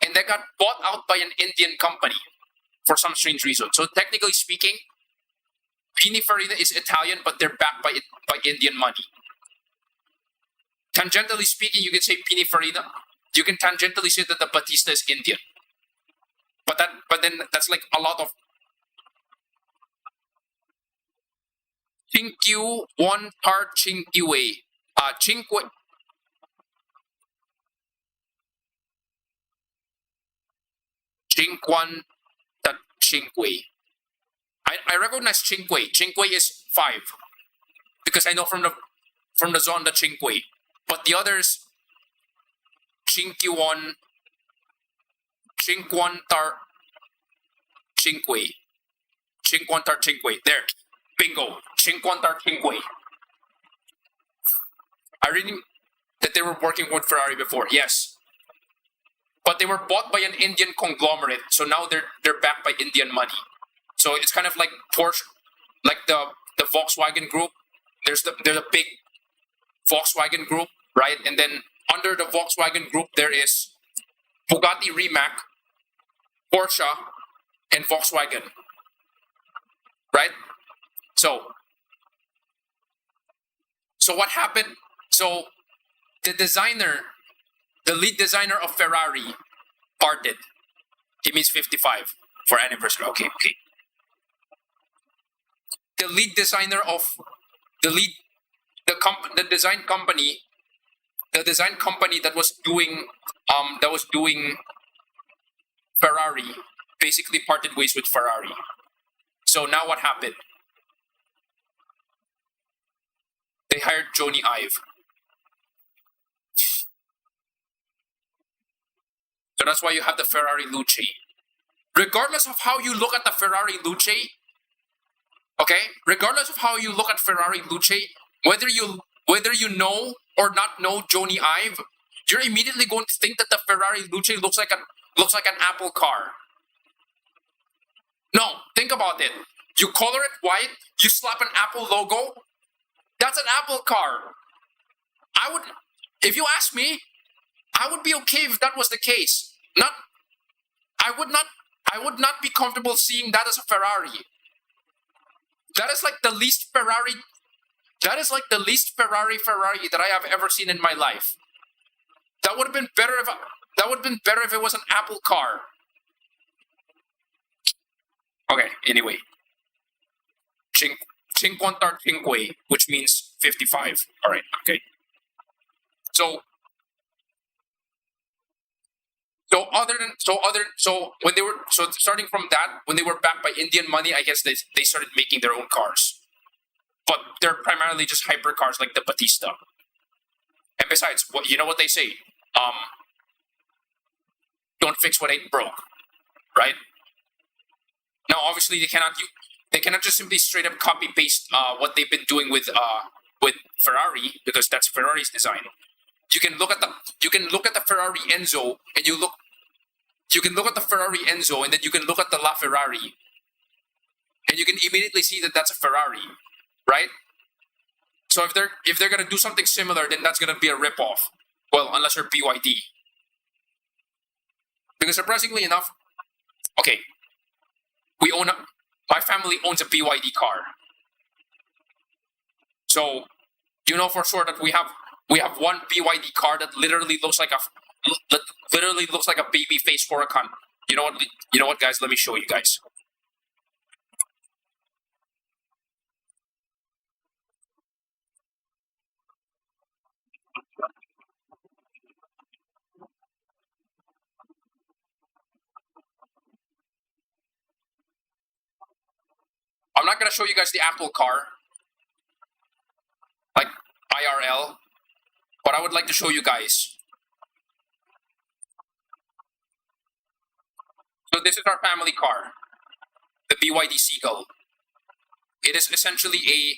and they got bought out by an Indian company for some strange reason. So technically speaking, Pininfarina is Italian, but they're backed by Indian money. Tangentially speaking, you can say Pininfarina. You can tangentially say that the Battista is Indian. But then that's like a lot of Cinque one tar cinque. Cinque. Cinquanta cinque. I recognize cinque. Cinque is 5 because I know from the zone the cinque. But the others, cinque one, cinquantar cinque. Cinquantar cinque. There. Bingo. Cinquantar cinque. I read that they were working with Ferrari before. Yes. But they were bought by an Indian conglomerate, so now they're backed by Indian money. So it's kind of like Porsche, like the Volkswagen group. There's a big Volkswagen group, right? And then under the Volkswagen group there is Bugatti Rimac, Porsche, and Volkswagen. Right? So what happened? So the lead designer of Ferrari parted. He means 55 for anniversary. Okay. The lead designer of the design company that was doing Ferrari basically parted ways with Ferrari. So now what happened? They hired Jony Ive. So that's why you have the Ferrari Luce. Regardless of how you look at the Ferrari Luce, okay? Regardless of how you look at Ferrari Luce, whether you know or not know Jony Ive, you're immediately going to think that the Ferrari Luce looks like an Apple car. No, think about it. You color it white, you slap an Apple logo, that's an Apple car. If you ask me, I would be okay if that was the case. I would not be comfortable seeing that as a Ferrari. That is like the least Ferrari that I have ever seen in my life. That would have been better if it was an Apple car. Okay, anyway. Cinquantar cinque, which means 55. Alright, okay. So starting from that, when they were backed by Indian money, I guess they started making their own cars. But they're primarily just hypercars like the Battista. And besides, you know what they say? Don't fix what ain't broke, right? Now, obviously, they cannot just simply straight up copy paste what they've been doing with Ferrari, because that's Ferrari's design. You can look at the Ferrari Enzo, and you can look at the Ferrari Enzo, and then you can look at the LaFerrari, and you can immediately see that that's a Ferrari, right? So if they're gonna do something similar, then that's gonna be a ripoff. Well, unless you're BYD, because surprisingly enough, okay, my family owns a BYD car. So you know for sure that we have one BYD car that literally looks like a baby face Huracan. You know what, guys? Let me show you guys. I'm not gonna show you guys the actual car, like IRL, but I would like to show you guys. So this is our family car, the BYD Seagull. It is essentially a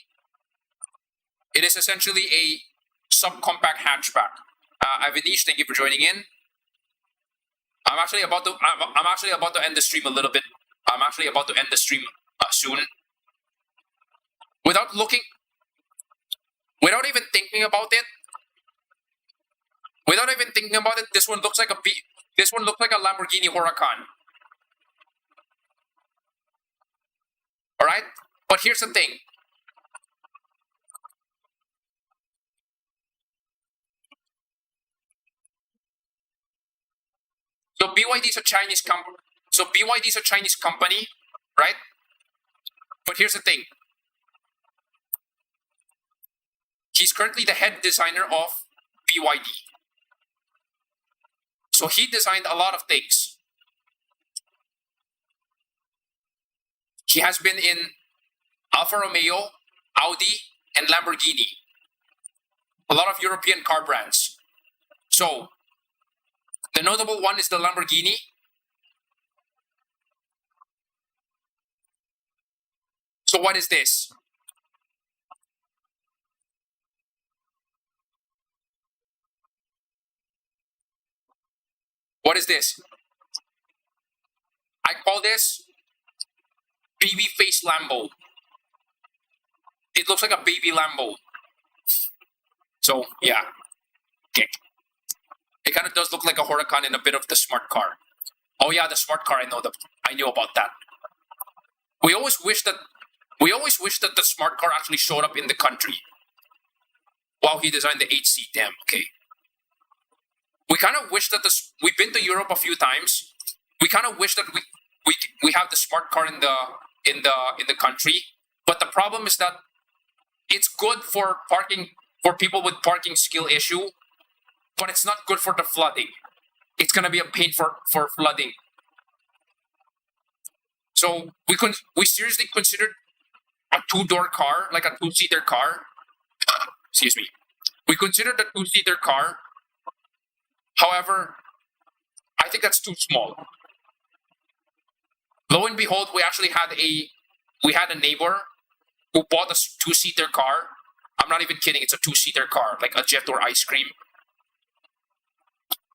subcompact hatchback. Avinish, thank you for joining in. I'm actually about to end the stream a little bit. I'm actually about to end the stream soon. Without even thinking about it, this one looks like a Lamborghini Huracan. All right, but here's the thing. So BYD is a Chinese company. Right? But here's the thing. He's currently the head designer of BYD. So he designed a lot of things. He has been in Alfa Romeo, Audi, and Lamborghini. A lot of European car brands. So the notable one is the Lamborghini. So what is this? What is this? I call this baby face Lambo. It looks like a baby Lambo. So yeah. Okay. It kind of does look like a Huracan and a bit of the smart car. Oh yeah, the smart car. I knew about that. We always wish that the smart car actually showed up in the country. Wow, he designed the 8C. Damn. Okay. We kind of wish that we've been to Europe a few times. We kind of wish that we have the smart car in the country. But the problem is that it's good for parking for people with parking skill issue, but it's not good for the flooding. It's gonna be a pain for flooding. So we seriously considered a two-door car, like a two-seater car. Excuse me. We considered a two-seater car. However, I think that's too small. Lo and behold, we had a neighbor who bought a two-seater car. I'm not even kidding. It's a two-seater car, like a jet or ice cream.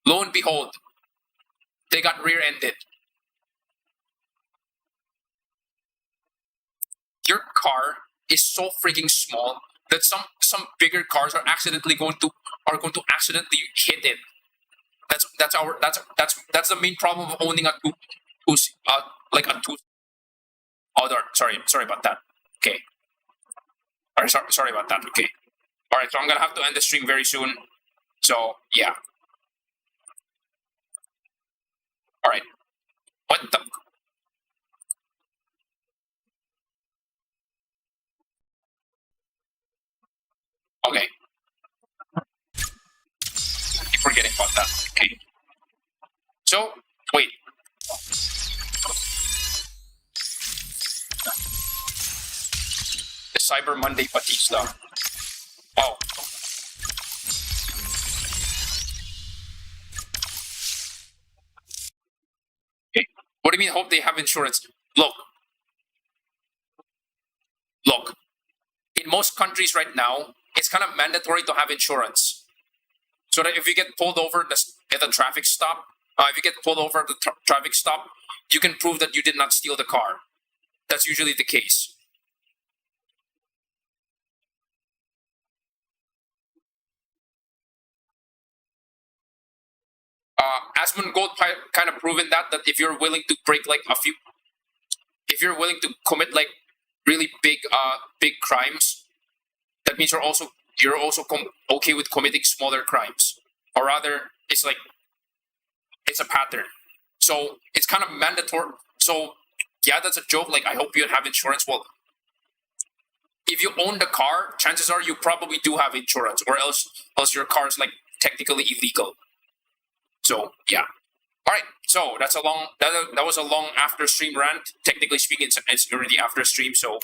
Lo and behold, they got rear-ended. Your car is so freaking small that some bigger cars are going to accidentally hit it. That's the main problem of owning a two. Sorry about that. Okay. All right, sorry about that. Okay. All right, so I'm gonna have to end the stream very soon. So yeah. All right. What the? Okay. Keep forgetting about that. Okay. So wait. The Cyber Monday Batista. Wow. Okay. What do you mean? Hope they have insurance? Look. In most countries right now, it's kind of mandatory to have insurance. So that if you get pulled over at a traffic stop, you can prove that you did not steal the car. That's usually the case. Asmongold kind of proven that if you're willing to break if you're willing to commit like really big crimes, that means you're also okay with committing smaller crimes, or rather, it's like it's a pattern. So it's kind of mandatory. So yeah, that's a joke. Like, I hope you have insurance. Well, if you own the car, chances are you probably do have insurance, or else your car is like technically illegal. So yeah. All right. So that's a long that was a long after stream rant. Technically speaking, it's already after stream. So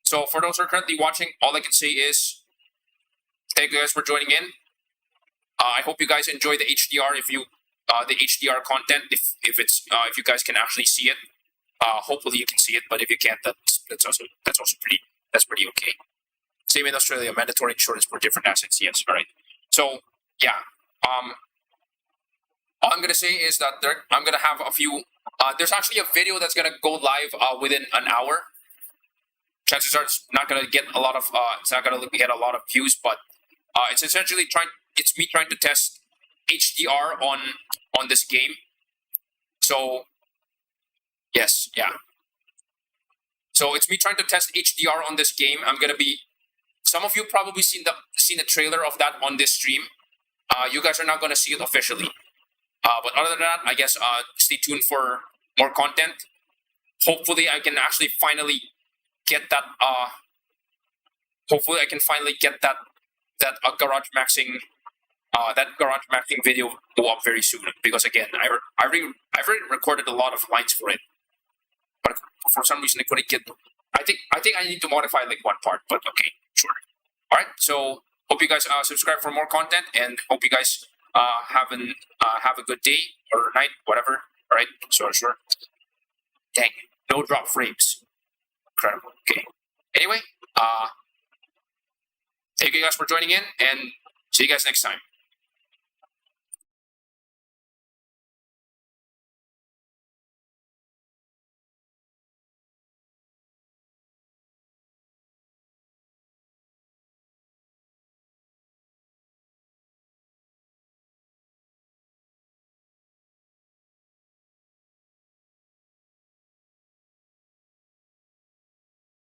so for those who are currently watching, all I can say is thank you guys for joining in. I hope you guys enjoy the HDR. If you the HDR content, if you guys can actually see it, hopefully you can see it. But if you can't, that's also pretty okay. Same in Australia, mandatory insurance for different assets. Yes, all right. So yeah, all I'm gonna say is that I'm gonna have a few. There's actually a video that's gonna go live within an hour. Chances are it's not gonna get a lot of views, but it's essentially it's me trying to test HDR on this game. So yes, yeah. So it's me trying to test HDR on this game. Some of you probably seen the trailer of that on this stream. You guys are not gonna see it officially. But other than that, I guess stay tuned for more content. Hopefully I can actually finally get that garage maxing video go up very soon, because again, I've already recorded a lot of lines for it, but for some reason I couldn't get. I think I need to modify like one part, but okay, sure. All right, so hope you guys subscribe for more content, and hope you guys have a good day or night, whatever. All right, so sure. Dang, no drop frames, incredible. Okay. Anyway, thank you guys for joining in, and see you guys next time.